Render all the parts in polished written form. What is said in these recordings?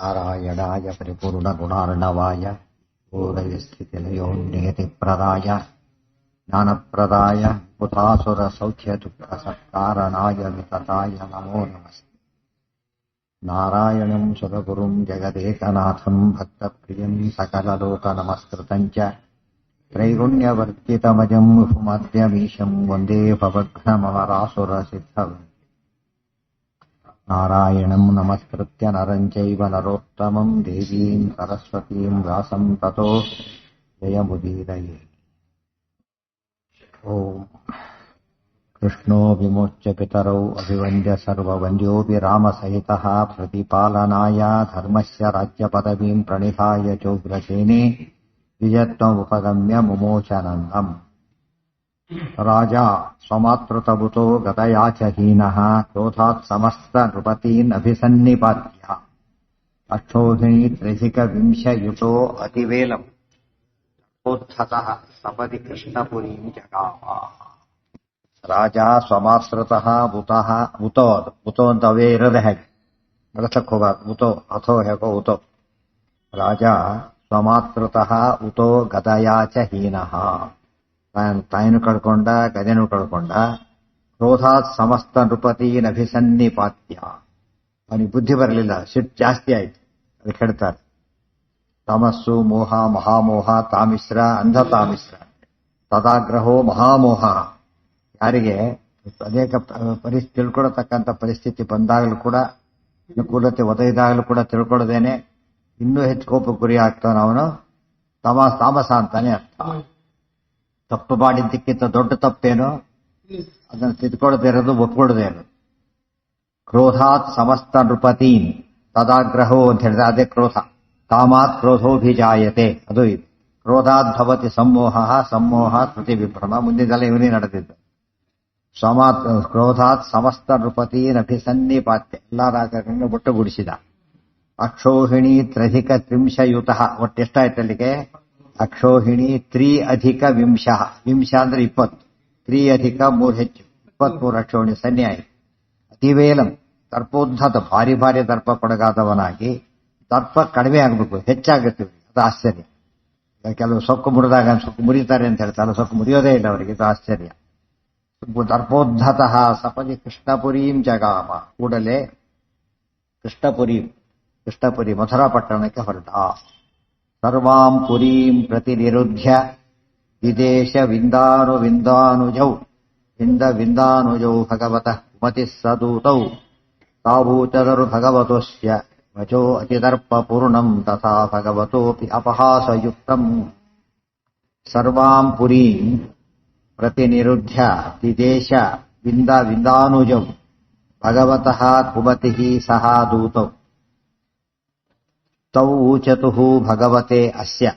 ನಾರಾಯಣಾಯ ಪರಿಪೂರ್ಣಗುಣಾರ್ಣವಾಯ ಪೂರಯಸ್ಥಿತಿಲಯೋನ್ನಿಯತಿಪ್ರದಾಯ ಜ್ಞಾನಪ್ರದಾಯ ಭೂತಾಸುರಸೌಖ್ಯದುಃಖಸತ್ಕಾರಣಾಯ ವಿತತಾಯ ನಮೋ ನಮಸ್ತೆ. ನಾರಾಯಣಂ ಸುರಗುರುಂ ಜಗದೇಕನಾಥಂ ಭಕ್ತಪ್ರಿಯಂ ಸಕಲಲೋಕನಮಸ್ಕೃತಂ ಚ ತ್ರೈಗುಣ್ಯವರ್ತಿತಮಜಂ ವಿಭುಮದ್ಯಮೀಶಂ ವಂದೇ ಭವಘ್ನಮರಾಸುರಸಿದ್ಧಂ. ನಾರಾಯಣಂ ನಮಸ್ಕೃತ್ಯ ನರಂ ಚೈವ ನರೋತ್ತಮಂ ದೇವೀಂ ಸರಸ್ವತೀಂ ವ್ಯಾಸಂ ತತೋ ಜಯಮುದೀರಯೇ. ಓಂ ಕೃಷ್ಣೋ ವಿಮೋಚ್ಯ ಪಿತರೌ ಅಭಿವಂದ್ಯ ಸರ್ವವಂದ್ಯೋಪಿ ರಾಮಸಹಿತಃ ಪ್ರತಿಪಾಲನಾಯ ಧರ್ಮಸ್ಯ ರಾಜ್ಯಪದವೀಂ ಪ್ರಣಿಧಾಯ ಚೋಗ್ರಸೇನೆ ವಿಜತ್ವಮುಪಗಮ್ಯ ಮುಮೋಚನಂದಂ. ರಾಜ ಸ್ವಮಾತೃತಬುತೋ ಗತಯಾ ಚ ಹೀನಃ ಕ್ರೋಧಾತ್ ಸಮಸ್ತ ನೃಪತೀನ್ ಅಭಿಸನ್ನಿಪಾತ್ಯ ಅಕ್ಷೋಹಿಣೀ ತ್ರಿಧಿಕವಿಂಶಯುತೋ ಅತಿವೇಲಂ ಪ್ರೋತ್ಥತಃ ಸಪದಿ ಕೃಷ್ಣಪುರೀಂ ಜಗಾಮ. ರಾಜ ಸ್ವಮಾತೃತಃ ಉತೋ ಅಂತ ಅವೇ ಇರೋದೇ ಹೇಗೆ ಬಳಸಕ್ಕೆ ಹೋಗಬಾರ್ದು. ಉತೋ ಅಥೋ ಹೇಗೋ ಉತೋ. ರಾಜ ಸ್ವಮಾತೃತಃ ಉತೋ ಗದಯಾ ಚ ಹೀನಃ, ತಾಯಿನೂ ಕಳ್ಕೊಂಡ ಗದೆನೂ ಕಳ್ಕೊಂಡ. ಕ್ರೋಧಾತ್ ಸಮಸ್ತ ನೃಪತೀನ್ ಅಭಿಸನ್ನಿಪಾತ್ಯ, ಅವನಿಗೆ ಬುದ್ಧಿ ಬರಲಿಲ್ಲ, ಸಿಟ್ಟು ಜಾಸ್ತಿ ಆಯ್ತು, ಅದಕ್ಕೆ ಹೇಳ್ತಾರೆ ತಮಸ್ಸು ಮೋಹ ಮಹಾಮೋಹ ತಾಮಿಶ್ರ ಅಂಧತಾಮಿಶ್ರ ತದಾಗ್ರಹೋ ಮಹಾಮೋಹ. ಯಾರಿಗೆ ಅನೇಕ ತಿಳ್ಕೊಳತಕ್ಕಂಥ ಪರಿಸ್ಥಿತಿ ಬಂದಾಗಲೂ ಕೂಡ, ಅನುಕೂಲತೆ ಒದಗಿದಾಗಲೂ ಕೂಡ ತಿಳ್ಕೊಳ್ಳೋದೇನೆ ಇನ್ನೂ ಹೆಚ್ಚು ಕೋಪ ಗುರಿ ಆಗ್ತಾನ ಅವನು ತಾಮಸ ಅಂತಾನೆ ಅರ್ಥ. ತಪ್ಪು ಮಾಡಿದ್ದಕ್ಕಿಂತ ದೊಡ್ಡ ತಪ್ಪೇನು, ಅದನ್ನು ತಿದ್ಕೊಳ್ಳದೆ ಇರೋದು, ಒಪ್ಕೊಳ್ಳದೆ ಇರೋದು. ಕ್ರೋಧಾತ್ ಸಮಸ್ತ ನೃಪತೀನ್ ತದಾಗ್ರಹೋ ಅಂತ ಹೇಳಿದ್ರೆ ಅದೇ ಕ್ರೋಧ. ಕಾಮಾತ್ ಕ್ರೋಧೋಭಿಜಾಯತೆ, ಅದು ಇದು. ಕ್ರೋಧಾತ್ ಭವತಿ ಸಮೋಹ, ಸಮೋಹ ಸ್ಮೃತಿ ವಿಭ್ರಮ. ಮುಂದಿನದೆಲ್ಲ ಇವನೇ ನಡೆದಿದ್ದು. ಕ್ರೋಧಾತ್ ಸಮಸ್ತ ನೃಪತೀನ್ ಅಭಿಸನ್ನಿಪಾತ್ಯ, ಎಲ್ಲಾ ರಾಜರನ್ನು ಒಟ್ಟುಗೂಡಿಸಿದ. ಅಕ್ಷೋಹಿಣಿ ತ್ರಿಧಿಕ ತ್ರಿಂಶಯುತ, ಒಟ್ಟೆಷ್ಟಾಯ್ತು ಅಲ್ಲಿಗೆ? ಅಕ್ಷೋಹಿಣಿ ತ್ರಿ ವಿಂಶ, ವಿಂಶ ಅಂದ್ರೆ 20, 3 + 3 ಹೆಚ್ಚು, 23 ಅಕ್ಷೋಹಿಣಿ ಸನ್ನೆ ಆಯಿತು. ಅತಿವೇಲಂ ದರ್ಪೋದ್ಧತ, ಭಾರಿ ಭಾರಿ ದರ್ಪಕ್ಕೊಳಗಾದವನಾಗಿ. ದರ್ಪ ಕಡಿಮೆ ಆಗ್ಬೇಕು, ಹೆಚ್ಚಾಗುತ್ತೆ, ಅದು ಆಶ್ಚರ್ಯ. ಕೆಲವು ಸೊಕ್ಕು ಮುರಿದಾಗ ಸೊಕ್ಕು ಮುರಿತಾರೆ ಅಂತ ಹೇಳ್ತಾರೆ, ಸೊಕ್ಕು ಮುರಿಯೋದೇ ಇಲ್ಲ ಅವರಿಗೆ, ಇದು ಆಶ್ಚರ್ಯ. ದರ್ಪೋದ್ಧತಃ ಸಪದಿ ಕೃಷ್ಣಪುರೀಂ ಜಗಾಮ, ಕೂಡಲೇ ಕೃಷ್ಣಪುರಿ ಮಥುರಾ ಪಟ್ಟಣಕ್ಕೆ ಹೊರಟ. ಸರ್ವಾಂ ಪುರೀಂ ಪ್ರತಿನಿರುದ್ಧ್ಯ ವಿದೇಶ ವಿಂದಾನುಜೌ ಭಗವತಃ ಕುಮತಿ ಸದೂತೌ ತಾಭೂಚದರು ಭಗವತೋಸ್ಯ ವಚೋ ಅತಿದರ್ಪ ಪೂರ್ಣಂ ತಥಾ ಭಗವತೋಪಿ ಅಪಹಾಸಯುಕ್ತಂ. ಸರ್ವಾಂ ಪುರೀಂ ಪ್ರತಿನಿರುದ್ಧ್ಯ ವಿದೇಶ ವಿಂದಾನುಜೌ ಭಗವತಃ ಕುಮತಿ ಸಹ ದೂತೌ ತೌ ಊಚತುಃ ಭಗವತೆ ಅಸ್ಯ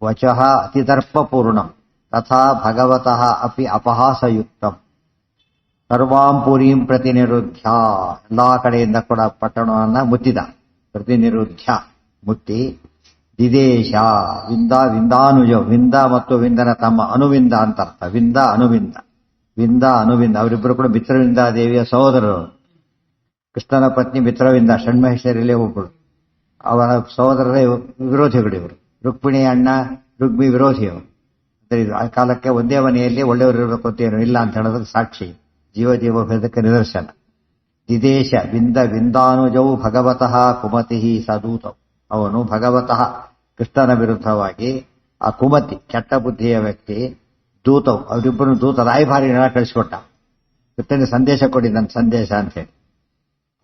ವಚಃ ಅತಿದರ್ಪಪೂರ್ಣಂ ತಥಾ ಭಗವತಃ ಅಪಿ ಅಪಹಾಸಯುಕ್ತಂ. ಸರ್ವಾಂ ಪುರೀಂ ಪ್ರತಿನಿರುದ್ಧ್ಯ, ಎಲ್ಲಾ ಕಡೆಯಿಂದ ಕೂಡ ಪಟ್ಟಣವನ್ನ ಮುತ್ತಿದ. ಪ್ರತಿನಿರುದ್ಧ್ಯ ಮುತ್ತಿ. ವಿದೇಶ ವಿಂದಾನುಜ, ವಿಂದ ಮತ್ತು ವಿಂದನ ತಮ್ಮ ಅನುವಿಂದ ಅಂತ ಅರ್ಥ. ವಿಂದ ಅನುವಿಂದ ಅವರಿಬ್ಬರು ಕೂಡ ಮಿತ್ರವಿಂದಾದೇವಿಯ ಸಹೋದರರು. ಕೃಷ್ಣನ ಪತ್ನಿ ಮಿತ್ರವಿಂದ, ಷಣ್ಮಹೇಶ್ವರಿಯಲ್ಲೇ ಒಬ್ಬಳು. ಅವರ ಸಹೋದರರೇ ವಿರೋಧಿಗಳು ಇವರು. ರುಕ್ಮಿಣಿ ಅಣ್ಣ ರುಕ್ಮಿ ವಿರೋಧಿಯವರು. ಆ ಕಾಲಕ್ಕೆ ಒಂದೇ ಮನೆಯಲ್ಲಿ ಒಳ್ಳೆಯವರು ಇರಬೇಕು ಅಂತ ಏನು ಇಲ್ಲ ಅಂತ ಹೇಳೋದಕ್ಕೆ ಸಾಕ್ಷಿ, ಜೀವ ಭೇದಕ್ಕೆ ನಿದರ್ಶನ. ವಿದೇಶ ವಿಂದಾನುಜೌ ಭಗವತಃ ಕುಮತಿ ಸದೂತೌ, ಅವನು ಭಗವತಃ ಕೃಷ್ಣನ ವಿರುದ್ಧವಾಗಿ ಆ ಕುಮತಿ ಕೆಟ್ಟ ಬುದ್ಧಿಯ ವ್ಯಕ್ತಿ ದೂತವು, ಅವರಿಬ್ಬರು ದೂತ ರಾಯಭಾರಿನ ಕಳಿಸಿಕೊಟ್ಟ. ಕೃಷ್ಣನಿಗೆ ಸಂದೇಶ ಕೊಡಿ, ನನ್ನ ಸಂದೇಶ ಅಂತ ಹೇಳಿ.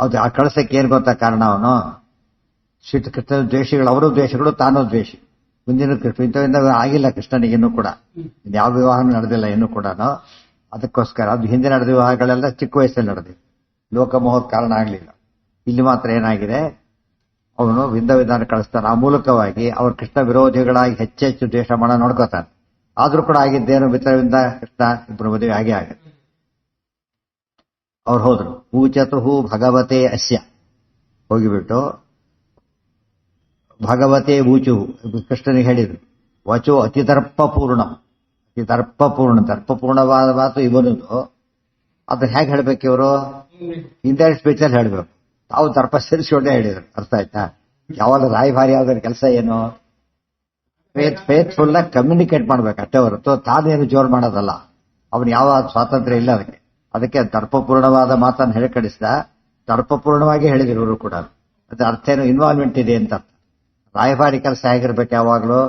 ಹೌದು, ಆ ಕಳಿಸಕ್ಕೆ ಏನ್ ಗೊತ್ತಾ ಕಾರಣ? ಅವನು ಕೃಷ್ಣ ದ್ವೇಷಿಗಳು, ಅವರು ದ್ವೇಷಗಳು, ತಾನೂ ದ್ವೇಷಿ. ಮುಂದಿನ ಇಂಥವಿಂದ ಆಗಿಲ್ಲ ಕೃಷ್ಣನಿಗೆ ಇನ್ನೂ ಕೂಡ, ಯಾವ ವಿವಾಹನೂ ನಡೆದಿಲ್ಲ ಇನ್ನೂ ಕೂಡ. ಅದಕ್ಕೋಸ್ಕರ ಅದು ಹಿಂದೆ ನಡೆದ ವಿವಾಹಗಳೆಲ್ಲ ಚಿಕ್ಕ ವಯಸ್ಸಲ್ಲಿ ನಡೆದಿದೆ, ಲೋಕಮೋಹಕ್ಕೆ ಕಾರಣ ಆಗಲಿಲ್ಲ. ಇಲ್ಲಿ ಮಾತ್ರ ಏನಾಗಿದೆ, ಅವನು ವಿಂದ ಕಳಿಸ್ತಾನೆ. ಆ ಮೂಲಕವಾಗಿ ಅವರು ಕೃಷ್ಣ ವಿರೋಧಿಗಳಾಗಿ ಹೆಚ್ಚೆಚ್ಚು ದ್ವೇಷ ಮಾಡ ನೋಡ್ಕೋತಾನೆ. ಆದ್ರೂ ಕೂಡ ಆಗಿದ್ದೇನು, ಮಿತ್ರವಿಂದ ಕೃಷ್ಣ ಇಬ್ಬರು ಮದುವೆ ಆಗೇ ಆಗುತ್ತೆ. ಅವ್ರು ಹೋದ್ರು. ಊಚತುಃ ಭಗವತೆ ಅಸ್ಯ, ಹೋಗಿಬಿಟ್ಟು ಭಗವತೆ ಊಚು ಕೃಷ್ಣನಿಗೆ ಹೇಳಿದ್ರು. ವಚೋ ಅತಿದರ್ಪಪೂರ್ಣ, ದರ್ಪಪೂರ್ಣವಾದ ಮಾತು ಇವನದು. ಅದನ್ನ ಹೇಗೆ ಹೇಳ್ಬೇಕು ಇವರು? ಇಂಡೈರೆಕ್ಟ್ ಸ್ಪೀಚಲ್ಲಿ ಹೇಳ್ಬೇಕು. ತಾವು ದರ್ಪ ಸೇರಿಸಿಕೊಂಡೇ ಹೇಳಿದ್ರು. ಅರ್ಥ ಆಯ್ತಾ? ಯಾವಾಗ ರಾಯಭಾರಿ ಯಾವ್ದಾರ ಕೆಲಸ ಏನು ಫೇತ್ಫುಲ್ ಆಗಿ ಕಮ್ಯುನಿಕೇಟ್ ಮಾಡ್ಬೇಕು ಅಷ್ಟೇ ಹೊರತು ತಾನೇನು ಜೋರ್ ಮಾಡೋದಲ್ಲ. ಅವನು ಯಾವ ಸ್ವಾತಂತ್ರ್ಯ ಇಲ್ಲ ಅದಕ್ಕೆ. ಅದಕ್ಕೆ ದರ್ಪಪೂರ್ಣವಾದ ಮಾತನ್ನು ಹೇಳಿ ಕಳಿಸಿದ. ದರ್ಪಪೂರ್ಣವಾಗಿ ಹೇಳಿದ್ರು ಇವರು ಕೂಡ. ಅದ್ರ ಅರ್ಥ ಏನು, ಇನ್ವಾಲ್ವ್ಮೆಂಟ್ ಇದೆ ಅಂತ. ರಾಯಭಾರಿ ಕೆಲಸ ಹೇಗಿರ್ಬೇಕು, ಯಾವಾಗ್ಲೂ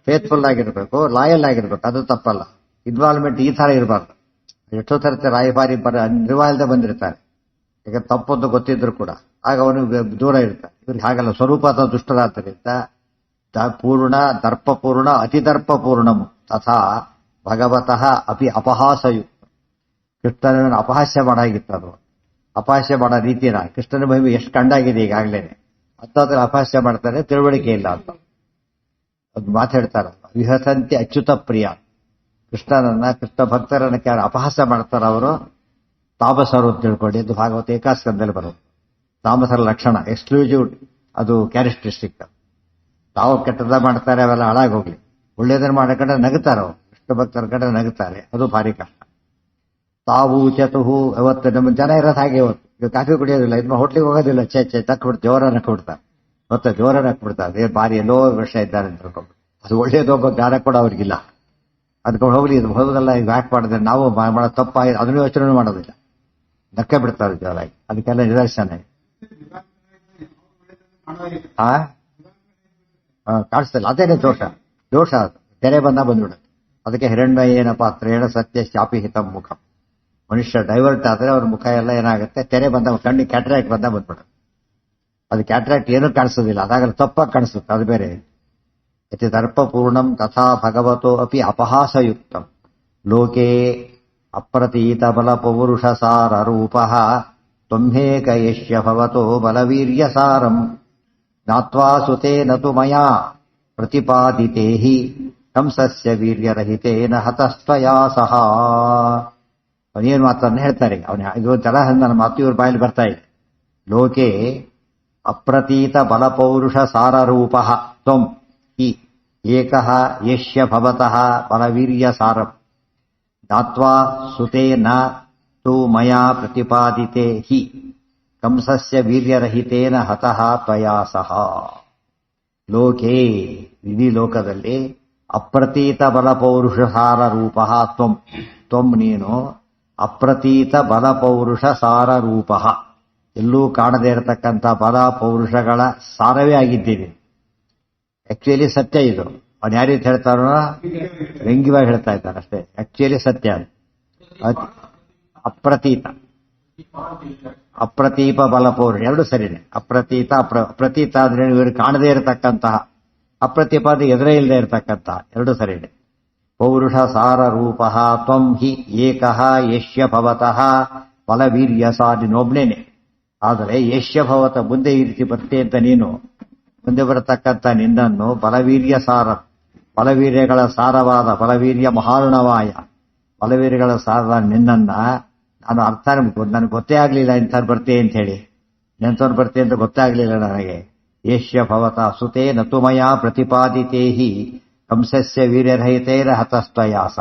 ಫೇತ್ಫುಲ್ ಆಗಿರ್ಬೇಕು, ಲಾಯಲ್ ಆಗಿರ್ಬೇಕು, ಅದು ತಪ್ಪಲ್ಲ. ಇನ್ವಾಲ್ವ್ಮೆಂಟ್ ಈ ತರ ಇರಬಾರ್ದು. ಎಷ್ಟೋ ತರತೆ ರಾಯಭಾರಿ ನಿರ್ವಾಲ್ದೆ ಬಂದಿರ್ತಾರೆ, ಈಗ ತಪ್ಪೊಂದು ಗೊತ್ತಿದ್ರು ಕೂಡ ಆಗ ಅವನು ದೂರ ಇರ್ತಾರೆ. ಇವ್ರಿಗೆ ಹಾಗಲ್ಲ, ಸ್ವರೂಪದ ದುಷ್ಟರಾದ್ದರಿಂದ ಪೂರ್ಣ ದರ್ಪಪೂರ್ಣ ಅತಿದರ್ಪಪೂರ್ಣಂ ತಥಾ ಭಗವತಃ ಅಪಿ ಅಪಹಾಸಯುಕ್ತ. ಕೃಷ್ಣನನ್ನು ಅಪಹಾಸ್ಯ ಮಾಡಾಗಿತ್ತು ಅದು. ಅಪಹಾಸ್ಯ ಮಾಡೋ ರೀತಿನ ಕೃಷ್ಣನ ಮಹಿಮೆ ಎಷ್ಟು ಕಂಡಾಗಿದೆ ಈಗಾಗಲೇ. ಅಂತಾದ್ರೆ ಅಪಹಾಸ್ಯ ಮಾಡ್ತಾರೆ, ತಿಳುವಳಿಕೆ ಇಲ್ಲ ಅಂತ ಅದು ಮಾತಾಡ್ತಾರ. ವಿಹಸಂತಿ ಅಚ್ಯುತ ಪ್ರಿಯ. ಕೃಷ್ಣನನ್ನ, ಕೃಷ್ಣ ಭಕ್ತರನ್ನ ಯಾರು ಅಪಹಾಸ್ಯ ಮಾಡ್ತಾರ ಅವರು ತಾಮಸರು ಅಂತ ತಿಳ್ಕೊಂಡು. ಇದು ಭಾಗವತ ಏಕಾಸ್ಕಂದಲ್ಲಿ ಬರುತ್ತೆ. ತಾಮಸರ ಲಕ್ಷಣ ಎಕ್ಸ್ಕ್ಲೂಸಿವ್, ಅದು ಕ್ಯಾರೆಕ್ಟರಿಸ್ಟಿಕ್. ತಾವು ಕೆಟ್ಟದ ಮಾಡ್ತಾರೆ, ಅವೆಲ್ಲ ಹಾಳಾಗೋಗ್ಲಿ. ಒಳ್ಳೇದನ್ನ ಮಾಡಕಂಡ್ರೆ ನಗುತ್ತಾರ ಅವರು, ಕೃಷ್ಣ ಭಕ್ತರ ಕಡೆ ನಗುತ್ತಾರೆ. ಅದು ಭಾರಿ ಕಷ್ಟ. ತಾವು ಚತುಹು ಇವತ್ತು ನಮ್ಮ ಜನ ಇರೋದು ಹಾಗೆ. ಇವತ್ತು ಕಾಫಿ ಕುಡಿಯೋದಿಲ್ಲ, ಇನ್ನು ಹೋಟ್ಲಿಗೆ ಹೋಗೋದಿಲ್ಲ, ಚೆ ತಕ್ಬಿಡ್ತು ಜೋರ ನಕ್ಬಿಡ್ತಾರೆ. ಮತ್ತೆ ಜೋರ ನಕ್ಬಿಡ್ತಾರೆ, ಭಾರಿ ಎಲ್ಲೋ ವರ್ಷ ಇದ್ದಾರೆ ಅಂತ ತಿಳ್ಕೊಂಡು. ಅದು ಒಳ್ಳೇದೊಬ್ಬ ಜ್ಞಾನ ಕೂಡ ಅವ್ರಿಗಿಲ್ಲ. ಅದಕ್ಕೆ ಹೋಗ್ಲಿ, ಇದು ಹೋಗೋದಲ್ಲ, ಈಗ ಯಾಕೆ ಮಾಡಿದ್ರೆ ನಾವು ಮಾಡೋ ತಪ್ಪ ಅದನ್ನು ಯೋಚನೆ ಮಾಡೋದಿಲ್ಲ, ನಕ್ಕ ಬಿಡ್ತಾರೆ ಜೋರಾಗಿ. ಅದಕ್ಕೆಲ್ಲ ನಿದರ್ಶನ ಕಾಣಿಸ್ತಿಲ್ಲ. ಅದೇನೆ ದೋಷ. ದೋಷ ಅದು ತೆರೆ ಬಂದ್ಬಿಡುತ್ತೆ. ಅದಕ್ಕೆ ಹಿರಣ್ಯೇನ ಪಾತ್ರೇಣ ಸತ್ಯ ಶಾಪಿ ಹಿತಂ ಮುಖ. ಮನುಷ್ಯ ಡೈವರ್ಟ್ ಆದ್ರೆ ಅವ್ರ ಮುಖ ಎಲ್ಲ ಏನಾಗುತ್ತೆ, ತೆರೆ ಬಂದ ಕಣ್ಣಿಗೆ ಕ್ಯಾಟ್ರಾಕ್ಟ್ ಬಂದ್ಬಿಡುತ್ತೆ. ಅದು ಕ್ಯಾಟ್ರಾಕ್ಟ್ ಏನೂ ಕಾಣಿಸೋದಿಲ್ಲ, ಅದಾಗಲ್ಲ ತಪ್ಪಾಗಿ ಕಾಣಿಸುತ್ತೆ, ಅದು ಬೇರೆ. ಯತಿ ದರ್ಪಪೂರ್ಣಂ ತಥಾ ಭಗವತೋ ಅಪಿ ಅಪಹಾಸಯುಕ್ತಂ ಲೋಕೆ ಅಪ್ರತೀತ ಬಲ ಪೌರುಷ ಸಾರ ರೂಪ ತ್ವಮೇಕ ಯಶ್ಯ ಭವತೋ ಬಲವೀರ್ಯ ಸಾರಂ ಜ್ಞಾತ್ವಾ ಸುತೇನ ತು ಮಯಾ ಪ್ರತಿಪಾದಿತೇ ಹಿ ಕಂಸಸ್ಯ ವೀರ್ಯರಹಿತೇನ ಹತಸ್ತ್ವಯಾ ಸಹ. ಅವನೇನು ಮಾತನ್ನು ಹೇಳ್ತಾರೆ, ಅವನ ಇದು ತರ ನನ್ನ ಮಾತು ಇವ್ರ ಬಾಯಲ್ಲಿ ಬರ್ತಾ ಇದೆ. ಲೋಕೆ ಅಪ್ರತೀತ ಬಲಪೌರುಷ ಸಾರರೂಪ ತ್ವಂ ಹಿ ಏಕಃ ಯಶ್ಯ ಭವತಃ ಬಲವೀರ್ಯ ಸಾರಂ ಜ್ಞಾತ್ವಾ ಸುತೇನ ತು ಮಯಾ ಪ್ರತಿಪಾದಿತೆ ಹಿ ಕಂಸಸ್ಯ ವೀರ್ಯರಹಿತೇನ ಹತಃ ತ್ವಯಾ ಸಹ. ಲೋಕೆ ಇಡೀ ಲೋಕದಲ್ಲಿ ಅಪ್ರತೀತ ಬಲಪೌರುಷ ಸಾರ ರೂಪ ತ್ವಂ. ತ್ವಂ ನೀನು ಅಪ್ರತೀತ ಬಲಪೌರುಷ ಸಾರ ರೂಪ, ಎಲ್ಲೂ ಕಾಣದೇ ಇರತಕ್ಕಂಥ ಬಲ ಪೌರುಷಗಳ ಸಾರವೇ ಆಗಿದ್ದೀನಿ. ಆಕ್ಚುಲಿ ಸತ್ಯ ಇದು. ಅವನು ಯಾವ ರೀತಿ ಹೇಳ್ತಾರೋ ವ್ಯಂಗ್ಯವಾಗಿ ಹೇಳ್ತಾ ಇದ್ದಾನೆ ಅಷ್ಟೇ. ಆಕ್ಚುಲಿ ಸತ್ಯ ಅದು. ಅಪ್ರತೀತ ಅಪ್ರತೀಪ ಬಲಪೌರುಷ ಎರಡು ಸರಿನೇ. ಅಪ್ರತೀತ ಅಪ್ರತೀತ ಅಂದ್ರೆ ಇವರು ಕಾಣದೇ ಇರತಕ್ಕಂತಹ, ಅಪ್ರತೀಪ ಅಂದ್ರೆ ಎದುರೇ ಇಲ್ಲದೆ ಇರತಕ್ಕಂಥ, ಎರಡು ಸರಿನೇ. ಪೌರುಷ ಸಾರ ರೂಪ ತ್ವಂ ಹಿ ಏಕಃ ಯಶ್ಯ ಭವತಃ ಬಲವೀರ್ಯ ಸಾರಿನೊಬ್ನೇನೆ. ಆದರೆ ಯಶ್ಯ ಭವತ ಮುಂದೆ ಈ ರೀತಿ ಬರ್ತೆ ಅಂತ ನೀನು, ಮುಂದೆ ಬರತಕ್ಕಂಥ ನಿನ್ನನ್ನು ಬಲವೀರ್ಯ ಸಾರ, ಬಲವೀರ್ಯಗಳ ಸಾರವಾದ ಬಲವೀರ್ಯ ಮಹಾರುಣವಾಯ ಬಲವೀರ್ಯಗಳ ಸಾರದ ನಿನ್ನನ್ನ ನಾನು ಅರ್ಥ ನನಗೆ ಗೊತ್ತೇ ಆಗ್ಲಿಲ್ಲ ಇಂಥವ್ರು ಬರ್ತೆ ಅಂತ ಹೇಳಿ. ನೆಂಥವ್ರು ಬರ್ತೆ ಅಂತ ಗೊತ್ತೇ ಆಗ್ಲಿಲ್ಲ ನನಗೆ. ಯಶ್ಯ ಭವತ ಸುತೇ ನತುಮಯ ಪ್ರತಿಪಾದಿತೇ ಹಿ ಕಂಸಸ್ಯ ವೀರ್ಯರಹಿತೇನ ಹತಸ್ತ್ವಯಾಸ.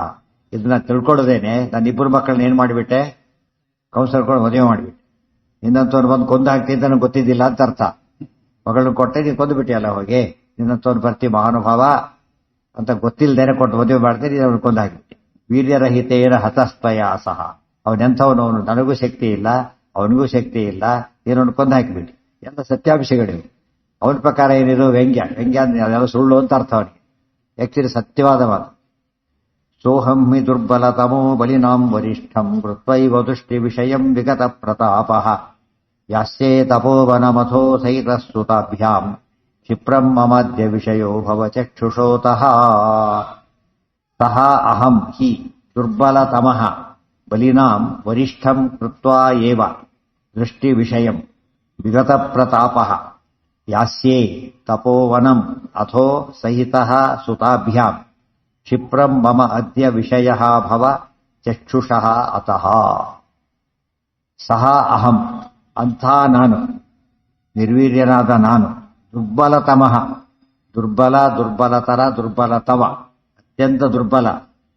ಇದನ್ನ ತಿಳ್ಕೊಳ್ಳೋದೇನೆ ನಾನು ಇಬ್ಬರು ಮಕ್ಕಳನ್ನ ಏನ್ ಮಾಡಿಬಿಟ್ಟೆ, ಕಂಸರ್ಕೊಂಡು ಮದುವೆ ಮಾಡಿಬಿಟ್ಟೆ. ನಿನ್ನಂತವ್ರು ಬಂದು ಕೊಂದು ಹಾಕ್ತಿದ್ದ ನನಗೆ ಗೊತ್ತಿದ್ದಿಲ್ಲ ಅಂತ ಅರ್ಥ. ಮಗಳನ್ನ ಕೊಟ್ಟೆ, ನೀನು ಕೊಂದು ಬಿಟ್ಟಿಯಲ್ಲ ಹೋಗಿ. ನಿನ್ನಂತವ್ರು ಬರ್ತಿ ಮಹಾನುಭಾವ ಅಂತ ಗೊತ್ತಿಲ್ಲದೇನೆ ಕೊಟ್ಟು ಮದುವೆ ಮಾಡ್ತೀನಿ, ಅವ್ನು ಕೊಂದು ಹಾಕಿಬಿಟ್ಟು. ವೀರ್ಯರಹಿತೇನ ಹತಸ್ತ್ವಯಾಸಃ. ಅವನೆಂಥವನು, ಅವನು ನನಗೂ ಶಕ್ತಿ ಇಲ್ಲ, ಅವನಿಗೂ ಶಕ್ತಿ ಇಲ್ಲ, ಏನನ್ನು ಕೊಂದು ಹಾಕಿಬಿಟ್ಟು. ಎಲ್ಲ ಸತ್ಯಾಂಶಗಳಿವೆ. ಅವನ ಪ್ರಕಾರ ಏನಿದು ವ್ಯಂಗ್ಯ. ವ್ಯಂಗ್ಯ ಅಂದ್ರೆ ಅದೆಲ್ಲ ಸುಳ್ಳು ಅಂತ ಅರ್ಥ ಅವನಿಗೆ. ಆಕ್ಚುಲಿ ಸತ್ಯವಾದ ಮಾತು. ಸೋಹಂ ಹಿ ದುರ್ಬಲತಮೋ ಬಲಿನಾಂ ವರಿಷ್ಠಂ ಕೃತ್ವೈವ ದೃಷ್ಟಿ ವಿಷಯಂ ವಿಗತ ಪ್ರತಾಪಃ ಯಾಸ್ಯೇ ತಪೋವನಮಥೋ ಸೈತಸ್ತುತಾಭ್ಯಾಂ ಕ್ಷಿಪ್ರಂ ಮಮದ್ಯ ವಿಷಯೋ ಭವ ಚಕ್ಷುಷೋತಃ. ಸಹ ಅಹಂ ಹಿ ದುರ್ಬಲತಮಃ ಬಲಿನಾಂ ವರಿಷ್ಠಂ ಕೃತ್ವಾ ಏವ ದೃಷ್ಟಿ ವಿಷಯಂ ವಿಗತ ಪ್ರತಾಪಃ ಯಾಸ್ಯೇ ತಪೋವನಂ ಅಥೋ ಸಹಿತಃ ಸುತಾಭ್ಯಾಂ ಕ್ಷಿಪ್ರಂ ಮಮ ಅದ್ಯ ವಿಷಯಃ ಭವ ಚಕ್ಷುಷಃ ಅತಃ. ಸಹ ಅಹಂ ಅಂಥ ನಾನು, ನಿರ್ವೀರ್ಯನಾದ ನಾನು, ದುರ್ಬಲತಮಃ ದುರ್ಬಲ, ದುರ್ಬಲತರ, ದುರ್ಬಲತಮ ಅತ್ಯಂತ ದುರ್ಬಲ.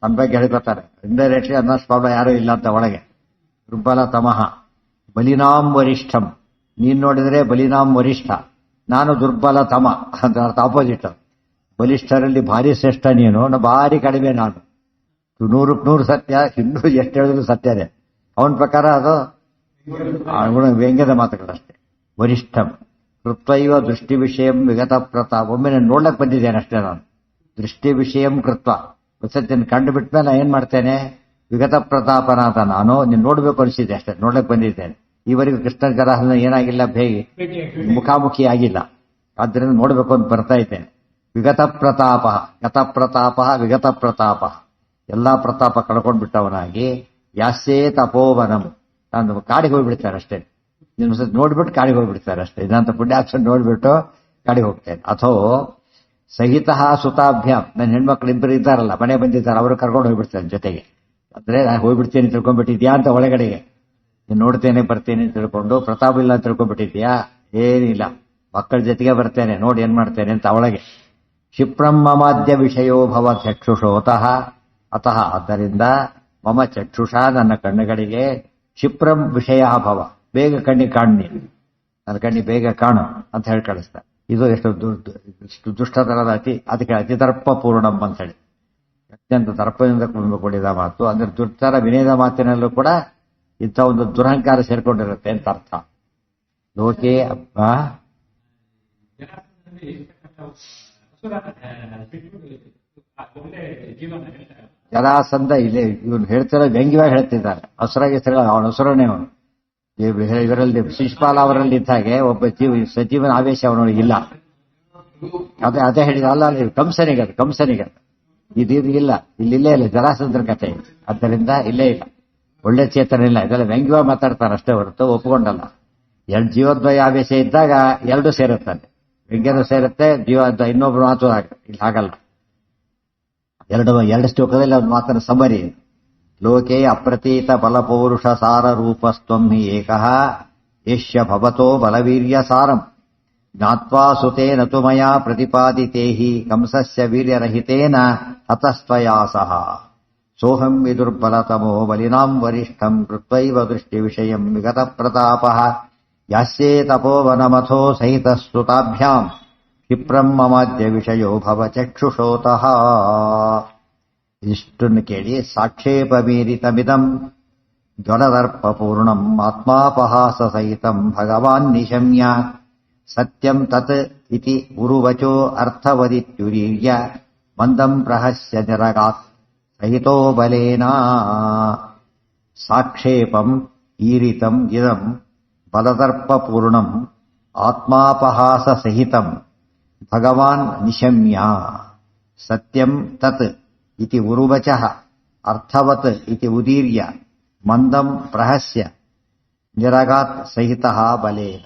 ನನ್ನ ಬಗ್ಗೆ ಹೇಳ್ಕೊತಾರೆ ಇಂಡೈರೆಕ್ಟ್ಲಿ ಅನ್ನೋಷ್ಟು ಪ್ರಾಬ್ಲಮ್ ಯಾರೂ ಇಲ್ಲ ಅಂತ ಒಳಗೆ. ದುರ್ಬಲತಮಃ ಬಲಿನಾಂ ವರಿಷ್ಠಂ, ನೀನ್ ನೋಡಿದ್ರೆ ಬಲಿನಾಂ ವರಿಷ್ಠ, ನಾನು ದುರ್ಬಲತಮ ಅಂತ ಅರ್ಥ, ಆಪೋಸಿಟ್. ಬಲಿಷ್ಠರಲ್ಲಿ ಭಾರಿ ಶ್ರೇಷ್ಠ ನೀನು, ಭಾರಿ ಕಡಿಮೆ ನಾನು. 100ಕ್ಕೆ 100 ಸತ್ಯ, ಇನ್ನೂ ಎಷ್ಟು ಹೇಳಿದ್ರು ಸತ್ಯನೇ. ಅವನ ಪ್ರಕಾರ ಅದು ವ್ಯಂಗ್ಯದ ಮಾತುಗಳಷ್ಟೇ. ವರಿಷ್ಠಂ ಕೃತ್ವೈವ ದೃಷ್ಟಿ ವಿಷಯಂ ವಿಗತ ಪ್ರತಾಪ. ಒಮ್ಮೆ ನಾನು ನೋಡ್ಲಕ್ಕೆ ಬಂದಿದ್ದೇನೆ ಅಷ್ಟೇ. ನಾನು ದೃಷ್ಟಿ ವಿಷಯಂ ಕೃತ್ವ, ಸತ್ಯನ ಕಂಡು ಬಿಟ್ಮೇಲೆ ನಾನು ಏನ್ ಮಾಡ್ತೇನೆ, ವಿಗತ ಪ್ರತಾಪನಾಥ ನಾನು ನಿನ್ನ ನೋಡ್ಬೇಕು ಅನಿಸಿದೆ ಅಷ್ಟೇ, ನೋಡ್ಲಕ್ಕೆ ಬಂದಿದ್ದೇನೆ. ಈವರೆಗೂ ಕೃಷ್ಣ ಜರಾಸಂಧ ಏನಾಗಿಲ್ಲ, ಬೇಗ ಮುಖಾಮುಖಿ ಆಗಿಲ್ಲ, ಆದ್ದರಿಂದ ನೋಡ್ಬೇಕು ಅಂತ ಬರ್ತಾ ಇದ್ದೇನೆ. ವಿಗತ ಪ್ರತಾಪ, ಗತ ಪ್ರತಾಪ, ವಿಗತ ಪ್ರತಾಪ, ಎಲ್ಲಾ ಪ್ರತಾಪ ಕಳ್ಕೊಂಡ್ ಬಿಟ್ಟವನಾಗಿ ಯಾಸೇ ತಪೋವನಂ, ನಾನು ಕಾಡಿಗೆ ಹೋಗ್ಬಿಡ್ತಾರೆ ಅಷ್ಟೇ. ನಿನ್ನ ನೋಡ್ಬಿಟ್ಟು ಕಾಡಿಗೆ ಹೋಗ್ಬಿಡ್ತಾರೆ ಅಷ್ಟೇ. ಇದಂತ ಪುಣ್ಯಾಕ್ಷನ್ ನೋಡ್ಬಿಟ್ಟು ಕಾಡಿಗೆ ಹೋಗ್ತೇನೆ. ಅಥೋ ಸಹಿತ ಸುತಾಭ್ಯಾಮ್, ನನ್ನ ಹೆಣ್ಮಕ್ಳು ಇಬ್ಬರು ಇದ್ದಾರಲ್ಲ, ಮನೆ ಬಂದಿದ್ದಾರೆ, ಅವರು ಕರ್ಕೊಂಡು ಹೋಗ್ಬಿಡ್ತಾರೆ ಜೊತೆಗೆ. ಅಂದ್ರೆ ನಾನು ಹೋಗ್ಬಿಡ್ತೇನೆ ತಿಳ್ಕೊಂಡ್ಬಿಟ್ಟಿದ್ಯಾ ಅಂತ ಒಳಗಡೆಗೆ, ನೀನು ನೋಡ್ತೇನೆ ಬರ್ತೇನೆ ತಿಳ್ಕೊಂಡು, ಪ್ರತಾಪ ಇಲ್ಲ ಅಂತ ತಿಳ್ಕೊಂಡ್ಬಿಟ್ಟಿದ್ಯಾ, ಏನಿಲ್ಲ, ಮಕ್ಕಳ ಜೊತೆಗೆ ಬರ್ತೇನೆ, ನೋಡಿ ಏನ್ ಮಾಡ್ತೇನೆ ಅಂತ ಅವಳಗೆ. ಕ್ಷಿಪ್ರಂ ಮಮಾದ್ಯ ವಿಷಯೋ ಭವ ಚಕ್ಷುಷೋತಃ ಅತಃ, ಆದ್ದರಿಂದ ಮಮ ಚಕ್ಷುಷ, ನನ್ನ ಕಣ್ಣುಗಳಿಗೆ, ಕ್ಷಿಪ್ರಂ ವಿಷಯ ಭವ, ಬೇಗ ಕಣ್ಣಿಗೆ ಕಾಣು, ನೀನು ನನ್ನ ಕಣ್ಣಿಗೆ ಬೇಗ ಕಾಣು ಅಂತ ಹೇಳಿ ಕಳಿಸ್ತಾರೆ. ಇದು ಎಷ್ಟು ದುಷ್ಟತನದ ಅದಕ್ಕೆ ಅತಿದರ್ಪ ಪೂರ್ಣಂ ಅಂತ ಹೇಳಿ, ಅತ್ಯಂತ ದರ್ಪದಿಂದ ಕೂಡಿದ ಮಾತು. ಅಂದ್ರೆ ದುರ್ತರ ವಿನಯದ ಮಾತಿನಲ್ಲೂ ಕೂಡ ಇಂಥ ಒಂದು ದುರಹಂಕಾರ ಸೇರ್ಕೊಂಡಿರುತ್ತೆ ಅಂತ ಅರ್ಥ. ಲೋಕೆ ಜರಾಸಂಧ ಇಲ್ಲಿ ಇವನು ಹೇಳ್ತಿರೋ ವ್ಯಂಗ್ಯವಾಗಿ ಹೇಳ್ತಿದ್ದಾರೆ. ಹಸುರಾಗಿ ಅವನ ಹಸುರನೇ ಅವನು. ಇವರಲ್ಲಿ ಶಿಶುಪಾಲ ಅವರಲ್ಲಿ ಇದ್ದ ಹಾಗೆ ಒಬ್ಬ ಸಜೀವನ ಆವೇಶ ಅವನೊಳಗೆ ಇಲ್ಲ. ಅದೇ ಹೇಳಿದ ಅಲ್ಲ, ಕಂಸನಿಗೆ ಇದು ಇಲ್ಲ, ಇಲ್ಲೇ ಇಲ್ಲ, ಜರಾಸಂಧನ ಕಥೆ. ಆದ್ದರಿಂದ ಇಲ್ಲೇ ಇಲ್ಲ, ಒಳ್ಳೆ ಚೇತನ ಇಲ್ಲ. ಇದೆಲ್ಲ ವ್ಯಂಗ್ಯವಾಗಿ ಮಾತಾಡ್ತಾರೆ ಅಷ್ಟೇ ಹೊರತು ಒಪ್ಪಿಕೊಂಡಲ್ಲ. ಎರಡು ಜೀವದ್ವಯ ಆವೇಶ ಇದ್ದಾಗ ಎರಡು ಸೇರುತ್ತಾನೆ, ವ್ಯಂಗ್ಯನೂ ಸೇರುತ್ತೆ, ಜೀವದ್ವಯ ಇನ್ನೊಬ್ರು ಮಾತು ಇಲ್ಲಿ ಹಾಗಲ್ಲ. ಎರಡು ಶ್ಲೋಕದಲ್ಲಿ ಅವ್ನ ಮಾತನ್ನು ಸಮರಿ. ಲೋಕೆ ಅಪ್ರತೀತ ಬಲಪೌರುಷ ಸಾರ ರೂಪಸ್ತ್ವಂ ಹಿ ಏಕಃ ಏಷ್ಯ ಭವತೋ ಬಲವೀರ್ಯ ಸಾರಂ ಜ್ಞಾತ್ವಾ ಸುತೇನ ತು ಮಯಾ ಪ್ರತಿಪಾದಿತೇ ಹಿ ಕಂಸಸ್ಯ ವೀರ್ಯರಹಿತೇನ ಹತಸ್ತ್ವಯಾ ಸಹ ಸೋಹಂ ವಿದುರ್ಬಲತಮೋ ಬಲಿನಾಂ ವರಿಷ್ಠಂ ಕೃತ್ವೈವ ದೃಷ್ಟಿ ವಿಷಯಂ ವಿಗತ ಪ್ರತಾಪಃ ಯಾಸ್ಯೇ ತಪೋವನಮಥೋ ಸಹಿತಃ ಸುತಾಭ್ಯಾಂ ಕ್ಷಿಪ್ರಂ ಮಮಾದ್ಯ ವಿಷಯೋ ಭವ ಚಕ್ಷುಷೋತಃ. ಇಷ್ಟನ್ನು ಕೇಳಿ ಸಾಕ್ಷೇಪ ಮೀರಿತಮಿದಂ ಜ್ವರದರ್ಪ ಪೂರ್ಣಂ ಆತ್ಮಾಪಹಾಸ ಸಹಿತಂ ಭಗವಾನ್ ನಿಶಮ್ಯ ಸತ್ಯಂ ತತ್ ಇತಿ ಗುರುವಚೋ ಅರ್ಥವದಿತ್ಯುರೀರ್ಯ ಮಂದಂ ಪ್ರಹಸ್ಯ ನಿರಗಾತ್ ಸಹಿತೋ ಬಲೇನ. ಸಾಕ್ಷೇಪಂ ಈರಿತಂ ಇದಂ ಬಲದರ್ಪ ಪೂರ್ಣಂ ಆತ್ಮಾಪಹಾಸ ಸಹಿತಂ ಭಗವಾನ್ ನಿಶಮ್ಯ ಸತ್ಯಂ ತತ್ ಇತಿ ಉರುವಚಃ ಅರ್ಥವತ್ ಇತಿ ಉದೀರ್ಯ ಮಂದಂ ಪ್ರಹಸ್ಯ ನಿರಗಾತ್ ಸಹಿತಃ ಬಲೇನ.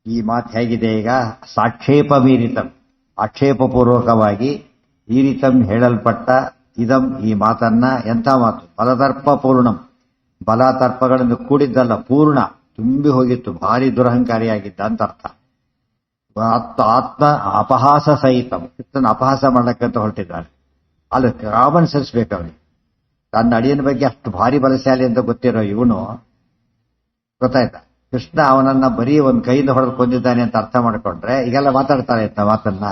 ಈ ಮಾತು ಹೇಗಿದೆ ಈಗ? ಸಾಕ್ಷೇಪ ಮೀರಿತಂ, ಆಕ್ಷೇಪಪೂರ್ವಕವಾಗಿ, ಈರಿತಂ ಹೇಳಲ್ಪಟ್ಟ, ಇದಂ ಈ ಮಾತನ್ನ, ಎಂಥ ಮಾತು? ಬಲದರ್ಪ ಪೂರ್ಣಂ, ಬಲತರ್ಪಗಳನ್ನು ಕೂಡಿದ್ದಲ್ಲ, ಪೂರ್ಣ ತುಂಬಿ ಹೋಗಿತ್ತು, ಭಾರಿ ದುರಹಂಕಾರಿಯಾಗಿದ್ದ ಅಂತ ಅರ್ಥ. ಆತ್ಮ ಅಪಹಾಸ ಸಹಿತಂ, ಇತ್ತನ್ನು ಅಪಹಾಸ ಮಾಡಕ್ಕಂತ ಹೊರಟಿದ್ದಾನೆ. ಅಲ್ಲಿ ರಾಮನ್ ಸರಿಸ್ಬೇಕು ಅವನಿಗೆ. ತನ್ನ ಅಡಿಯನ ಬಗ್ಗೆ ಅಷ್ಟು ಭಾರಿ ಬಲಶಾಲಿ ಅಂತ ಗೊತ್ತಿರೋ ಇವನು, ಗೊತ್ತಾಯ್ತಾ? ಕೃಷ್ಣ ಅವನನ್ನ ಬರೀ ಒಂದು ಕೈಯಿಂದ ಹೊಡೆದು ಕೊಂದಿದ್ದಾನೆ ಅಂತ ಅರ್ಥ ಮಾಡ್ಕೊಂಡ್ರೆ ಈಗೆಲ್ಲ ಮಾತಾಡ್ತಾರೆ ಅಂತ ಮಾತನ್ನ.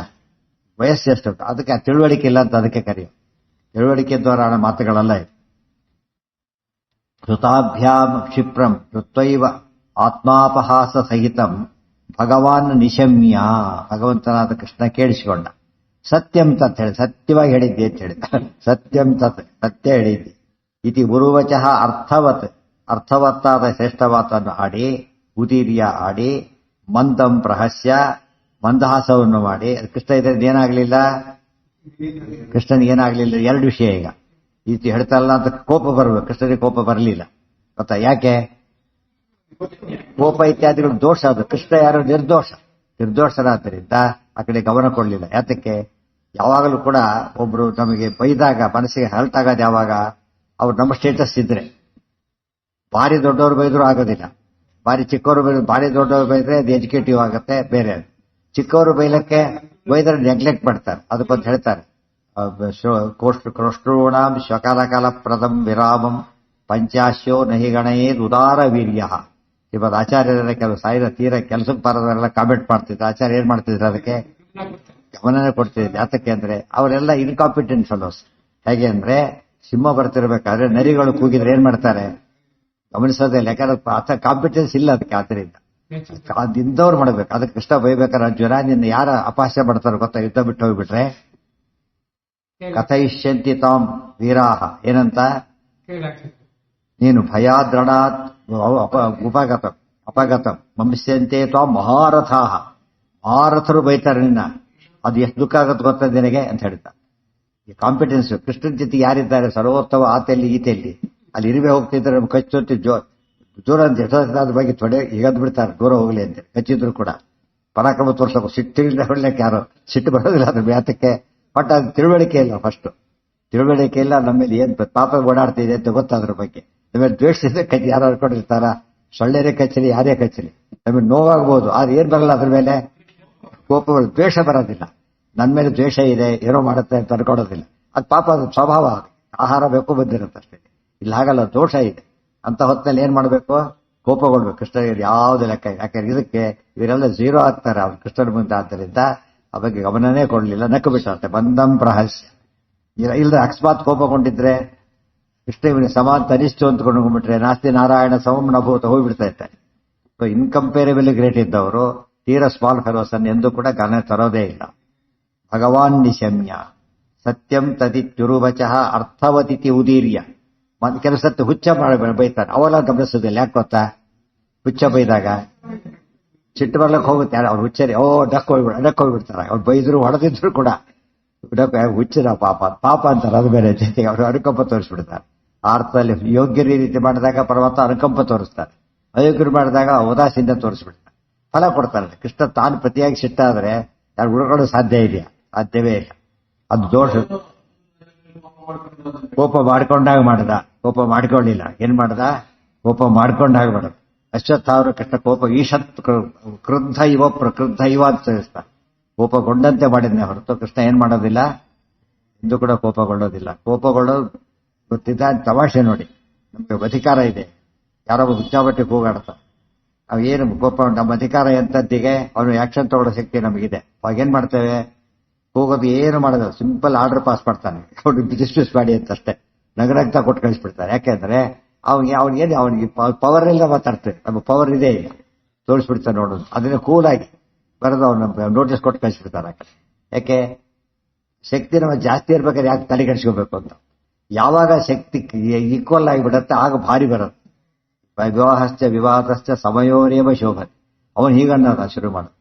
ವಯಸ್ಸು ಎಷ್ಟು, ಅದಕ್ಕೆ ತಿಳುವಳಿಕೆ ಇಲ್ಲ ಅಂತ ಅದಕ್ಕೆ ಕರೆಯೋ. ತಿಳುವಳಿಕೆ ದ್ವಾರ ಮಾತುಗಳೆಲ್ಲ ಇದೆ. ಕೃತಾಭ್ಯಾಂ ಕ್ಷಿಪ್ರಂ ಕೃತ್ವೈವ ಆತ್ಮಾಪಹಾಸ ಸಹಿತಂ ಭಗವಾನ್ ನಿಶಮ್ಯ, ಭಗವಂತನಾದ ಕೃಷ್ಣ ಕೇಳಿಸಿಕೊಂಡ. ಸತ್ಯಂ ತತ್ ಹೇಳಿ, ಸತ್ಯವಾಗಿ ಹೇಳಿದ್ದೆ ಅಂತ ಹೇಳಿದ. ಸತ್ಯಂ ತತ್, ಸತ್ಯ ಹೇಳಿದ್ದೆ. ಇತಿ ಗುರುವಚಃ ಅರ್ಥವತ್, ಅರ್ಥವತ್ತಾದ ಶ್ರೇಷ್ಠವಾತನ್ನು ಆಡಿ, ಉದೀರ್ಯ ಆಡಿ, ಮಂದಂ ಪ್ರಹಸ್ಯ, ಮಂದಹಾಸವನ್ನು ಮಾಡಿ. ಕೃಷ್ಣ ಇದರಿಂದ ಏನಾಗ್ಲಿಲ್ಲ, ಕೃಷ್ಣನಿಗೆ ಏನಾಗ್ಲಿಲ್ಲ. ಎರಡು ವಿಷಯ ಈಗ ಈ ರೀತಿ ಹೇಳ್ತಾರಲ್ಲ ಅಂತ ಕೋಪ ಬರಬೇಕು, ಕೃಷ್ಣನಿಗೆ ಕೋಪ ಬರಲಿಲ್ಲ. ಗೊತ್ತಾ ಯಾಕೆ? ಕೋಪ ಇತ್ಯಾದಿಗಳು ದೋಷ. ಅದು ಕೃಷ್ಣ ಯಾರು ನಿರ್ದೋಷರಾದ್ದರಿಂದ ಆ ಕಡೆ ಗಮನ ಕೊಡಲಿಲ್ಲ. ಯಾತಕ್ಕೆ? ಯಾವಾಗಲೂ ಕೂಡ ಒಬ್ರು ನಮಗೆ ಬೈದಾಗ ಮನಸ್ಸಿಗೆ ಹರ್ಟ್ ಆಗೋದು ಯಾವಾಗ? ಅವ್ರು ನಮ್ಮ ಸ್ಟೇಟಸ್ ಇದ್ರೆ. ಭಾರಿ ದೊಡ್ಡವರು ಬೈದ್ರು ಆಗೋದಿಲ್ಲ, ಭಾರಿ ಚಿಕ್ಕವರು ಬೈದ್ರು. ಭಾರಿ ದೊಡ್ಡವರು ಬೈದ್ರೆ ಅದು ಎಜುಕೇಟಿವ್ ಆಗುತ್ತೆ, ಬೇರೆ. ಚಿಕ್ಕವರು ಬೈದ್ರೆ ನೆಗ್ಲೆಕ್ಟ್ ಮಾಡ್ತಾರೆ. ಅದಕ್ಕೊಂದು ಹೇಳ್ತಾರೆ, ಕೃಷ್ಣೂಣಾಂ ಶ್ವಕಾಲ ಕಾಲ ಪ್ರದಂ ವಿರಾಮಂ ಪಂಚಾಶ್ಯೋ ನಹಿ ಗಣಯೇದ್ ಉದಾರ ವೀರ್ಯ ಇವತ್ತು ಆಚಾರ್ಯರೆಲ್ಲ ಕೆಲವು ಸಾಯಿರ ತೀರ ಕೆಲಸಕ್ಕೆ ಬರೋದರೆಲ್ಲ ಕಾಮೆಂಟ್ ಮಾಡ್ತಿದ್ರು. ಆಚಾರ್ಯ ಏನ್ ಮಾಡ್ತಿದ್ರು ಅದಕ್ಕೆ ಗಮನನೇ ಕೊಡ್ತಿದ್ರು. ಯಾತಕ್ಕೆ ಅಂದ್ರೆ ಅವರೆಲ್ಲ ಇನ್ಕಾಂಪಿಟೆಂಟ್ ಫೆಲೋಸ್. ಹೇಗೆ ಅಂದ್ರೆ ಸಿಂಹ ಬರ್ತಿರ್ಬೇಕಾದ್ರೆ ನರಿಗಳು ಕೂಗಿದ್ರೆ ಏನ್ ಮಾಡ್ತಾರೆ ಗಮನಿಸೋದಿಲ್ಲ. ಯಾಕಂದ್ರೆ ಕಾಂಪಿಟೆನ್ಸ್ ಇಲ್ಲ ಅದಕ್ಕೆ. ಆದ್ರಿಂದ ಅದಿಂದವ್ರು ಮಾಡ್ಬೇಕು. ಅದಕ್ಕೆ ಕೃಷ್ಣ ಬೈಬೇಕಾದ್ರೆ ಅರ್ಜುನ ನಿನ್ನ ಯಾರ ಅಪಹಾಸ್ಯ ಮಾಡ್ತಾರೋ ಗೊತ್ತಾ, ಯುದ್ಧ ಬಿಟ್ಟು ಹೋಗ್ಬಿಟ್ರೆ ಕಥಯಿಷ್ಯಂತಿ ತಾಂ ವೀರಾಹ ಏನಂತ, ನೀನು ಭಯಾದ್ರಣಾತ್ ಅಪಗತಂ ಮಂಸ್ಯಂತೆ ತ್ವಾಂ ಮಹಾರಥಾಹ, ಮಹಾರಥರು ಬೈತಾರೆ ನಿನ್ನ, ಅದು ಎಷ್ಟು ದುಃಖ ಆಗುತ್ತೆ ಗೊತ್ತಾ ನಿನಗೆ ಅಂತ ಹೇಳ್ತಾ. ಈ ಕಾಂಪಿಟೆನ್ಸ್ ಕೃಷ್ಣನ ಜೊತೆ ಯಾರಿದ್ದಾರೆ ಸರ್ವೋತ್ತಮ ಆತೆಯಲ್ಲಿ ಈತೆಯಲ್ಲಿ ಅಲ್ಲಿ ಇರುವೆ ಹೋಗ್ತಿದ್ರೆ ನಮ್ಗೆ ಕಚ್ಚೊತ್ತಿ ದೂರ ಅಂತ ಯಥಾದ ಬಗ್ಗೆ ತೊಡೆ ಈಗದ್ ಬಿಡ್ತಾರೆ ದೂರ ಹೋಗ್ಲಿ ಅಂತ. ಕಚ್ಚಿದ್ರು ಕೂಡ ಪರಾಕ್ರಮ ತೋರ್ಸಬೇಕು. ಸಿಟ್ಟಿಲ್ಲ ಹೊಡ್ಲಿಕ್ಕೆ ಯಾರು ಸಿಟ್ಟು ಬರೋದಿಲ್ಲ ಅದ್ರ ವ್ಯಾತಕ್ಕೆ. ಬಟ್ ಅದು ತಿಳುವಳಿಕೆ ಇಲ್ಲ. ಫಸ್ಟ್ ತಿಳುವಳಿಕೆ ಇಲ್ಲ. ನಮ್ಮೇಲೆ ಏನ್ ಪಾಪ ಓಡಾಡ್ತಿದೆ ಅಂತ ಗೊತ್ತಾದ್ರ ಬಗ್ಗೆ. ನಮ್ಮೇಲೆ ದ್ವೇಷದಿಂದ ಕಚ್ಚಿ ಯಾರು ಅನ್ಕೊಂಡಿರ್ತಾರ, ಸೊಳ್ಳೆರೇ ಕಚ್ಚಲಿ ಯಾರೇ ಕಚ್ಚಲಿ ನಮಗೆ ನೋವಾಗ್ಬೋದು. ಆದ್ರೆ ಏನ್ ಬರಲ್ಲ ಅದ್ರ ಮೇಲೆ ಕೋಪ, ದ್ವೇಷ ಬರೋದಿಲ್ಲ. ನನ್ ಮೇಲೆ ದ್ವೇಷ ಇದೆ ಏನೋ ಮಾಡುತ್ತೆ ಅಂತ ಅನ್ಕೊಳ್ಳೋದಿಲ್ಲ. ಅದು ಪಾಪ, ಅದು ಸ್ವಭಾವ. ಆಹಾರ ಬೇಕು ಬಂದಿರುತ್ತೆ ಅಷ್ಟೇ. ಇಲ್ಲಿ ಹಾಗಲ್ಲ, ದೋಷ ಇದೆ. ಅಂತ ಹೊತ್ತಿನಲ್ಲಿ ಏನ್ ಮಾಡ್ಬೇಕು, ಕೋಪಗೊಳ್ಬೇಕು. ಕೃಷ್ಣನಿಗೆ ಯಾವ್ದು ಲೆಕ್ಕ. ಯಾಕಂದ್ರೆ ಇದಕ್ಕೆ ಇವರೆಲ್ಲ ಝೀರೋ ಆಗ್ತಾರೆ ಅವ್ರು ಕೃಷ್ಣನ ಮುಂದೆ. ಆದ್ದರಿಂದ ಆ ಬಗ್ಗೆ ಗಮನನೇ ಕೊಡ್ಲಿಲ್ಲ, ನಕ್ಕು ಬಿಟ್ಟಂತೆ. ಬಂಧಂ ಪ್ರಹಸ್ಯ ಇಲ್ಲದೆ ಅಕಸ್ಮಾತ್ ಕೋಪಗೊಂಡಿದ್ರೆ ಕೃಷ್ಣ ಇವನಿಗೆ ಸಮಾನ ತನಿಷ್ಠು ಅಂದ್ಕೊಂಡ್ಬಿಟ್ರೆ ನಾಸ್ತಿ ನಾರಾಯಣ ಸಮಂ ನಭೂತ ಹೋಗ್ಬಿಡ್ತಾ ಇರ್ತಾರೆ. ಸೊ ಇನ್ಕಂಪೇರಬಲಿ ಗ್ರೇಟ್ ಇದ್ದವರು ತೀರ ಸ್ಮಾಲ್ ಫೆಲೋಸ್ ಅನ್ನು ಎಂದೂ ಕೂಡ ಗಮನ ತರೋದೇ ಇಲ್ಲ. ಭಗವಾನ್ ನಿಶಮ್ಯ ಸತ್ಯಂ ತದಿತ್ಯುರುವಚಃ ಅರ್ಥವತಿಥಿ ಉದೀರ್ಯ. ಕೆಲಸತ್ತು ಹುಚ್ಚ ಬೈತಾನೆ, ಅವೆಲ್ಲ ಗಮನಿಸೋದಿಲ್ಲ. ಯಾಕೆ ಗೊತ್ತಾ, ಹುಚ್ಚ ಬೈದಾಗ ಸಿಟ್ಟು ಬರ್ಲಕ್ಕೆ ಹೋಗುತ್ತೆ. ಅವ್ರು ಹುಚ್ಚರಿ ಡಕ್ ಹೋಗ್ಬಿಡ್ತಾರೆ. ಅವ್ರು ಬೈದ್ರು ಹೊಡೆದಿದ್ರು ಕೂಡ ಹುಚ್ಚರ ಪಾಪ ಅಂತಾರೆ. ಅದು ಬೇರೆ ಜೊತೆಗೆ ಅವರು ಅನುಕಂಪ ತೋರಿಸ್ಬಿಡ್ತಾರೆ. ಆ ಅರ್ಥದಲ್ಲಿ ಯೋಗ್ಯ ರೀತಿ ಮಾಡಿದಾಗ ಪರಮಾತ್ಮ ಅನುಕಂಪ ತೋರಿಸ್ತಾರೆ, ಅಯೋಗ್ಯರು ಮಾಡಿದಾಗ ಉದಾಸೀನ ತೋರಿಸ್ಬಿಡ್ತಾರೆ, ಫಲ ಕೊಡ್ತಾರೆ. ಕೃಷ್ಣ ತಾನು ಪ್ರತಿಯಾಗಿ ಸಿಟ್ಟಾದ್ರೆ ಯಾರು ಉಳ್ಕೊಳ್ಳೋ ಸಾಧ್ಯ ಇದೆಯಾ? ಸಾಧ್ಯವೇ ಇಲ್ಲ. ಅದು ದೋಷ. ಕೋಪ ಮಾಡ್ಕೊಂಡಾಗ ಮಾಡ್ದ, ಕೋಪ ಮಾಡ್ಕೊಳ್ಳಿಲ್ಲ. ಏನ್ ಮಾಡ್ದ, ಕೋಪ ಮಾಡ್ಕೊಂಡಾಗ ಮಾಡೋದು. ಅಶ್ವತ್ಥಾವರು ಕೃಷ್ಣ ಕೋಪ ಈಶತ್ ಕ್ರುದ್ಧ ಇವ ಪ್ರಕೃದ್ಧ ಇವ ಅಂತ ತಿಳಿಸ್ತಾರೆ. ಕೋಪಗೊಂಡಂತೆ ಮಾಡಿದ್ನೆ ಹೊರತು ಕೃಷ್ಣ ಏನ್ ಮಾಡೋದಿಲ್ಲ, ಎಂದು ಕೂಡ ಕೋಪಗೊಳ್ಳೋದಿಲ್ಲ. ಕೋಪಗೊಳ್ಳೋದು ಗೊತ್ತಿದ್ದ ತಮಾಷೆ ನೋಡಿ. ನಮ್ಗೆ ಅಧಿಕಾರ ಇದೆ, ಯಾರೊಬ್ಬ ಹುಚ್ಚಾಬಟ್ಟಿ ಕೂಗಾಡ್ತಾರೆ. ಅವ್ ಏನು ಕೋಪ, ನಮ್ಮ ಅಧಿಕಾರ ಎಂತದ್ದಿಗೆ ಅವನು ಆಕ್ಷನ್ ತಗೊಳ್ಳೋ ಶಕ್ತಿ ನಮಗಿದೆ. ಅವಾಗ ಏನ್ ಮಾಡ್ತೇವೆ, ಹೋಗೋದು ಏನು ಮಾಡೋದು, ಸಿಂಪಲ್ ಆರ್ಡರ್ ಪಾಸ್ ಮಾಡ್ತಾನೆ, ಡಿಸ್ಮಿಸ್ ಮಾಡಿ ಅಂತ ಅಷ್ಟೇ ನಗರಕ್ತ ಕೊಟ್ಟು ಕಳಿಸ್ಬಿಡ್ತಾರೆ. ಯಾಕೆಂದ್ರೆ ಅವನಿಗೆ ಪವರ್ ಇಲ್ಲ ಮಾತಾಡ್ತೇವೆ, ನಮ್ಮ ಪವರ್ ಇದೆ ಇಲ್ಲ ತೋರಿಸ್ಬಿಡ್ತಾನೆ ನೋಡೋದು. ಅದನ್ನ ಕೂಲಾಗಿ ಬರೋದು ಅವ್ನ ನೋಟಿಸ್ ಕೊಟ್ಟು ಕಳಿಸ್ಬಿಡ್ತಾರೆ. ಯಾಕೆ, ಶಕ್ತಿ ನಮ್ಮ ಜಾಸ್ತಿ ಇರ್ಬೇಕಾದ್ರೆ ಯಾಕೆ ತಲೆ ಕೆಡಿಸ್ಕೋಬೇಕು ಅಂತ. ಯಾವಾಗ ಶಕ್ತಿ ಈಕ್ವಲ್ ಆಗಿಬಿಡತ್ತೆ ಆಗ ಭಾರಿ ಬರುತ್ತೆ. ವಿವಾಹಶ್ಚ ವಿವಾದಶ್ಚ ಸಮಯೋರೇವ ಶೋಭನೆ. ಅವನು ಹೀಗನ್ನೋದ ಶುರು ಮಾಡೋದು.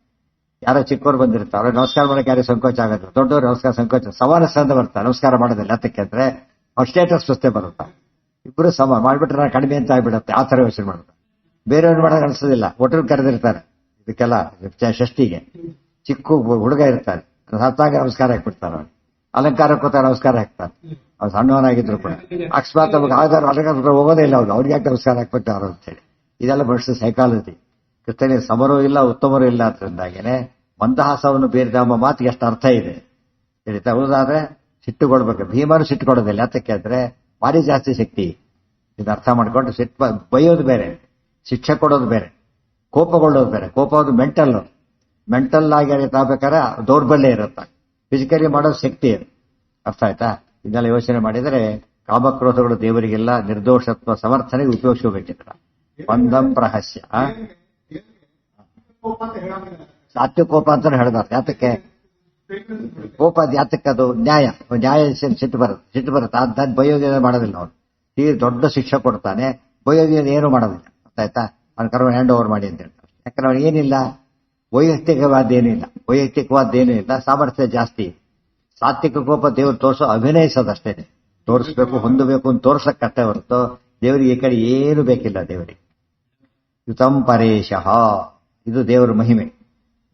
ಯಾರೋ ಚಿಕ್ಕವ್ರು ಬಂದಿರ್ತಾರೆ, ಅವ್ರಿಗೆ ನಮಸ್ಕಾರ ಮಾಡೋಕೆ ಯಾರಿಗೆ ಸಂಕೋಚ ಆಗುತ್ತೆ. ದೊಡ್ಡವ್ರು ನಮಸ್ಕಾರ ಸಂಕೋಚ, ಸಮಾನ ಸ್ಥಾನದ ಬರ್ತಾರೆ. ನಮಸ್ಕಾರ ಮಾಡೋದಿಲ್ಲ. ಅದಕ್ಕೆ ಅಂದ್ರೆ ಅವ್ರ ಸ್ಟೇಟಸ್ ಪ್ರಶ್ನೆ ಬರುತ್ತೆ. ಇಬ್ಬರು ಸಮ ಮಾಡ್ಬಿಟ್ರೆ ನಾನು ಕಡಿಮೆ ಅಂತ ಆಗ್ಬಿಡತ್ತೆ. ಆ ತರ ಯೋಚನೆ ಮಾಡುತ್ತೆ. ಬೇರೆಯವ್ರು ಮಾಡೋಕೆ ಅನ್ಸೋದಿಲ್ಲ. ಒಟ್ಟರು ಕರೆದಿರ್ತಾರೆ ಇದಕ್ಕೆಲ್ಲ ಷಷ್ಠಿಗೆ. ಚಿಕ್ಕ ಹುಡುಗ ಇರ್ತಾರೆ, ಸತ್ತಾಗ ನಮಸ್ಕಾರ ಹಾಕ್ಬಿಡ್ತಾರೆ. ಅವ್ನು ಅಲಂಕಾರಕ್ಕೆ ಕೂತ ನಮಸ್ಕಾರ ಹಾಕ್ತಾರೆ. ಅವ್ರು ಸಣ್ಣವನಾಗಿದ್ರು ಕೂಡ ಅಕಸ್ಮಾತ್ ಅವಾಗ ಆಧಾರ ಅಲಂಕಾರ ಹೋಗೋದೇ ಇಲ್ಲ. ಅವ್ರಿಗೆ ಯಾಕೆ ನಮಸ್ಕಾರ ಹಾಕ್ಬಿಟ್ಟಾರ ಅಂತೇಳಿ. ಇದೆಲ್ಲ ಮನುಷ್ಯ ಸೈಕಾಲಜಿ. ಕೃಷ್ಣನಿಗೆ ಸಮರೂ ಇಲ್ಲ ಉತ್ತಮರೂ ಇಲ್ಲ ಅಂತಂದಾಗೇನೆ ಮಂದಹಾಸವನ್ನು ಬೇರಿದ ಎಂಬ ಮಾತಿಗೆ ಎಷ್ಟು ಅರ್ಥ ಇದೆ ಹೇಳಿ. ಹೌದಾದ್ರೆ ಸಿಟ್ಟುಕೊಡ್ಬೇಕು. ಭೀಮರು ಸಿಟ್ಟುಕೊಡೋದಿಲ್ಲ. ಯಾತಕ್ಕೆ ಅಂದ್ರೆ ಭಾರಿ ಜಾಸ್ತಿ ಶಕ್ತಿ. ಇದು ಅರ್ಥ ಮಾಡ್ಕೊಂಡು ಸಿಟ್ಟು ಬೈಯೋದು ಬೇರೆ, ಶಿಕ್ಷೆ ಕೊಡೋದು ಬೇರೆ, ಕೋಪಗೊಳ್ಳೋದು ಬೇರೆ. ಕೋಪ ಒಂದು ಮೆಂಟಲ್ ಆಗಿ ಆಗ್ಬೇಕಾದ್ರೆ ದೌರ್ಬಲ್ಯ ಇರುತ್ತೆ. ಫಿಸಿಕಲಿ ಮಾಡೋದು ಶಕ್ತಿ ಅದು. ಅರ್ಥ ಆಯ್ತಾ? ಇದೆಲ್ಲ ಯೋಚನೆ ಮಾಡಿದರೆ ಕಾಮಕ್ರೋಧಗಳು ದೇವರಿಗೆಲ್ಲ ನಿರ್ದೋಷತ್ವ ಸಮರ್ಥನೆಗೆ ಉಪಯೋಗಿಸಬೇಕಿದ್ರ. ಬಂಧಂ ಪ್ರಹಸ್ಯ ಸಾತ್ವಿಕ ಕೋಪ ಅಂತ ಹೇಳ್ಬಾರ್ದು. ಯಾತಕ್ಕೆ ಕೋಪ ಅದು ಯಾತಕ್ಕೆ, ಅದು ನ್ಯಾಯ ಸಿಟ್ಟು ಬರುತ್ತೆ. ಅದ್ ಬಯೋಗ್ಯ ಮಾಡೋದಿಲ್ಲ. ಅವ್ನು ತೀರ್ ದೊಡ್ಡ ಶಿಕ್ಷೆ ಕೊಡ್ತಾನೆ, ಬಯೋಗ್ಯ ಏನು ಮಾಡೋದಿಲ್ಲ. ಗೊತ್ತಾಯ್ತಾ? ಅವ್ನ ಕರ್ಮ ಹ್ಯಾಂಡ್ ಓವರ್ ಮಾಡಿ ಅಂತ ಹೇಳ್ತಾರೆ. ಯಾಕಂದ್ರೆ ಅವ್ನು ಏನಿಲ್ಲ, ವೈಯಕ್ತಿಕವಾದ್ದೇನೂ ಇಲ್ಲ, ಸಾಮರ್ಥ್ಯ ಜಾಸ್ತಿ. ಸಾತ್ವಿಕ ಕೋಪ ದೇವರು ತೋರಿಸೋ ಅಭಿನಯಿಸೋದಷ್ಟೇ. ತೋರಿಸ್ಬೇಕು, ಹೊಂದಬೇಕು ಅಂತ ತೋರ್ಸಕ್ಕಷ್ಟೇ ಹೊರತು ದೇವರಿಗೆ ಈ ಕಡೆ ಏನು ಬೇಕಿಲ್ಲ. ದೇವರಿಗೆ ಯುತಂ ಪರೇಶಃ, ಇದು ದೇವರ ಮಹಿಮೆ.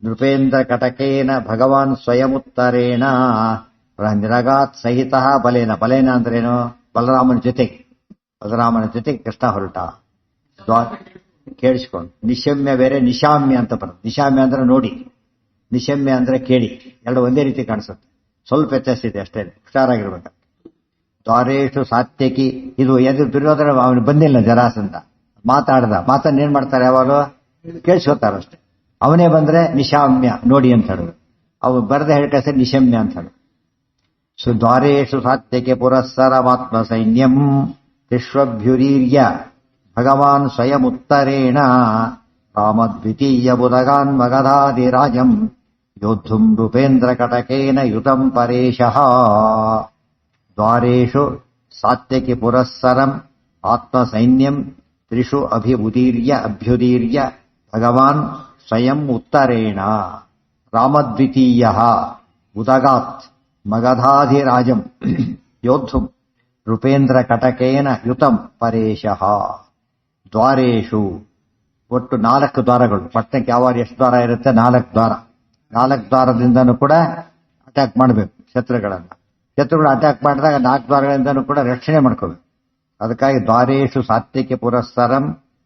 ನೃಪೇಂದ್ರ ಕಟಕೇನ ಭಗವಾನ್ ಸ್ವಯಂ ಉತ್ತರೇಣ ನಿರಗಾತ್ ಸಹಿತ ಬಲೇನ ಅಂದ್ರೇನು, ಬಲರಾಮನ ಜೊತೆಗೆ ಕೃಷ್ಣ ಹೊರಟ. ಕೇಳಿಸ್ಕೊಂಡು ನಿಶಮ್ಯ ಬೇರೆ, ನಿಶಾಮ್ಯ ಅಂತ ಬರುತ್ತೆ. ನಿಶಾಮ್ಯ ಅಂದ್ರೆ ನೋಡಿ, ನಿಶಮ್ಯ ಅಂದ್ರೆ ಕೇಳಿ. ಎರಡು ಒಂದೇ ರೀತಿ ಕಾಣಿಸುತ್ತೆ. ಸ್ವಲ್ಪ ವ್ಯತ್ಯಾಸ ಇದೆ ಅಷ್ಟೇ, ಹುಷಾರಾಗಿರ್ಬೇಕು. ದ್ವಾರೇಶು ಸಾತ್ಯಕಿ, ಇದು ಎದು ದುರ್ಯೋಧನ ಅವನು ಬಂದಿಲ್ಲ ಜರಾಸಂಧ. ಮಾತನ್ನ ಏನ್ ಮಾಡ್ತಾರೆ ಯಾವಾಗಲೂ ಕೇಳಿಸ್ಕೊತಾರಷ್ಟೇ. ಅವನೇ ಬಂದ್ರೆ ನಿಶಾಮ್ಯ ನೋಡಿ ಅಂತ ಹೇಳುದು, ಅವು ಬರದೆ ಹೇಳ್ಕಸ ನಿಶಮ್ಯ ಅಂತ ಹೇಳುದು. ಸುದ್ವಾರೇಶು ಸಾತ್ಯಕ್ಕೆ ಪುರಸ್ಸರಮಾತ್ಮ ಸೈನ್ಯಂ ವಿಶ್ವಭ್ಯುರೀರ್ಯ ಭಗವಾನ್ ಸ್ವಯಮುತ್ತರೇಣ ರಾಮದ್ವಿತೀಯ ಬುಧಗಾನ್ ಮಗಧಾದಿರಾಜಂ ಯೋದ್ಧುಂ ರೂಪೇಂದ್ರ ಕಟಕೇನ ಯುತಂ ಪರೇಶಃ. ದ್ವಾರೇಶು ಸಾತ್ಯಕಿ ಪುರಸ್ಸರಂ ಆತ್ಮಸೈನ್ಯಂ ತ್ರಿಷು ಅಭ್ಯುದೀರ್ಯ ಭಗವಾನ್ ಸ್ವಯಂ ಉತ್ತರೇಣ ರಾಮದ್ವಿತೀಯ ಉದಗಾತ್ ಮಗಧಾಧಿರಾಜಂ ಯೋದ್ಧುಂ ರೂಪೇಂದ್ರ ಕಟಕೇನ ಯುತಂ ಪರೇಶಃ. ದ್ವಾರೇಶು ಒಟ್ಟು 4 ದ್ವಾರಗಳು. ಪಟ್ಟಣಕ್ಕೆ ಯಾವಾಗ ಎಷ್ಟು ದ್ವಾರ ಇರುತ್ತೆ? 4 ದ್ವಾರ. 4 ದ್ವಾರದಿಂದನೂ ಕೂಡ ಅಟ್ಯಾಕ್ ಮಾಡಬೇಕು ಶತ್ರುಗಳು ಅಟ್ಯಾಕ್ ಮಾಡಿದಾಗ 4 ದ್ವಾರಗಳಿಂದನೂ ಕೂಡ ರಕ್ಷಣೆ ಮಾಡ್ಕೋಬೇಕು. ಅದಕ್ಕಾಗಿ ದ್ವಾರೇಶು ಸಾತ್ವಿಕ ಪುರಸ್ಸರಂ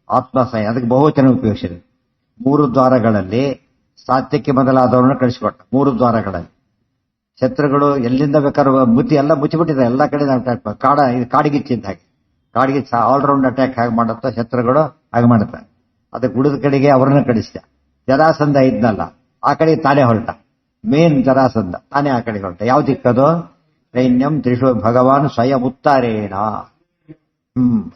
ಆತ್ಮಸೈ, ಅದಕ್ಕೆ ಬಹುವಚನ ಉಪಯೋಗಿಸಿದೆ. 3 ದ್ವಾರಗಳಲ್ಲಿ ಸಾತ್ವಿಕ ಮೊದಲಾದವರನ್ನು ಕಳಿಸಿಕೊಟ್ಟ. 3 ದ್ವಾರಗಳಲ್ಲಿ ಶತ್ರುಗಳು ಎಲ್ಲಿಂದ ಬೇಕಾದ್ರೂ ಎಲ್ಲ ಮುಚ್ಚಿಬಿಟ್ಟಿದ್ದಾರೆ, ಎಲ್ಲ ಕಡೆ ಅಟ್ಯಾಕ್ ಕಾಡಿಗಿಚ್ಚಿದ್ದ ಹಾಗೆ. ಕಾಡಿಗಿಚ್ಚ ಆಲ್ರೌಂಡ್ ಅಟ್ಯಾಕ್ ಹೇಗೆ ಮಾಡುತ್ತೋ ಶತ್ರುಗಳು ಹಾಗೆ ಮಾಡುತ್ತಾರೆ. ಅದಕ್ಕೆ ಉಳಿದ ಕಡೆಗೆ ಅವರನ್ನ ಕಳಿಸಿದ. ಜರಾಸಂಧ ಇದ್ನಲ್ಲ, ಆ ಕಡೆ ತಾನೇ ಹೊರಟ. ಮೇನ್ ಜರಾಸಂಧ ತಾನೇ ಆ ಕಡೆ ಹೊರಟ. ಯಾವ ದಿಕ್ಕದು? ಸೈನ್ಯಂ ತ್ರಿಷು ಭಗವಾನ್ ಸ್ವಯಂ ಉತ್ತಾರೇಣ.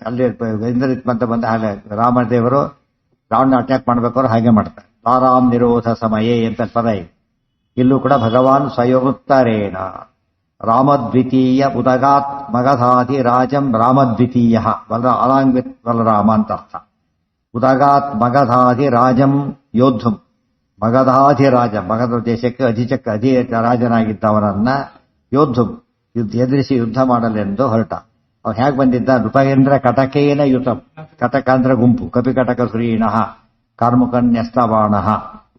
ಅಲ್ಲಿ ಇಂದ್ರಜಿತ್ ಅಂತ ಬಂದ ಹಾಗೆ ರಾಮದೇವರು ರಾವಣ ಅಟ್ಯಾಕ್ ಮಾಡ್ಬೇಕಾದ್ರೆ ಹಾಗೆ ಮಾಡ್ತಾರೆ. ದ್ವಾರಾಂ ನಿರೋಧ ಸಮಯೇ ಅಂತ ಪದ ಇದೆ. ಇಲ್ಲೂ ಕೂಡ ಭಗವಾನ್ ಸ್ವಯಮುತ್ತರೇಣ ರಾಮದ್ವಿತೀಯ ಉದಗಾತ್ ಮಗಧಾಧಿ ರಾಜಂ. ರಾಮದ್ವಿತೀಯ ಅಲಾಂಗ್ ವಿತ್ ಬಲರಾಮ ಅಂತ ಅರ್ಥ. ಉದಗಾತ್ ಮಗಧಾಧಿ ರಾಜಂ ಯೋದ್ಧುಂ. ಮಗಧಾಧಿರಾಜ, ಮಗಧ ದೇಶಕ್ಕೆ ಅಧಿ ರಾಜನಾಗಿದ್ದವನನ್ನ ಯೋದ್ಧುಂ ಎದುರಿಸಿ ಯುದ್ಧ ಮಾಡಲೆಂದು ಹೊರಟ. ಅವ್ನು ಹೇಗೆ ಬಂದಿದ್ದ? ನೃಪೇಂದ್ರ ಕಟಕೇನ ಯುತಂ. ಕಟಕ ಅಂದ್ರೆ ಗುಂಪು. ಕಪಿಕಟಕ ಶ್ರೀಣಃ ಕಾರ್ಮುಕನ್ಯಸ್ತಬಾಣ.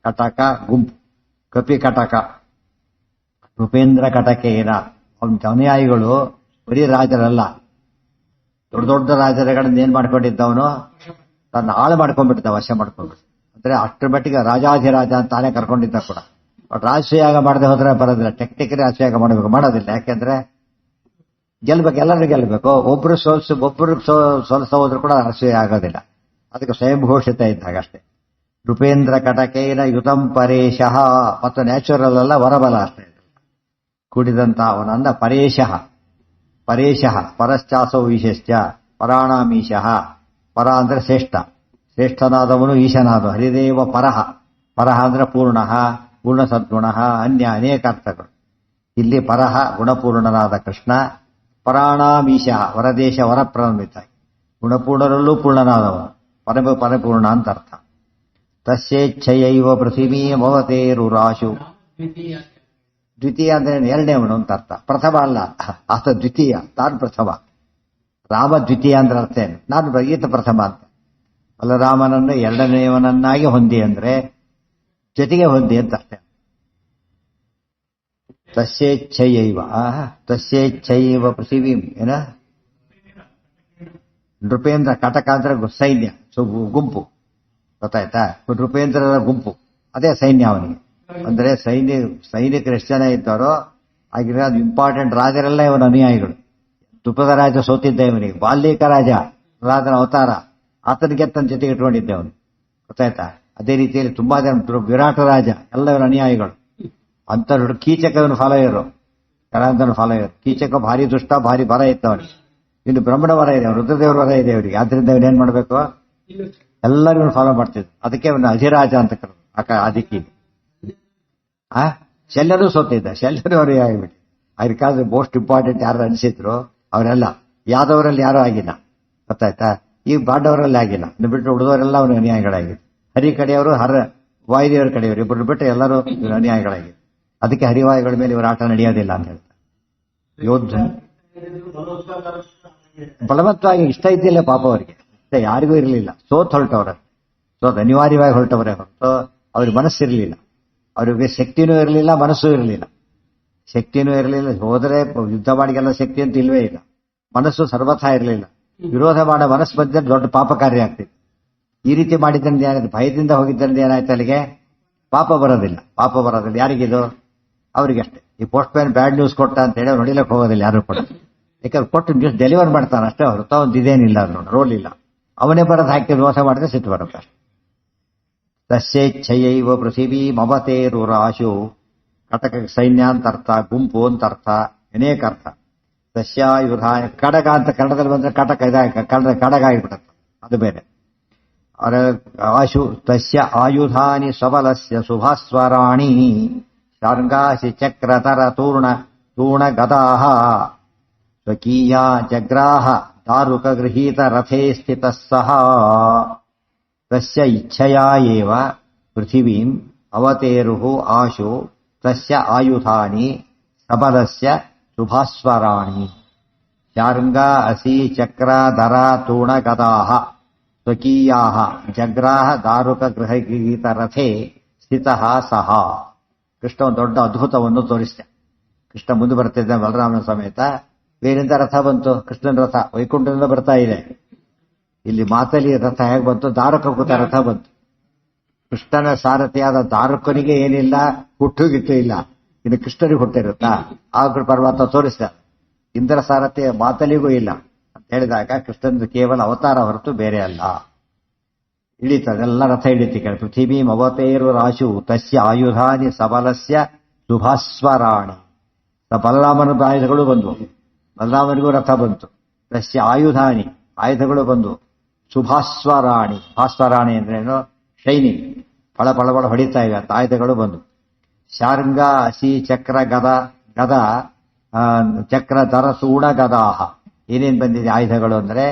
ಕಟಕ ಗುಂಪು, ಕಪಿ ಕಟಕ. ನೃಪೇಂದ್ರ ಕಟಕೇನ. ಅವನ ಅನುಯಾಯಿಗಳು ಬರೀ ರಾಜರಲ್ಲ, ದೊಡ್ಡ ದೊಡ್ಡ ರಾಜರುಗಳನ್ನ ಏನ್ ಮಾಡ್ಕೊಂಡಿದ್ದವನು? ತನ್ನ ಆಳು ಮಾಡ್ಕೊಂಡ್ಬಿಟ್ಟಿದ್ದ, ವಶ ಮಾಡ್ಕೊಂಡ್ಬಿಟ್ಟು. ಅಂದ್ರೆ ಅಷ್ಟರ ಮಟ್ಟಿಗೆ ರಾಜಾಧಿರಾಜ ಅಂತ ತಾನೇ ಕರ್ಕೊಂಡಿದ್ದ ಕೂಡ. ಬಟ್ ರಾಜಸೂಯಾಗ ಮಾಡದೆ ಹೋದ್ರೆ ಬರೋದಿಲ್ಲ. ಟೆಕ್ನಿಕಲಿ ರಾಜಸೂಯಾಗ ಮಾಡಬೇಕು, ಮಾಡೋದಿಲ್ಲ. ಯಾಕೆಂದ್ರೆ ಗೆಲ್ಬೇಕು, ಎಲ್ಲರೂ ಗೆಲ್ಬೇಕು. ಒಬ್ರು ಸೋಲ್ಸ ಹೋದ್ರು ಕೂಡ ರಾಜಸೂಯ ಆಗೋದಿಲ್ಲ. ಅದಕ್ಕೆ ಸ್ವಯಂ ಘೋಷಿತ ಇದ್ದಾಗ ಅಷ್ಟೇ. ನೃಪೇಂದ್ರ ಕಟಕೇನ ಯುತಂ ಪರೇಶಃ. ಮತ್ತು ನ್ಯಾಚುರಲ್ ಅಲ್ಲ, ವರಬಲ ಅಷ್ಟೇ ಕೂಡಿದಂತ ಅವನನ್ನ ಪರೇಶಃ. ಪರಶ್ಚಾಸೌ ಈಶಶ್ಚ ಪರಾಣಾಮೀಶಃ. ಪರ ಅಂದ್ರೆ ಶ್ರೇಷ್ಠನಾದವನು ಈಶನಾದ ಹರಿದೇವ ಪರಹ. ಅಂದ್ರೆ ಪೂರ್ಣ ಸದ್ಗುಣ, ಅನೇಕ ಅರ್ಥಗಳು. ಇಲ್ಲಿ ಪರಹ ಗುಣಪೂರ್ಣನಾದ ಕೃಷ್ಣ. ಪರಾಣಾಮೀಶಃ ವರದೇಶ ವರಪ್ರಮಿತ. ಗುಣಪೂರ್ಣರಲ್ಲೂ ಪೂರ್ಣನಾದವನು, ಪರಿಪೂರ್ಣ ಅಂತ ಅರ್ಥ. ತಸ್ಯೇಚ್ಛಯೈವ ಪೃಥಿವೀ ಮವತೇರುರಾಶು. ದ್ವಿತೀಯ ಅಂದ್ರೆ ಎರಡನೇವನು ಅಂತ ಅರ್ಥ. ಪ್ರಥಮ ಅಲ್ಲ, ಆತ ದ್ವಿತೀಯ, ತಾನು ಪ್ರಥಮ. ರಾಮ ದ್ವಿತೀಯ ಅಂದ್ರೆ ಅರ್ಥ ಏನು? ನಾನು ಈತ ಪ್ರಥಮ ಅಂತ. ಬಲರಾಮನನ್ನು ಎರಡನೆಯವನನ್ನಾಗಿ ಹೊಂದಿ ಅಂದ್ರೆ ಜೊತೆಗೆ ಹೊಂದಿ ಅಂತ ಅರ್ಥ. ತಸ್ಯೇಚ್ಛಯೈವ ಪೃಥಿವೀಂ ಏನ ನೃಪೇಂದ್ರ. ಕಟಕ ಅಂದ್ರೆ ಸೈನ್ಯ, ಗುಂಪು. ಗೊತ್ತಾಯ್ತಾ? ನೃಪೇಂದ್ರರ ಗುಂಪು ಅದೇ ಸೈನ್ಯ ಅವನಿಗೆ. ಅಂದ್ರೆ ಸೈನಿಕರು ಎಷ್ಟು ಜನ ಇದ್ದಾರೋ ಆಗಿರೋ ಅದು ಇಂಪಾರ್ಟೆಂಟ್ ರಾಜರೆಲ್ಲ ಇವನ ಅನುಯಾಯಿಗಳು. ದ್ರುಪದ ರಾಜ ಸೋತಿದ್ದ ಇವನಿಗೆ. ಬಾಲ್ಯಕ ರಾಜ ರಾಜನ ಅವತಾರ, ಆತನಿಗೆ ತನ್ನ ಜೊತೆಗೆ ಇಟ್ಕೊಂಡಿದ್ದೆ ಅವನು. ಗೊತ್ತಾಯ್ತಾ? ಅದೇ ರೀತಿಯಲ್ಲಿ ತುಂಬಾ ಜನ, ವಿರಾಟ ರಾಜ ಎಲ್ಲ ಇವನ ಅನುಯಾಯಿಗಳು. ಅಂತ ಕೀಚಕ ಇವನು ಫಾಲೋಯರು, ಕರಾಂತನ ಫಾಲೋಯರು. ಕೀಚಕ ಭಾರಿ ದುಷ್ಟ, ಭಾರಿ ಬರ ಇತ್ತವನಿಗೆ. ಇನ್ನು ಬ್ರಹ್ಮಣ ವರ ಇದೆ, ರುದ್ರದೇವರ ವರ ಇದೆ ಅವರಿಗೆ. ಆದ್ರಿಂದ ಇವನೇನ್ ಮಾಡ್ಬೇಕು? ಎಲ್ಲರೂ ಇವನು ಫಾಲೋ ಮಾಡ್ತಿದ್ರು. ಅದಕ್ಕೆ ಇವನು ಅಧಿರಾಜ ಅಂತ ಕರೆದು ಅದಕ್ಕೆ. ಶಲ್ಯನೂ ಸೋತಿದ್ದ, ಶಲ್ಯನೂ ಅವರೇ ಆಗಿಬಿಟ್ಟು. ಅದಕ್ಕಾದ್ರೆ ಮೋಸ್ಟ್ ಇಂಪಾರ್ಟೆಂಟ್ ಯಾರು ಅನಿಸಿದ್ರು ಅವರೆಲ್ಲ ಯಾದವರಲ್ಲಿ ಯಾರೂ ಆಗಿಲ್ಲ. ಗೊತ್ತಾಯ್ತಾ? ಈ ಪಾಂಡವರಲ್ಲಿ ಆಗಿಲ್ಲ. ಇನ್ನು ಬಿಟ್ಟರೆ ಉಳಿದವರೆಲ್ಲ ಅವನ ಅನುಯಾಯಿಗಳಾಗಿತ್ತು. ಹರಿ ಕಡೆಯವರು, ವಾಯುದೇವರ ಕಡೆಯವರು ಇಬ್ಬರು ಬಿಟ್ಟರೆ ಎಲ್ಲರೂ ಅನುಯಾಯಿಗಳಾಗಿತ್ತು. ಅದಕ್ಕೆ ಹರಿವಾಯುಗಳ ಮೇಲೆ ಇವರ ಆಟ ನಡೆಯೋದಿಲ್ಲ ಅಂತ ಹೇಳ್ತಾರೆ. ಯೋಧ ಬಲವತ್ತಾಗಿ ಇಷ್ಟ ಇದ್ದಿಲ್ಲ ಪಾಪ ಅವರಿಗೆ, ಇಷ್ಟ ಯಾರಿಗೂ ಇರಲಿಲ್ಲ. ಹೊರಟವ್ರ ಅನಿವಾರ್ಯವಾಗಿ ಹೊರಟವರೇ ಹೊರತು ಅವ್ರಿಗೆ ಮನಸ್ಸಿರಲಿಲ್ಲ. ಅವರಿಗೆ ಶಕ್ತಿನೂ ಇರಲಿಲ್ಲ, ಮನಸ್ಸೂ ಇರಲಿಲ್ಲ. ಹೋದರೆ ಯುದ್ಧ ಮಾಡಿಗೆಲ್ಲ ಶಕ್ತಿ ಅಂತ ಇಲ್ವೇ ಇಲ್ಲ. ಮನಸ್ಸು ಸರ್ವಥಾ ಇರಲಿಲ್ಲ. ವಿರೋಧ ಮಾಡೋ ಮನಸ್ಸು ಬಂದ್ರೆ ದೊಡ್ಡ ಪಾಪ ಕಾರ್ಯ ಆಗ್ತಿತ್ತು. ಈ ರೀತಿ ಮಾಡಿದ್ರಿಂದ ಏನಾಯ್ತು? ಭಯದಿಂದ ಹೋಗಿದ್ದರಿಂದ ಏನಾಯ್ತು? ಅಲ್ಲಿಗೆ ಪಾಪ ಬರೋದಿಲ್ಲ. ಯಾರಿಗಿದು? ಅವರಿಗಷ್ಟೇ. ಈ ಪೋಸ್ಟ್ ಮ್ಯಾನ್ ಬ್ಯಾಡ್ ನ್ಯೂಸ್ ಕೊಟ್ಟ ಅಂತ ಹೇಳಿ ಅವ್ರು ಹೊಡಿಲಕ್ಕೆ ಹೋಗೋದಿಲ್ಲ ಯಾರು ಕೂಡ. ಯಾಕಂದ್ರೆ ಕೊಟ್ಟು ನ್ಯೂಸ್ ಡೆಲಿವರ್ ಮಾಡ್ತಾನೆ ಅಷ್ಟೇ ಹೊರತು ಒಂದು ಇದೇನಿಲ್ಲ, ಅದ್ರ ರೋಲ್ ಇಲ್ಲ. ಅವನೇ ಬರೋದು ಹಾಕಿ ದೋಷ ಮಾಡಿದ್ರೆ ಸಿಟ್ಟು ಬರುತ್ತೆ. ತಸ್ಯೇಚ್ಛೆಯೈವ ಪೃಥಿವೀ ಮಮತೇರುರಾಶು, ಕಟಕ ಸೈನ್ಯ ಅಂತ ಅರ್ಥ, ಗುಂಪು ಅಂತ ಅರ್ಥ, ಅನೇಕ ಅರ್ಥ. ತಸ್ಯಾಯುಧ ಕಡಗ ಅಂತ ಕನ್ನಡದಲ್ಲಿ ಬಂದ್ರೆ ಕಟಕ ಕಡಗ ಆಗಿಬಿಡುತ್ತೆ, ಅದು ಬೇರೆ. ಆಶು ತಸ್ಯ ಆಯುಧಾನಿ ಸಬಲಸ್ಯ ಶುಭಸ್ವರಾಣಿ ಶಾರ್ಂಗಾಸಿ ಚಕ್ರತರ ತೂರ್ಣ ಗದಾಹ ಸ್ವಕೀಯ ಜಗ್ರಾಹ ದಾರುಕ ಗೃಹೀತ ರಥೇ ಸ್ಥಿತಃ ಸಹ. ತಸ್ಯ ಇಚ್ಛಯಾ ಏವ ಪೃಥಿವೀಂ ಅವತೇರುಃ ಆಶು ತಸ್ಯ ಆಯುಧಾನಿ ಸಬಲಸ್ಯ ಶುಭಾಸ್ವರಾಣಿ ಶಾರ್ಂಗ ಅಸಿ ಚಕ್ರ ದರ ತೂಣ ಗದಾಹ ಸ್ವಕೀಯಾಹ ಜಗ್ರಾಹ ದಾರುಕ ಗೃಹೀತ ರಥೇ ಸ್ಥಿತಃ ಸಹ. ಕೃಷ್ಣ ಒಂದು ದೊಡ್ಡ ಅದ್ಭುತವನ್ನು ತೋರಿಸಿದ. ಕೃಷ್ಣ ಮುಂದೆ ಬರ್ತಿದ್ದ ಬಲರಾಮನ ಸಮೇತ. ಬೇರಿಂದ ರಥ ಬಂತು? ಕೃಷ್ಣನ ರಥ ವೈಕುಂಠದಿಂದ ಬರ್ತಾ ಇದೆ. ಇಲ್ಲಿ ಮಾತಲಿ ರಥ ಹೇಗೆ ಬಂತು? ದಾರುಕ ಕೂತ ರಥ ಬಂತು. ಕೃಷ್ಣನ ಸಾರಥಿಯಾದ ದಾರುಕನಿಗೆ ಏನಿಲ್ಲ, ಹುಟ್ಟುಗಿಟ್ಟು ಇಲ್ಲ, ಇನ್ನು ಕೃಷ್ಣನಿಗೆ ಹುಟ್ಟಿರುತ್ತಾ? ಆಗ ಪರಮಾತ್ಮ ತೋರಿಸಿದ. ಇಂದ್ರ ಸಾರಥಿ ಮಾತಲಿಗೂ ಇಲ್ಲ ಅಂತ ಹೇಳಿದಾಗ ಕೃಷ್ಣನ ಕೇವಲ ಅವತಾರ ಹೊರತು ಬೇರೆ ಅಲ್ಲ. ಇಳಿತದೆಲ್ಲ ರಥ ಇಳಿತಿ ಕೇಳಿ. ಪೃಥಿವೀ ಅವತೇರು ರಾಶು ತಸ್ಯ ಆಯುಧಾನಿ ಸಬಲಸ್ಯ ಶುಭಾಸ್ವರಾಣಿ. ಬಲರಾಮನ ಆಯುಧಗಳು ಬಂದವು, ಬಲರಾಮನಿಗೂ ರಥ ಬಂತು. ತಸ್ಯ ಆಯುಧಾನಿ ಆಯುಧಗಳು ಬಂದವು. ಶುಭಾಸ್ವರಾಣಿ, ಭಾಸ್ವರಾಣಿ ಅಂದ್ರೇನು? ಶೈನಿಂಗ್, ಫಳ ಫಳ ಫಳ ಹೊಡಿತಾ ಇವೆ ಅಂತ ಆಯುಧಗಳು ಬಂದು. ಶಾರ್ಂಗ ಅಸಿ ಚಕ್ರ ಗದ ಚಕ್ರ ತರ ಸೂಣ ಗದಾಹ. ಏನೇನ್ ಬಂದಿದೆ ಆಯುಧಗಳು ಅಂದ್ರೆ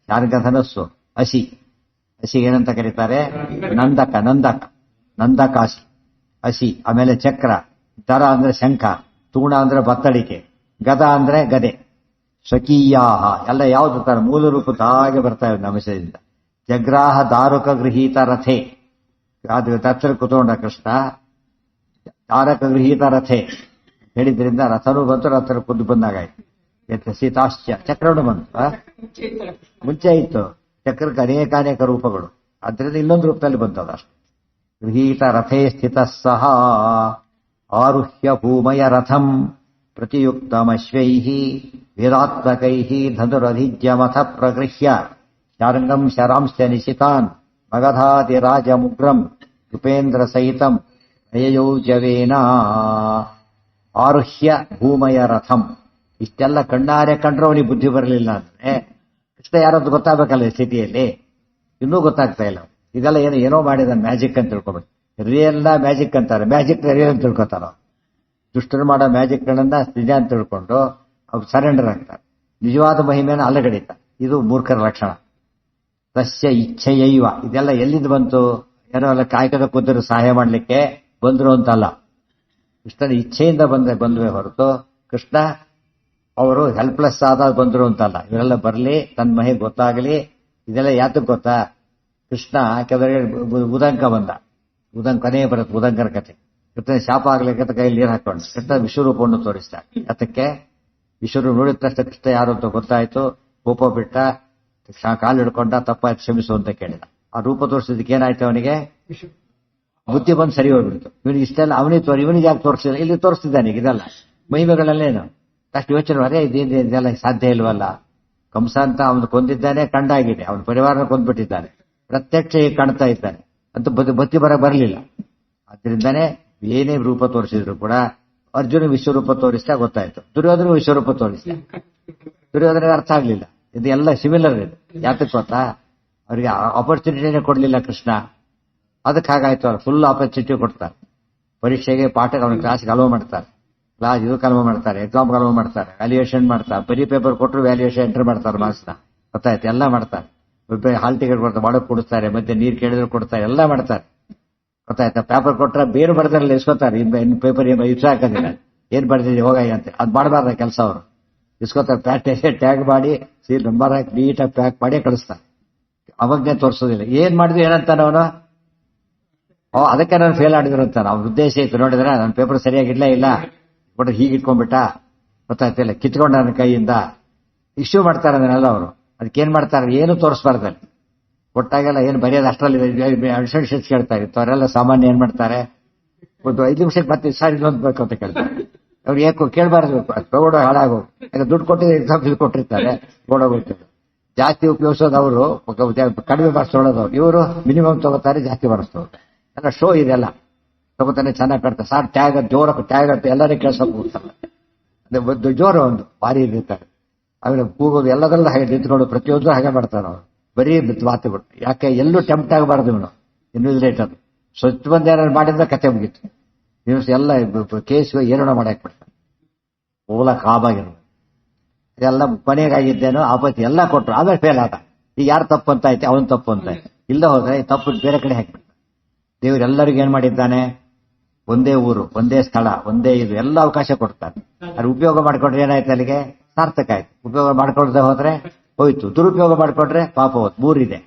ಶಾರ್ಂಗ ಧನಸ್ಸು, ಅಸಿ ಏನಂತ ಕರೀತಾರೆ? ನಂದಕಾಸಿ ಅಸಿ. ಆಮೇಲೆ ಚಕ್ರ, ದರ ಅಂದ್ರೆ ಶಂಖ, ತೂಣ ಅಂದ್ರೆ ಬತ್ತಳಿಕೆ, ಗದ ಅಂದ್ರೆ ಗದೆ. ಸ್ವಕೀಯಾಹ ಎಲ್ಲ ಯಾವ್ದು ತರ ಮೂಲ ರೂಪದಾಗೆ ಬರ್ತಾ ಇದೆ ನಮಸ್ಯದಿಂದ. ಜಗ್ರಾಹ ದಾರುಕ ಗೃಹೀತ ರಥೆ, ಅದು ತತ್ರ ಕುತ್ಕೊಂಡ ಕೃಷ್ಣ. ದಾರಕ ಗೃಹೀತ ರಥೆ ಹೇಳಿದ್ರಿಂದ ರಥನೂ ಬಂತು, ರಥನ ಕುದ್ದು ಬಂದಾಗಾಯ್ತು. ಸೀತಾಶ್ಚ ಚಕ್ರನು ಬಂತು. ಮುಂಚೆ ಇತ್ತು ಚಕ್ರಕ್ಕೆ ಅನೇಕ ರೂಪಗಳು, ಅದರಿಂದ ಇನ್ನೊಂದು ರೂಪದಲ್ಲಿ ಬಂತದ ಅಷ್ಟೆ. ಗೃಹೀತ ರಥೇ ಸ್ಥಿತ ಸಹ ಆರುಹ್ಯ ಭೂಮಯ ರಥಂ ಪ್ರತಿಯುಕ್ತಮಶ್ವೈ ವೇದಾತ್ಮಕೈ ಧನುರಧಿಜ್ಯಮಥ ಪ್ರಗೃಹ್ಯ ಶಾರ್ಂಗಂ ಶರಾಂಶ್ಚ ನಿಶಿತಾನ್ ಮಗಧಾದಿರಾಜಮುಗ್ರಂ ಕೃಪೇಂದ್ರ ಸಹಿತಂ ನಯಯೋಜವೇನ. ಆರುಹ್ಯ ಭೂಮಯ ರಥಂ. ಇಷ್ಟೆಲ್ಲ ಕಣ್ಣಾರೆ ಕಂಡ್ರೆ ಅವನಿಗೆ ಬುದ್ಧಿ ಬರಲಿಲ್ಲ ಅಂದ್ರೆ ಕೃಷ್ಣ ಯಾರದ್ದು ಗೊತ್ತಾಗಬೇಕಲ್ಲ ಈ ಸ್ಥಿತಿಯಲ್ಲಿ. ಇನ್ನೂ ಗೊತ್ತಾಗ್ತಾ ಇಲ್ಲ. ಇದೆಲ್ಲ ಏನೋ ಮಾಡಿದ ಮ್ಯಾಜಿಕ್ ಅಂತ ತಿಳ್ಕೊಬೇಕು. ರಿಯಲ್ ಮ್ಯಾಜಿಕ್ ಅಂತಾರೆ, ಮ್ಯಾಜಿಕ್ ರಿಯಲ್ ಅಂತ ತಿಳ್ಕೊತಾರ. ದುಷ್ಟರು ಮಾಡೋ ಮ್ಯಾಜಿಕ್ಗಳನ್ನ ನಿಜ ಅಂತ ತಿಳ್ಕೊಂಡು ಅವ್ರು ಸರೆಂಡರ್ ಆಗ್ತಾರೆ. ನಿಜವಾದ ಮಹಿಮೆಯನ್ನು ಅಲ್ಲಗಡಿತಾರೆ. ಇದು ಮೂರ್ಖರ ಲಕ್ಷಣ. ತಸ್ಯ ಇಚ್ಛೆಯೈವ. ಇದೆಲ್ಲ ಎಲ್ಲಿಂದ ಬಂತು? ಏನೋ ಎಲ್ಲ ಕಾಯ್ಕದ ಕೂತರು ಸಹಾಯ ಮಾಡ್ಲಿಕ್ಕೆ ಬಂದ್ರು ಅಂತಲ್ಲ, ಕೃಷ್ಣನ ಇಚ್ಛೆಯಿಂದ ಬಂದುವೆ ಹೊರತು ಕೃಷ್ಣ ಅವರು ಹೆಲ್ಪ್ಲೆಸ್ ಆದಾಗ ಬಂದ್ರು ಅಂತಲ್ಲ. ಇವರೆಲ್ಲ ಬರಲಿ, ತನ್ನ ಮಹಿ ಗೊತ್ತಾಗಲಿ. ಇದೆಲ್ಲ ಯಾತಕ್ಕೆ ಗೊತ್ತಾ? ಕೃಷ್ಣ ಕೆಲವರಿಗೆ ಉದಂಕ ಬಂದ, ಕೊನೆಯೇ ಬರುತ್ತೆ ಉದಂಕರ ಕಥೆ. ಕೃಷ್ಣ ಶಾಪ ಆಗ್ಲಿಕ್ಕೆ ಕೈಯಲ್ಲಿ ನೀರು ಹಾಕೊಂಡು ಕೃಷ್ಣ ವಿಶ್ವರೂಪವನ್ನು ತೋರಿಸ್ತಾರೆ. ಅದಕ್ಕೆ ವಿಶ್ವರೂಪ ನೋಡಿದ ತಕ್ಷಣ ಕೃಷ್ಣ ಯಾರು ಅಂತ ಗೊತ್ತಾಯ್ತು. ಕೋಪ ಬಿಟ್ಟ, ಕಾಲು ಹಿಡ್ಕೊಂಡ, ತಪ್ಪಾಯ್ತು ಕ್ಷಮಿಸು ಅಂತ ಕೇಳಿದ. ಆ ರೂಪ ತೋರಿಸಿದಕ್ಕೆ ಏನಾಯ್ತು? ಅವನಿಗೆ ಬುದ್ಧಿ ಬಂದು ಸರಿ ಹೋಗ್ಬಿಡ್ತು. ಇವನಿಗೆ ಇಷ್ಟೆಲ್ಲ ಅವನಿಗೆ ಇವನಿಗೆ ಯಾಕೆ ತೋರಿಸಿದ? ಇಲ್ಲಿ ತೋರಿಸ್ತಿದ್ದಾನೆ. ಇದೆಲ್ಲ ಮಹಿಮೆಗಳಲ್ಲೇನು ಅಷ್ಟು ಯೋಚನೆ ಅದೇ ಇದೆಲ್ಲ ಸಾಧ್ಯ ಇಲ್ವಲ್ಲ. ಕಂಸ ಅಂತ ಅವನು ಕೊಂದಿದ್ದಾನೆ, ಕಂಡಾಗಿದೆ. ಅವನ ಪರಿವಾರನ ಕೊಂದ್ಬಿಟ್ಟಿದ್ದಾನೆ, ಪ್ರತ್ಯಕ್ಷ ಕಾಣ್ತಾ ಇದ್ದಾನೆ ಅಂತ ಬತ್ತಿ ಬರಲಿಲ್ಲ. ಆದ್ರಿಂದಾನೇ ಏನೇ ರೂಪ ತೋರಿಸಿದ್ರು ಕೂಡ ಅರ್ಜುನ ವಿಶ್ವರೂಪ ತೋರಿಸಿದ ಗೊತ್ತಾಯ್ತು. ದುರ್ಯೋಧನ ವಿಶ್ವರೂಪ ತೋರಿಸಿದ, ದುರ್ಯೋಧನಿಗೆ ಅರ್ಥ ಆಗ್ಲಿಲ್ಲ. ಇದೆಲ್ಲ ಸಿಮಿಲರ್. ಇದು ಯಾತಕ್ಕೆ ಗೊತ್ತಾ? ಅವರಿಗೆ ಆಪರ್ಚುನಿಟಿನೇ ಕೊಡ್ಲಿಲ್ಲ ಕೃಷ್ಣ. ಅದಕ್ಕೆ ಹಾಗಾಯ್ತು. ಅವ್ರು ಫುಲ್ ಆಪರ್ಚುನಿಟಿ ಕೊಡ್ತಾರೆ. ಪರೀಕ್ಷೆಗೆ ಪಾಠಕ್ಕೆ ಅವನ ಕ್ಲಾಸ್ಗೆ ಅಲೋ ಮಾಡ್ತಾರೆ, ಕ್ಲಾಸ್ ಇದಕ್ಕೆ ಅಲೋ ಮಾಡ್ತಾರೆ, ಎಕ್ಸಾಮ್ಗೆ ಅಲೋ ಮಾಡ್ತಾರೆ, ವ್ಯಾಲ್ಯೂಯೇಷನ್ ಮಾಡ್ತಾರೆ. ಬರೀ ಪೇಪರ್ ಕೊಟ್ಟರು ವ್ಯಾಲ್ಯೂಯೇಷನ್ ಎಂಟರ್ ಮಾಡ್ತಾರೆ, ಮಾರ್ಕ್ಸ್ನ. ಗೊತ್ತಾಯ್ತು, ಎಲ್ಲ ಮಾಡ್ತಾರೆ. ಹಾಲ್ ಟಿಕೆಟ್ ಕೊಡ್ತಾರೆ, ಮಾಡಕ್ ಕೊಡಿಸ್ತಾರೆ, ಮತ್ತೆ ನೀರು ಕೇಳಿದ್ರು ಕೊಡ್ತಾರೆ, ಎಲ್ಲ ಮಾಡ್ತಾರೆ. ಗೊತ್ತಾಯ್ತಾ? ಪೇಪರ್ ಕೊಟ್ರೆ ಬೇರೆ ಬರ್ದಾರಲ್ಲ ಇಸ್ಕೋತಾರೆ. ಇನ್ನು ಪೇಪರ್ ಇಷ್ಟ ಹಾಕೋದಿಲ್ಲ, ಏನ್ ಬರ್ದಿದೆ ಹೋಗಯ್ಯ ಅಂತ. ಅದ್ ಮಾಡಬಾರ್ದ ಕೆಲಸ. ಅವರು ಇಸ್ಕೋತಾರೆ, ಟ್ಯಾಗ್ ಮಾಡಿ ಸೀಲ್ ನಂಬರ್ ಹಾಕಿ ನೀಟಾಗಿ ಪ್ಯಾಕ್ ಮಾಡಿ ಕಳಿಸ್ತಾರೆ. ಅವಾಗನೇ ತೋರಿಸೋದಿಲ್ಲ. ಏನ್ ಮಾಡಿದ್ವಿ ಏನಂತಾನ ಅವನು? ಅದಕ್ಕೆ ನಾನು ಫೇಲ್ ಆಡಿದ್ರು ಅಂತ. ಅವ್ನ ಉದ್ದೇಶ ಇತ್ತು ನೋಡಿದ್ರೆ, ನನ್ನ ಪೇಪರ್ ಸರಿಯಾಗಿಡ್ಲೇ ಇಲ್ಲ, ಕೊಟ್ರೆ ಹೀಗೆ ಇಟ್ಕೊಂಡ್ಬಿಟ್ಟ. ಗೊತ್ತಾಯ್ತಿಲ್ಲ, ಕಿತ್ಕೊಂಡ ನನ್ನ ಕೈಯಿಂದ ಇಶ್ಯೂ ಮಾಡ್ತಾರೆ ಅದನ್ನೆಲ್ಲ ಅವರು. ಅದಕ್ಕೇನ್ ಮಾಡ್ತಾರೆ? ಏನು ತೋರಿಸ್ಬಾರ್ದಲ್ಲಿ ಕೊಟ್ಟಾಗೆಲ್ಲ ಏನು ಬರೆಯೋದು ಅಷ್ಟರಲ್ಲಿ ಅಡಿಷನ್ ಕೇಳ್ತಾ ಇತ್ತು. ಅವರೆಲ್ಲ ಸಾಮಾನ್ಯ ಏನ್ ಮಾಡ್ತಾರೆ, ಒಂದು 5 ನಿಮಿಷಕ್ಕೆ ಮತ್ತೆ ಸರ್ ಇನ್ನೊಂದು ಬೇಕು ಅಂತ ಕೇಳ್ತಾರೆ. ಅವ್ರು ಯಾಕೋ ಕೇಳಬಾರ್ದು, ತಗೊಂಡೋ ಹಾಳಾಗೋ. ದುಡ್ಡು ಕೊಟ್ಟಿದ್ರೆ ಎಕ್ಸಾಮ್ ಕೊಟ್ಟಿರ್ತಾರೆ, ತಗೊಂಡೋಗ್ಬಿಡ್ತಾರೆ. ಜಾಸ್ತಿ ಉಪಯೋಗಿಸೋದು ಅವರು, ಕಡಿಮೆ ಮಾರ್ಕ್ಸ್ ತೊಗೊಳೋದು ಇವರು, ಮಿನಿಮಮ್ ತಗೋತಾರೆ, ಜಾಸ್ತಿ ಮಾರ್ಕ್ಸ್ ತಗೋತಾರೆ. ಎಲ್ಲ ಶೋ ಇದೆಲ್ಲ ತಗೋತಾನೆ, ಚೆನ್ನಾಗಿ ಕಟ್ತಾರೆ. ಸಾರ್ ಟ್ಯಾಗ್ ಜೋರ ಟ್ಯಾಗ್ ಅಂತ ಎಲ್ಲರಿಗೂ ಕೇಳ್ಸೋಕೆ ಹೋಗ್ತಾರೆ. ಅದೇ ಜೋರ ಒಂದು ಭಾರಿ ಇರ್ತಾರೆ. ಆಮೇಲೆ ಕೂಗೋದು ಎಲ್ಲದರಲ್ಲೂ ಹಾಗೆ ನಿಂತ್ಕೊಂಡು ಪ್ರತಿಯೊಂದು ಹಾಗೆ ಮಾಡ್ತಾರೆ ಅವರು. ಬರೀ ಮಾತುಗಳು. ಯಾಕೆ ಎಲ್ಲೂ ಟೆಂಪ್ಟ್ ಆಗಬಾರ್ದು ಇವನು. ಇನ್ವಿಜಿಲೇಟರ್ ಸ್ವಚ್ಛ ಬಂದು ಏನಾದ್ರು ಮಾಡಿದ್ರೆ ಕತೆ ಮುಗೀತು. ನ್ಯೂಸ್ ಎಲ್ಲ ಕೇಸ್ ಏನೋ ಮಾಡಾಕ್ ಬಿಡ್ತಾರೆ. ಓಲ ಕಾಬಾಗಿರೋದು ಇದೆಲ್ಲ ಕೊನೆಗಾಗಿದ್ದೇನೋ ಆಪತ್ತಿ ಎಲ್ಲ ಕೊಟ್ಟರು. ಆಮೇಲೆ ಫೇಲ್ ಆದ. ಈಗ ಯಾರು ತಪ್ಪು ಅಂತ ಐತೆ, ಅವನು ತಪ್ಪು ಅಂತ ಐತೆ. ಇಲ್ಲ ಹೋದ್ರೆ ತಪ್ಪು ಬೇರೆ ಕಡೆ ಹಾಕ್ಬಿಡ್ತಾರೆ. ದೇವ್ರು ಎಲ್ಲರಿಗೂ ಏನ್ ಮಾಡಿದ್ದಾನೆ, ಒಂದೇ ಊರು, ಒಂದೇ ಸ್ಥಳ, ಒಂದೇ ಇದು ಎಲ್ಲ ಅವಕಾಶ ಕೊಡ್ತಾನೆ. ಅದು ಉಪಯೋಗ ಮಾಡ್ಕೊಂಡ್ರೆ ಏನಾಯ್ತು, ಅಲ್ಲಿಗೆ ಸಾರ್ಥಕ ಆಯ್ತು. ಉಪಯೋಗ ಮಾಡ್ಕೊಳ್ದೆ ಹೋದ್ರೆ ಹೋಯ್ತು. ದುರುಪಯೋಗ ಮಾಡ್ಕೊಂಡ್ರೆ ಪಾಪ ಹೋಯ್ತು. ಮೂರಿದೆ: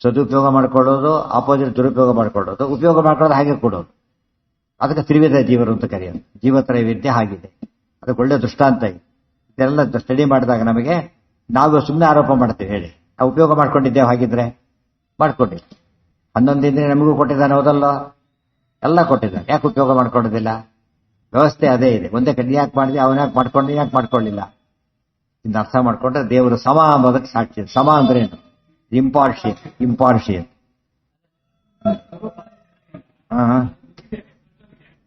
ಸದುಪಯೋಗ ಮಾಡ್ಕೊಳ್ಳೋದು, ಆಪೋಸಿಟ್ ದುರುಪಯೋಗ ಮಾಡ್ಕೊಳ್ಳೋದು, ಉಪಯೋಗ ಮಾಡ್ಕೊಳ್ಳೋದು, ಹಾಗೆ ಕೊಡೋದು. ಅದಕ್ಕೆ ತ್ರಿವಿಧ ಜೀವರು ಅಂತ ಕರೆಯೋದು. ಜೀವತ್ರೈವಿಧ್ಯ ಆಗಿದೆ. ಅದಕ್ಕೆ ಒಳ್ಳೆ ದೃಷ್ಟಾಂತ ಇದೆ. ಇದೆಲ್ಲ ಸ್ಟಡಿ ಮಾಡಿದಾಗ ನಮಗೆ ನಾವು ಸುಮ್ಮನೆ ಆರೋಪ ಮಾಡ್ತೀವಿ. ಹೇಳಿ, ನಾವು ಉಪಯೋಗ ಮಾಡ್ಕೊಂಡಿದ್ದೇವೆ, ಹಾಗಿದ್ರೆ ಮಾಡ್ಕೊಂಡಿಲ್ಲ. 11 ದಿನ ನಮಗೂ ಕೊಟ್ಟಿದ್ದಾನೆ, ಹೌದಲ್ಲ? ಎಲ್ಲ ಕೊಟ್ಟಿದ್ದಾನೆ. ಯಾಕೆ ಉಪಯೋಗ ಮಾಡ್ಕೊಳ್ಳೋದಿಲ್ಲ? ವ್ಯವಸ್ಥೆ ಅದೇ ಇದೆ. ಒಂದೇ ಕಡೆ ಯಾಕೆ ಮಾಡಿದೆ, ಅವನ ಯಾಕೆ ಮಾಡ್ಕೊಂಡು, ಯಾಕೆ ಮಾಡ್ಕೊಳ್ಳಿಲ್ಲ? ಇನ್ನು ಅರ್ಥ ಮಾಡ್ಕೊಂಡ್ರೆ ದೇವರು ಸಮ ಅಂಬೋದಕ್ಕೆ ಸಾಕ್ಷಿ. ಸಮ ಅಂದ್ರೆ ಏನು? ಇಂಪಾರ್ಷಿಯಲ್.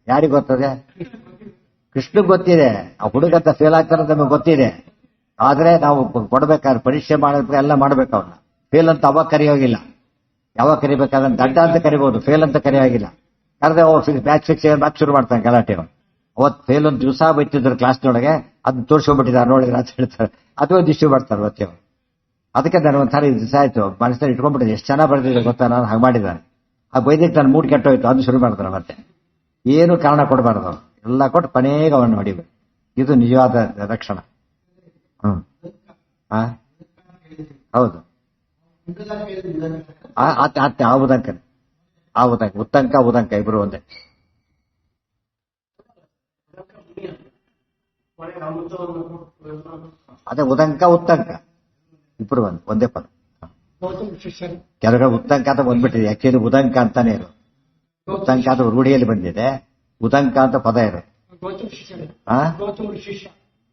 ಯಾರಿಗೆ ಗೊತ್ತದೆ? ಕೃಷ್ಣಗ್ ಗೊತ್ತಿದೆ. ಆ ಹುಡುಗಂತ ಫೇಲ್ ಆಗ್ತಾರಂತ ನಮಗೆ ಗೊತ್ತಿದೆ. ಆದ್ರೆ ನಾವು ಕೊಡ್ಬೇಕಾದ್ರೆ ಪರೀಕ್ಷೆ ಮಾಡಬೇಕು, ಎಲ್ಲ ಮಾಡ್ಬೇಕು. ಅವನ್ನ ಫೇಲ್ ಅಂತ ಅವಾಗ ಕರೆಯೋಗಿಲ್ಲ. ಯಾವಾಗ ಕರಿಬೇಕಾದ್ರೆ ದಡ್ಡ ಅಂತ ಕರಿಬಹುದು, ಫೇಲ್ ಅಂತ ಕರೆಯೋಗಿಲ್ಲ. ಕರೆದ್ರೆ ಬ್ಯಾಚ್ ಫಿಕ್ಸ್ ಬ್ಯಾಚ್ ಶುರು ಮಾಡ್ತಾನೆ ಗಲಾಟೆ. ಅವತ್ತು ಫೇಲ್ ಒಂದು ದಿವಸ ಬೈತಿದ್ರು ಕ್ಲಾಸ್ನೊಳಗೆ, ಅದನ್ನ ತೋರಿಸ್ಕೊಂಡ್ಬಿಟ್ಟಿದ್ದಾರೆ ನೋಡಿದ್ರೆ ಅಂತ ಹೇಳ್ತಾರೆ. ಅಥವಾ ಇಶ್ಯೂ ಮಾಡ್ತಾರೆ ಮತ್ತೆ. ಅದಕ್ಕೆ ನಾನು ಒಂದ್ಸಾರಿ ದಿವಸ ಆಯ್ತು ಮನಸ್ಸಲ್ಲಿ ಇಟ್ಕೊಂಡ್ಬಿಟ್ಟಿದ್ದೆ. ಎಷ್ಟು ಚೆನ್ನಾಗಿ ಬರ್ತಿದೆ ಗೊತ್ತಾ, ನಾನು ಹಾಗೆ ಮಾಡಿದ್ದಾನೆ. ಆ ಬೈದಕ್ಕೆ ನಾನು ಮೂಡ್ ಕೆಟ್ಟೋಯ್ತು. ಅದು ಶುರು ಮಾಡ್ತಾರೆ ಮತ್ತೆ. ಏನು ಕಾರಣ ಕೊಡಬಾರ್ದು, ಎಲ್ಲ ಕೊಟ್ಟು ಕೊನೆಗೆ ಅವನ್ನ ಹೊಡಿಬೇಕು. ಇದು ನಿಜವಾದ ರಕ್ಷಣ. ಹೌದು. ಅತ್ತೆ ಆ ಉತ್ತಂಕ ಉದಂಕ ಇಬ್ರು ಒಂದೇ. ಅದೇ ಉದಂಕ ಉತ್ತಂಕ ಇಬ್ರು ಒಂದೇ ಪದ. ಕೆಲವು ಉತ್ತಂಕ ಅಂತ ಬಂದ್ಬಿಟ್ಟಿದೆ. ಆಕ್ಚುಲಿ ಉದಂಕ ಅಂತಾನೆ ಇರೋದು. ಉತ್ತಂಕ ಅಂತ ರೂಢಿಯಲ್ಲಿ ಬಂದಿದೆ. ಉದಂಕ ಅಂತ ಪದ ಇರೋದು.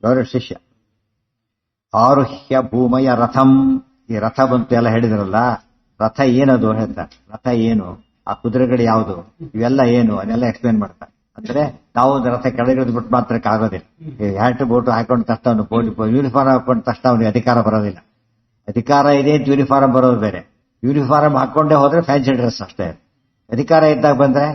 ಗೌರವ ಶಿಷ್ಯ. ಆರುಹ್ಯ ಭೂಮಯ ರಥಂ. ಈ ರಥ ಬಂತು ಎಲ್ಲ ಹೇಳಿದ್ರಲ್ಲ. ರಥ ಏನದು ಹೇಳ್ತಾರೆ. ರಥ ಏನು, ಆ ಕುದುರೆಗಳು ಯಾವುದು, ಇವೆಲ್ಲ ಏನು, ಅದೆಲ್ಲ ಎಕ್ಸ್ಪ್ಲೇನ್ ಮಾಡ್ತಾರೆ. ಅಂದ್ರೆ ನಾವು ಒಂದು ರಥ ಕೆಳಗಿಳಿದು ಬಿಟ್ಟು ಮಾತ್ರಕ್ಕೆ ಆಗೋದಿಲ್ಲ. ಹ್ಯಾಟ್ ಬೋಟ್ ಹಾಕೊಂಡ ತಕ್ಷಣ ಯೂನಿಫಾರ್ಮ್ ಹಾಕೊಂಡ ತಕ್ಷಣ ಅವನಿಗೆ ಅಧಿಕಾರ ಬರೋದಿಲ್ಲ. ಅಧಿಕಾರ ಇದೆ ಅಂತ ಯೂನಿಫಾರ್ಮ್ ಬರೋದು ಬೇರೆ. ಯೂನಿಫಾರ್ಮ್ ಹಾಕೊಂಡೇ ಹೋದ್ರೆ ಫ್ಯಾನ್ಸಿ ಡ್ರೆಸ್ ಅಷ್ಟೇ. ಅಧಿಕಾರ ಇದ್ದಾಗ ಬಂದ್ರೆ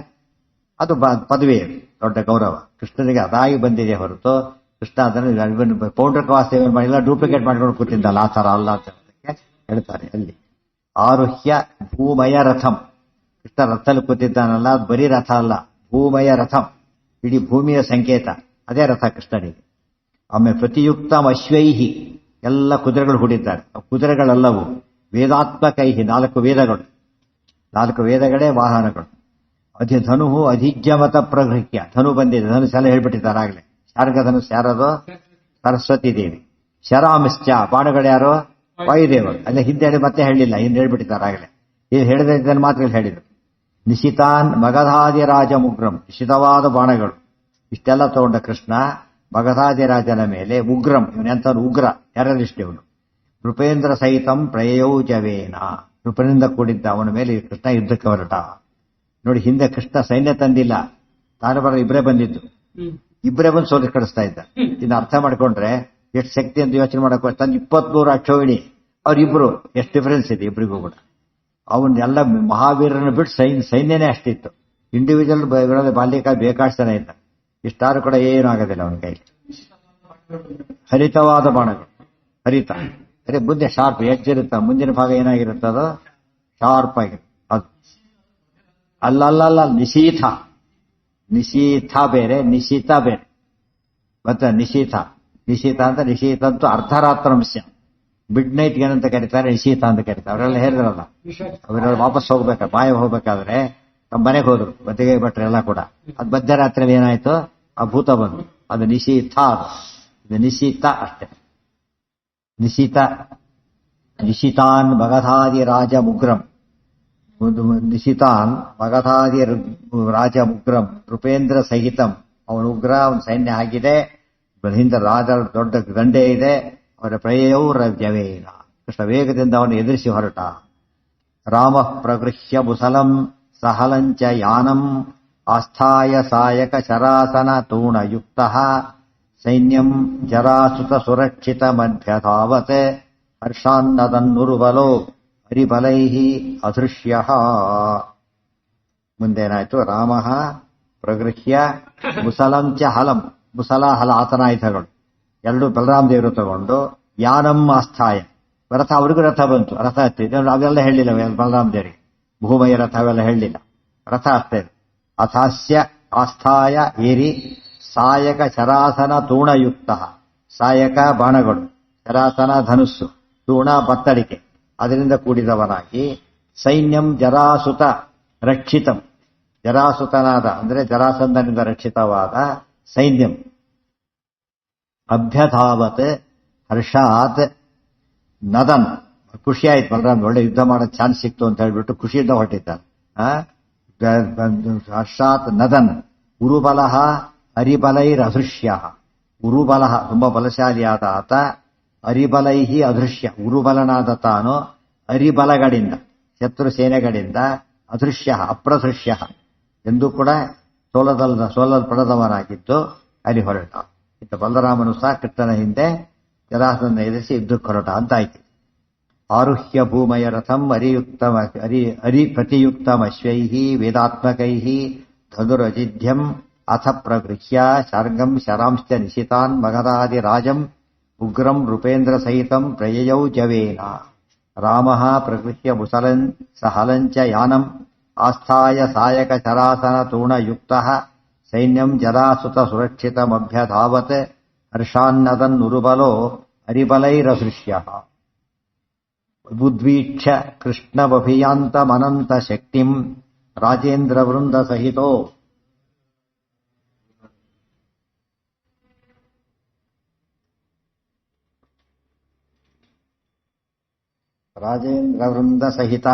ಅದು ಪದವಿ, ದೊಡ್ಡ ಗೌರವ. ಕೃಷ್ಣನಿಗೆ ಅದಾಗಿ ಬಂದಿದೆ ಹೊರತು ಕೃಷ್ಣ ಅದನ್ನು ಪೌಂಡ್ರಕ ವಾಸ್ತವ ಮಾಡಿಲ್ಲ, ಡೂಪ್ಲಿಕೇಟ್ ಮಾಡ್ಕೊಂಡು ಕೂತಿದ್ದಲ್ಲ. ಆ ತರ ಅಲ್ಲ ಅಂತ ಹೇಳ್ತಾರೆ ಅಲ್ಲಿ. ಆರುಹ್ಯ ಭೂಮಯ ರಥಂ. ಕೃಷ್ಣ ರಥದಲ್ಲಿ ಕೂತಿದ್ದಾನಲ್ಲ, ಅದು ಬರೀ ರಥ ಅಲ್ಲ, ಭೂಮಯ ರಥಂ. ಇಡೀ ಭೂಮಿಯ ಸಂಕೇತ ಅದೇ ರಥ ಕೃಷ್ಣನಿಗೆ. ಆಮೇಲೆ ಪ್ರತಿಯುಕ್ತ ಅಶ್ವೈಹಿ. ಎಲ್ಲ ಕುದುರೆಗಳು ಹೂಡಿದ್ದಾರೆ. ಕುದುರೆಗಳೆಲ್ಲವೂ ವೇದಾತ್ಮಕೈಹಿ. 4 ವೇದಗಳು. 4 ವೇದಗಳೇ ವಾಹನಗಳು. ಧನು ಅಧಿಜ್ಯಮತ ಪ್ರಗೃಹ್ಯ. ಧನು ಬಂದಿದೆ. ಧನುಸ್ ಎಲ್ಲ ಹೇಳ್ಬಿಟ್ಟಿದ್ದಾರೆ ಆಗ್ಲೇ. ಶಾರ್ಗ ಧನುಸ್ ಯಾರದು? ಸರಸ್ವತಿ ದೇವಿ. ಶರಾಮಿಶ್ಚ. ಬಾಣಗಳು ಯಾರು? ವಾಯುದೇವರು. ಅಲ್ಲೇ ಹಿಂದೆ ಮತ್ತೆ ಹೇಳಿಲ್ಲ, ಹಿಂದೆ ಹೇಳ್ಬಿಟ್ಟಿದ್ದಾರೆ ಆಗ್ಲೇ. ಇದು ಹೇಳಿದ ಮಾತ್ರ ಹೇಳಿದ್ರು. ನಿಶಿತಾನ್ ಮಗಧಾದಿರಾಜ ಮುಗ್ರಂ. ನಿಶಿತವಾದ ಬಾಣಗಳು. ಇಷ್ಟೆಲ್ಲ ತಗೊಂಡ ಕೃಷ್ಣ ಮಗಧಾದಿರಾಜನ ಮೇಲೆ ಉಗ್ರಂ. ಇವನೆಂತ ಉಗ್ರ, ಟೆರರಿಸ್ಟ್ ಇವನು. ನೃಪೇಂದ್ರ ಸಹಿತಂ ಪ್ರಯೋಜವೇನ. ನೃಪನಿಂದ ಕೂಡಿದ್ದ ಅವನ ಮೇಲೆ ಕೃಷ್ಣ ಯುದ್ಧಕ್ಕೆ ಹೊರಟ. ನೋಡಿ, ಹಿಂದೆ ಕೃಷ್ಣ ಸೈನ್ಯ ತಂದಿಲ್ಲ, ತಾನು ಬರ ಇಬ್ಬರೇ ಬಂದಿದ್ದು. ಇಬ್ಬರೇ ಬಂದು ಸೋಲಿಸಿ ಕಳಿಸ್ತಾ ಇದ್ದ. ಇದನ್ನ ಅರ್ಥ ಮಾಡ್ಕೊಂಡ್ರೆ ಎಷ್ಟು ಶಕ್ತಿ ಅಂತ ಯೋಚನೆ ಮಾಡಕ್ ತಂದು 23 ಅಕ್ಷೋಹಿಣಿ ಅವ್ರಿಬ್ರು, ಎಷ್ಟು ಡಿಫರೆನ್ಸ್ ಇದೆ ಇಬ್ಬರಿಗೂ ಕೂಡ. ಅವನ್ನೆಲ್ಲ ಮಹಾವೀರನ ಬಿಟ್ಟು ಸೈನ್ಯನೇ ಅಷ್ಟಿತ್ತು. ಇಂಡಿವಿಜುವಲ್ ಬಾಲ್ಯಕಾಲ ಬೇಕಾಡ್ತಾನೆ ಇದ್ದ. ಇಷ್ಟಾರು ಕೂಡ ಏನೂ ಆಗೋದಿಲ್ಲ ಅವನ ಕೈಲಿ. ಹರಿತವಾದ ಬಾಣಗಳು. ಹರಿತ ಅದೇ ಮುಂದೆ ಶಾರ್ಪ್ ಎಡ್ಜ್ ಇರುತ್ತ. ಮುಂದಿನ ಭಾಗ ಏನಾಗಿರುತ್ತದೋ ಶಾರ್ಪ್ ಆಗಿರುತ್ತೆ. ಅದು ಅಲ್ಲಲ್ಲ ನಿಶೀಥ. ನಿಶೀಥ ಬೇರೆ, ನಿಶೀತ ಬೇರೆ. ಮತ್ತೆ ನಿಶೀಥ ಅಂತ ನಿಶೀಥ ಅಂತೂ ಅರ್ಧರಾತ್ರಂಶ. ಮಿಡ್ ನೈಟ್ ಏನಂತ ಕರೀತಾರೆ, ನಿಶೀಥ ಅಂತ ಕರೀತಾರೆ. ಅವರೆಲ್ಲ ಹೇಳಿದ್ರಲ್ಲ, ಅವರೆಲ್ಲ ವಾಪಸ್ ಮಾಯ ಹೋಗ್ಬೇಕಾದ್ರೆ ನಮ್ಮ ಮನೆಗೆ ಹೋದ್ರು ಬದಿಗೆ ಭಟ್ರೆ ಎಲ್ಲ ಕೂಡ. ಅದು ಮಧ್ಯರಾತ್ರಿ ಏನಾಯ್ತು, ಆ ಭೂತ ಬಂದು. ಅದು ನಿಶೀಥ. ಇದು ನಿಶೀತ ಅಷ್ಟೇ. ನಿಶಿತಾನ್ ಮಗಧಾದಿ ರಾಜ ಮುಗ್ರಂ. ನಿಶಿತಾನ್ ಮಗಧಾದಿ ರಾಜ ಮುಗ್ರಂ ನೃಪೇಂದ್ರ ಸಹಿತಂ. ಅವನು ಉಗ್ರ, ಅವನ ಸೈನ್ಯ ಆಗಿದೆ. ಹಿಂದೆ ರಾಜ ದೊಡ್ಡ ದಂಡೆ ಇದೆ. ಅವರ ಪ್ರಯೌರವ್ಯವೇನ. ಕೃಷ್ಣ ವೇಗದಿಂದ ಅವನು ಎದುರಿಸಿ ಹೊರಟ. ರಾಮ ಪ್ರಗೃಹ್ಯ ಮುಸಲಂ ಸಹಲಂಚ ಯಾನಂ ಆಸ್ಥಾಯ ಸಾಯಕ ಶರಾಸನ ತೂಣಯುಕ್ತ ಸೈನ್ಯಂ ಜರಾಸುತ ಸುರಕ್ಷಿತ ಮಧ್ಯಧಾವತ್ ಹರ್ಷಾನ್ನದನ್ನುರುಬಲೋ ಹರಿಬಲೈ ಅದೃಶ್ಯ. ಮುಂದೇನಾಯ್ತು? ರಾಮ ಪ್ರಗೃಹ್ಯ ಮುಸಲಂಚ ಹಲಂ, ಮುಸಲ ಹಲ ಆತನಾಯುಧಗಳು ಎರಡು ಬಲರಾಮ ದೇವರು ತಗೊಂಡು ಯಾನಂ ಆಸ್ಥಾಯ, ರಥ ಅವ್ರಿಗೂ ರಥ ಬಂತು, ರಥ ಹತ್ತಿದೆ. ಅವೆಲ್ಲ ಹೇಳಿಲ್ಲ ಬಲರಾಮ ದೇವರಿಗೆ, ಭೂಮಯ ರಥ ಅವೆಲ್ಲ ಹೇಳಿಲ್ಲ, ರಥ ಹತ್ತಿದೆ. ಅಥಾಸ್ಯ ಆಸ್ಥಾಯ ಏರಿ ಸಾಯಕ ಶರಾಸನ ತೂಣಯುಕ್ತ, ಸಾಯಕ ಬಾಣಗಳು, ಶರಾಸನ ಧನುಸ್ಸು, ತೂಣ ಬತ್ತಡಿಕೆ, ಅದರಿಂದ ಕೂಡಿದವನಾಗಿ ಸೈನ್ಯಂ ಜರಾಸುತ ರಕ್ಷಿತಂ, ಜರಾಸುತನಾದ ಅಂದ್ರೆ ಜರಾಸಂಧನಿಂದ ರಕ್ಷಿತವಾದ ಸೈನ್ಯಂ ಅಭ್ಯಧಾವತ್ ಹರ್ಷಾತ್ ನದನ್, ಖುಷಿ ಆಯ್ತು ಬಲರಾಮ್, ಒಳ್ಳೆ ಯುದ್ಧ ಮಾಡೋ ಚಾನ್ಸ್ ಸಿಕ್ತು ಅಂತ ಹೇಳ್ಬಿಟ್ಟು ಖುಷಿಯಿಂದ ಹೊರಟಿದ್ದಾನೆ. ಹರ್ಷಾತ್ ನದನ್ ಉರುಬಲಃ ಹರಿಬಲೈರ್ ಅದೃಶ್ಯ. ಉರುಬಲಃ ತುಂಬಾ ಬಲಶಾಲಿಯಾದ ಆತ, ಹರಿಬಲೈಹಿ ಅದೃಶ್ಯ ಉರುಬಲನಾದ ತಾನು ಹರಿಬಲಗಳಿಂದ ಶತ್ರು ಸೇನೆಗಳಿಂದ ಅದೃಶ್ಯ ಅಪ್ರದೃಶ್ಯ ಎಂದು ಕೂಡ ಸೋಲಲ್ಪಡದವನಾಗಿದ್ದು ಅಲ್ಲಿ ಹೊರಟ. ಇತ್ತ ಬಲರಾಮನು ಸಹ ಕೃಷ್ಣನ ಹಿಂದೆ ಜರಾಸಂಧನ ಎದುರಿಸಿ ಯುದ್ಧಕ್ಕೆ ಹೊರಟ ಅಂತಾಯ್ತು. ಆರುಹ್ಯ ಭೂಮಯ ರಥಂ ಹರಿ ಪ್ರತಿಯುಕ್ತಮಶ್ವೈ ವೇದಾತ್ಮಕೈ ಧನುರಜಿಧ್ಯಂ ಅಥ ಪ್ರಗೃಹ್ಯ ಶಾರ್ಗಂ ಶರಾಂಶ್ಚ ನಿಶಿತಾನ್ ಮಗಧಾದಿರಾಜಂ ಉಗ್ರಂ ನೃಪೇಂದ್ರ ಸಹಿತಂ ಪ್ರಯಯೌ ಜವೇನ. ರಾಮ ಪ್ರಗೃಹ್ಯ ಮುಸಲನ್ ಸಹಲಂಚ ಯಾನಂ ಆಸ್ಥಾಯ ಸಾಯಕ ಶರಾಸನ ತೂಣಯುಕ್ತ ಸೈನ್ಯಂ ಜರಾಸುತ ಸುರಕ್ಷಿತಮಭ್ಯಧಾವತ್ ಹರ್ಷಾನ್ನದನ್ನುರುಬಲೋ ಹರಿಬಲೈರದೃಶ್ಯ. ಉದ್ವೀಕ್ಷ್ಯ ಕೃಷ್ಣಮಭಿಯಾಂತಮನಂತ ಶಕ್ತಿಂ ರಾಜೇಂದ್ರ ವೃಂದ ಸಹಿತೋ ರಾಜೇಂದ್ರ ವೃಂದ ಸಹಿತ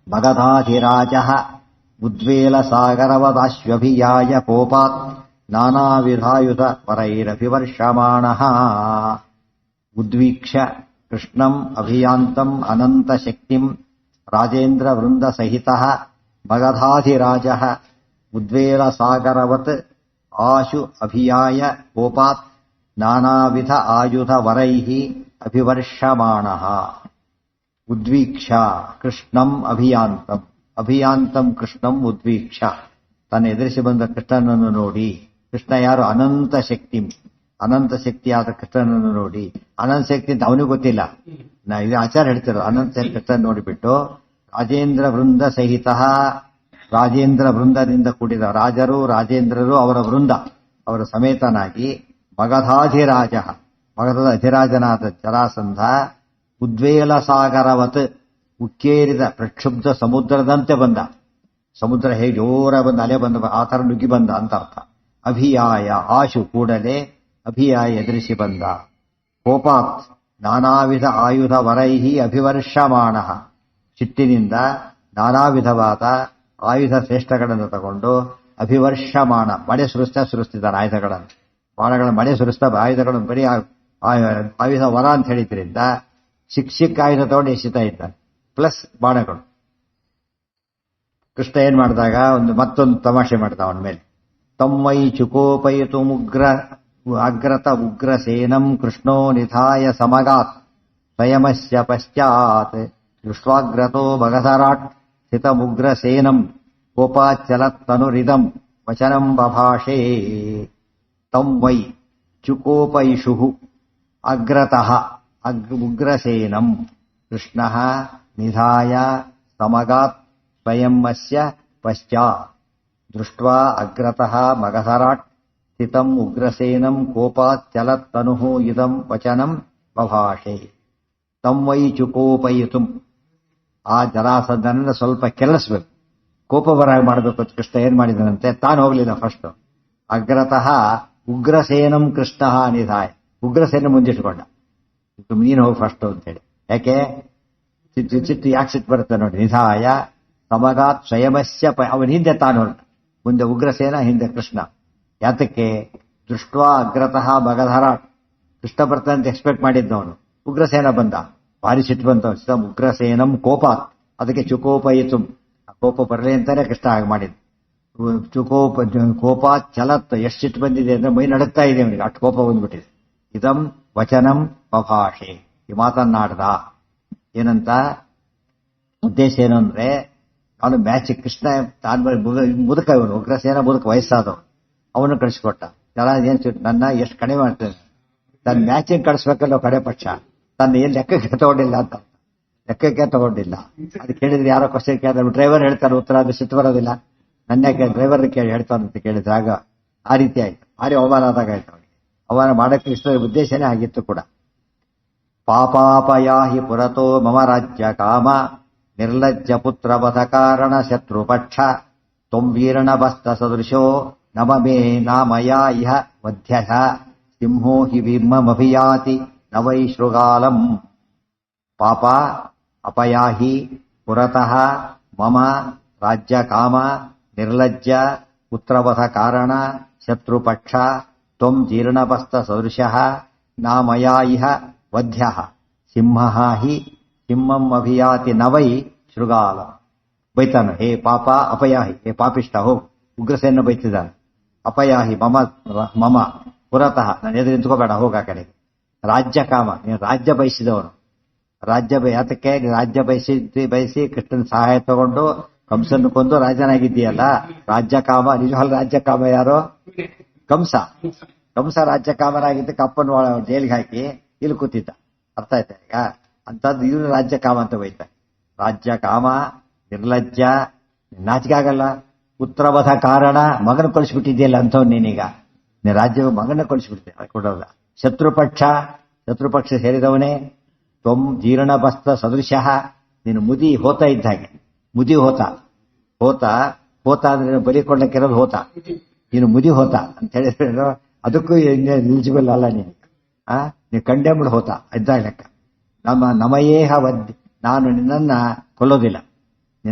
ಮಗಧಾಧಿರಾಜ ಉದ್ವೇಲ ಸಾಗರವದಾಶ್ವಭಿಯಾಯ ಕೋಪಾತ್ ನಾನಾವಿಧಾಯುಧ ಪರೈರಭಿವರ್ಷಮಾಣಃ. ಉದ್ವೀಕ್ಷ್ಯ ಕೃಷ್ಣಂ ಅಭಿಯಾಂತಂ ಅನಂತ ಶಕ್ತಿಂ ರಾಜೇಂದ್ರ ವೃಂದ ಸಹಿತ ಮಗಧಾಧಿರಾಜ ಉದ್ವೇಲ ಸಾಗರವತ್ ಆಶು ಅಭಿಯಾಯ ಕೋಪಾತ್ ನಾನಾವಿಧ ಆಯುಧ ವರೈಃ ಅಭಿವರ್ಷಮಾಣಃ. ಉದ್ವೀಕ್ಷ ಕೃಷ್ಣಂ ಅಭಿಯಾಂತಂ, ಅಭಿಯಾಂತಂ ಕೃಷ್ಣಂ ಉದ್ವೀಕ್ಷ, ತನ್ನ ಎದುರಿಸಿ ಬಂದ ಕೃಷ್ಣನನ್ನು ನೋಡಿ. ಕೃಷ್ಣ ಯಾರು? ಅನಂತ ಶಕ್ತಿ, ಅನಂತ ಶಕ್ತಿಯಾದ ಕೃಷ್ಣನನ್ನು ನೋಡಿ. ಅನಂತ ಶಕ್ತಿ ಅಂತ ಅವನಿಗೆ ಗೊತ್ತಿಲ್ಲ, ಇದು ಆಚಾರ ಹೇಳ್ತಿರೋ. ಅನಂತ ಕೃಷ್ಣನ್ ನೋಡಿಬಿಟ್ಟು ರಾಜೇಂದ್ರ ವೃಂದ ಸಹಿತ, ರಾಜೇಂದ್ರ ವೃಂದದಿಂದ ಕೂಡಿದ ರಾಜರು ರಾಜೇಂದ್ರರು ಅವರ ವೃಂದ ಅವರ ಸಮೇತನಾಗಿ ಮಗಧಾಧಿರಾಜ, ಮಗಧದ ಅಧಿರಾಜನಾದ ಜರಾಸಂಧ ಉದ್ವೇಲ ಸಾಗರವತ್ ಉಕ್ಕೇರಿದ ಪ್ರಕ್ಷುಬ್ಧ ಸಮುದ್ರದಂತೆ ಬಂದ. ಸಮುದ್ರ ಹೇಗೆ ಜೋರ ಬಂದ ಅಲೆ ಬಂದ ಆ ಥರ ನುಗ್ಗಿ ಬಂದ ಅಂತ ಅರ್ಥ. ಅಭಿಯಾಯ ಆಶು ಕೂಡಲೇ ಅಭಿಯಾಯ ಎದುರಿಸಿ ಬಂದ. ಕೋಪಾತ್ ನಾನಾವಿಧ ಆಯುಧ ವರೈಹಿ ಅಭಿವರ್ಷಮಾಣ, ಚಿಟ್ಟಿನಿಂದ ನಾನಾ ವಿಧವಾದ ಆಯುಧ ಶ್ರೇಷ್ಠಗಳನ್ನು ತಗೊಂಡು ಅಭಿವರ್ಷಮಾಣ ಮಳೆ ಸುರಿಸ್ತಿದ್ದಾನೆ ಆಯುಧಗಳನ್ನು, ಬಾಣಗಳ ಮಳೆ ಸುರಿಸ್ತಾ ಆಯುಧಗಳನ್ನು ಬರೀ ಆಯುಧ ವರ ಅಂತ ಹೇಳಿದ್ರಿಂದ ಸಿಕ್ಕ ಆಯುಧ ತಗೊಂಡು ಎಸಿತಾ ಇದ್ದಾನೆ, ಪ್ಲಸ್ ಬಾಣಗಳು. ಕೃಷ್ಣ ಏನ್ ಮಾಡಿದಾಗ ಮತ್ತೊಂದು ತಮಾಷೆ ಮಾಡ್ದ ಅವನ ಮೇಲೆ. ತಮ್ಮೈ ಚುಕೋಪಯಿತು ಮುಗ್ರ ಅಗ್ರತ ಉಗ್ರಸೇನಂ ಕೃಷ್ಣೋ ನಿಧಾಯ ಸಮಗಾತ್ ಸ್ವಯಮಸ್ಯ ಪಶ್ಚಾತ್ ದೃಷ್ಟ್ವಾಗ್ರತೋ ಮಗಧರಾಟ್ ಸ್ಥಿತಮುಗ್ರಸೇನಂ ಕೋಪಾಚ್ಚಲತ್ತನುರಿದಂ ವಚನಂ ಬಭಾಷೇ. ತಂ ವೈ ಚುಕೋಪಯಿಷುಃ ಅಗ್ರತಃ ಉಗ್ರಸೇನಂ ಕೃಷ್ಣಃ ನಿಧಾಯ ಸಮಗಾತ್ ಸ್ವಯಂಸ್ಯ ಪಶ್ಚಾತ್ ದೃಷ್ಟ್ವಾ ಅಗ್ರತಃ ಮಗಧರಾಟ್ ಸ್ಥಿತಂ ಉಗ್ರಸೇನಂ ಕೋಪಾತ್ ಚಲತ್ತನುಃ ಇದಂ ವಚನಂ ಬಭಾಷೆ. ತಂ ವೈ ಚುಕೋಪಯಿತು, ಆ ಜರಾಸಂಧನನ್ನ ಸ್ವಲ್ಪ ಕೆಲಿಸ್ಬೇಕು, ಕೋಪ ಬರಾಗ ಮಾಡಬೇಕು ಅಂತ ಕೃಷ್ಣ ಏನ್ ಮಾಡಿದನಂತೆ, ತಾನು ಹೋಗ್ಲಿಲ್ಲ ಫಸ್ಟ್. ಅಗ್ರತಃ ಉಗ್ರಸೇನಂ ಕೃಷ್ಣ ನಿಧಾಯ, ಉಗ್ರಸೇನ ಮುಂದಿಟ್ಕೊಂಡ, ನೀನು ಹೋಗಿ ಫಸ್ಟ್ ಅಂತೇಳಿ. ಯಾಕೆ ಸಿಟ್ಟು ಯಾಕೆ ಸಿಟ್ಟು ಬರುತ್ತೆ ನೋಡಿ. ನಿಧಾಯ ಸಮಗಾತ್ ಸ್ವಯಮಸ್ಯ ಅವನ ಹಿಂದೆ ತಾನು ಹೊರಟ, ಮುಂದೆ ಉಗ್ರಸೇನ ಹಿಂದೆ ಕೃಷ್ಣ. ಯಾತಕ್ಕೆ? ದೃಷ್ಟ್ವಾ ಅಗ್ರತಃ ಮಗಧರಾಟ್, ಕೃಷ್ಣ ಬರ್ತಾನೆ ಅಂತ ಎಕ್ಸ್ಪೆಕ್ಟ್ ಮಾಡಿದ್ದ ಅವನು. ಉಗ್ರಸೇನ ಬಂದ, ಭಾರಿ ಸಿಟ್ಟು ಬಂತ. ಉಗ್ರಸೇನಂ ಕೋಪಾತ್, ಅದಕ್ಕೆ ಚುಕೋಪಯಿತು, ಕೋಪ ಬರಲಿ ಅಂತಾನೆ ಕೃಷ್ಣ ಹಾಗೆ ಮಾಡಿದ್ದು. ಕೋಪಾತ್ ಚಲತ್, ಎಷ್ಟು ಸಿಟ್ಟು ಬಂದಿದೆ ಅಂದ್ರೆ ಮೈ ನಡುತ್ತಾ ಇದೆ ಅವನಿಗೆ, ಅಷ್ಟು ಕೋಪ ಬಂದ್ಬಿಟ್ಟಿದೆ. ಇದಂ ವಚನಂ ಬಭಾಷೆ, ಈ ಮಾತನ್ನಾಡ್ದ. ಏನಂತ ಉದ್ದೇಶ ಏನು ಅಂದ್ರೆ, ಅವನು ಮ್ಯಾಚ್ ಕೃಷ್ಣ ಮುದುಕ, ಇವನು ಉಗ್ರಸೇನ ಮುದುಕ, ವಯಸ್ಸಾದವ, ಅವನು ಕಳಿಸ್ಕೊಟ್ಟ. ಏನ್ ನನ್ನ ಎಷ್ಟು ಕಡಿಮೆ ಮಾಡ್ತೇನೆ, ತನ್ನ ಮ್ಯಾಚಿಂಗ್ ಕಳಿಸ್ಬೇಕಲ್ಲ ಕಡೆ ಪಕ್ಷ, ತನ್ನ ಏನ್ ಲೆಕ್ಕಕ್ಕೆ ತಗೊಂಡಿಲ್ಲ ಅಂತ, ಲೆಕ್ಕಕ್ಕೆ ತಗೊಂಡಿಲ್ಲ. ಅದು ಕೇಳಿದ್ರೆ ಯಾರೋ ಕ್ವಶನ್ ಕೇಳಿದ್ರೆ ಡ್ರೈವರ್ ಹೇಳ್ತಾರೆ ಉತ್ತರ, ಅದು ಸಿಟ್ಟು ಬರೋದಿಲ್ಲ. ನನ್ನ ಡ್ರೈವರ್ ಕೇಳಿ ಹೇಳ್ತಾನಂತ ಕೇಳಿದ್ರೆ ಆಗ ಆ ರೀತಿ ಆಯ್ತು, ಭಾರಿ ಅವಮಾನ ಆದಾಗ ಆಯ್ತು ಅವನಿಗೆ. ಅವಮಾನ ಮಾಡಕ್ಕೆ ಇಷ್ಟ ಉದ್ದೇಶನೇ ಆಗಿತ್ತು ಕೂಡ. ಪಾಪಾಪಯಾಹಿ ಪುರತೋ ಮಮ ರಾಜ್ಯ ಕಾಮ ನಿರ್ಲಜ್ಜ ಪುತ್ರ ವಧ ಕಾರಣ ಶತ್ರುಪಕ್ಷ ತ್ವಂ ವೀರ್ಣಭಸ್ತ ಸದೃಶೋ ನಮ ಮೇ ನಾಮಯಾ ಇಹ ಮಧ್ಯಃ ಸಿಂಹೋ ಹಿ ಭೀಮಮಭಿಯಾತಿ ನ ವೈ ಶೃಗಾಲಂ. ಪಾಪ ಅಪಯಾಹಿ ಪುರತಃ ಮಮ ರಾಜ್ಯ ಕಾಮ ನಿರ್ಲಜ್ಜ ಪುತ್ರವಧ ಕಾರಣ ಶತ್ರುಪಕ್ಷ ತ್ವಂ ಜೀರ್ಣಭಸ್ತ ಸದೃಶಃ ನಾಮಯಾ ಇಹ ವಧ್ಯಃ ಸಿಂಹಃ ಹಿ ಸಿಂಹಂ ಅಭಿಯಾತಿ ನ ವೈ ಶೃಗಾಲ. ಬೈತಾನು, ಹೇ ಪಾಪ ಅಪಯಾಹಿ, ಹೇ ಪಾಪಿಷ್ಟ ಹೋಗು. ಉಗ್ರಸೇನ ಬೈತಿದ್ದಾನೆ. ಅಪಯಾಹಿ ಮಮ ಮಮ ಪುರತಃ, ನಾನು ಎದುರು ನಿಂತ್ಕೋಬೇಡ, ಹೋಗ ಆ ಕಡೆಗೆ. ರಾಜ್ಯ ಕಾಮ, ನೀನು ರಾಜ್ಯ ಬಯಸಿದವನು. ರಾಜ್ಯ ಯಾತಕ್ಕೆ ರಾಜ್ಯ ಬಯಸಿ ಕೃಷ್ಣನ ಸಹಾಯ ತಗೊಂಡು ಕಂಸನ್ನು ಕೊಂದು ರಾಜನಾಗಿದ್ದೀಯಲ್ಲ, ರಾಜ್ಯ ಕಾಮ. ನಿಜವಾಗ್ಲೂ ರಾಜ್ಯ ಕಾಮ ಯಾರೋ? ಕಂಸ. ಕಂಸ ರಾಜ್ಯ ಕಾಮರಾಗಿದ್ದಕ್ಕೆ ಅಪ್ಪನ ಜೈಲಿಗೆ ಹಾಕಿ ಇಲ್ಲಿ ಕೂತಿದ್ದ. ಅರ್ಥ ಆಯ್ತಾ ಈಗ? ಅಂತದ್ದು ಇವನು ರಾಜ್ಯ ಕಾಮ ಅಂತ ಬೈತಾರೆ. ರಾಜ್ಯ ಕಾಮ ನಿರ್ಲಜ್ಜ, ನಾಚಿಕೆ ಆಗಲ್ಲ. ಪುತ್ರವಧ ಕಾರಣ, ಮಗನ ಕಳಿಸ್ಬಿಟ್ಟಿದ್ಯಲ್ಲ ಅಂಥವ್ ನೀನೀಗ, ನೀನು ರಾಜ್ಯ ಮಗನ ಕಳಿಸ್ಬಿಡ್ತೀಯ, ಅದು ಕೊಡೋದ. ಶತ್ರುಪಕ್ಷ ಸೇರಿದವನೇ. ತ್ವಂ ಜೀರ್ಣಭಸ್ತ ಸದೃಶಃ, ನೀನು ಮುದಿ ಹೋತ ಇದ್ದ ಹಾಗೆ. ಮುದಿ ಹೋತ ಅಂದ್ರೆ ಬಲಿ ಕೊಡ್ಲಿಕ್ಕಿರೋದು ಹೋತ, ನೀನು ಮುದಿ ಹೋತ ಅಂತ ಹೇಳಿದ್ರೆ ಅದಕ್ಕೂ ಎಲಿಜಿಬಲ್ ಅಲ್ಲ ನೀನು. ನೀವು ಕಂಡೆಂಬ್ಡ್ ಹೋತ ಇದ್ದಾಗ ಲೆಕ್ಕ. ನಮಯೇಹ ವದ್ಯ, ನಾನು ನಿನ್ನನ್ನು ಕೊಲ್ಲೋದಿಲ್ಲ.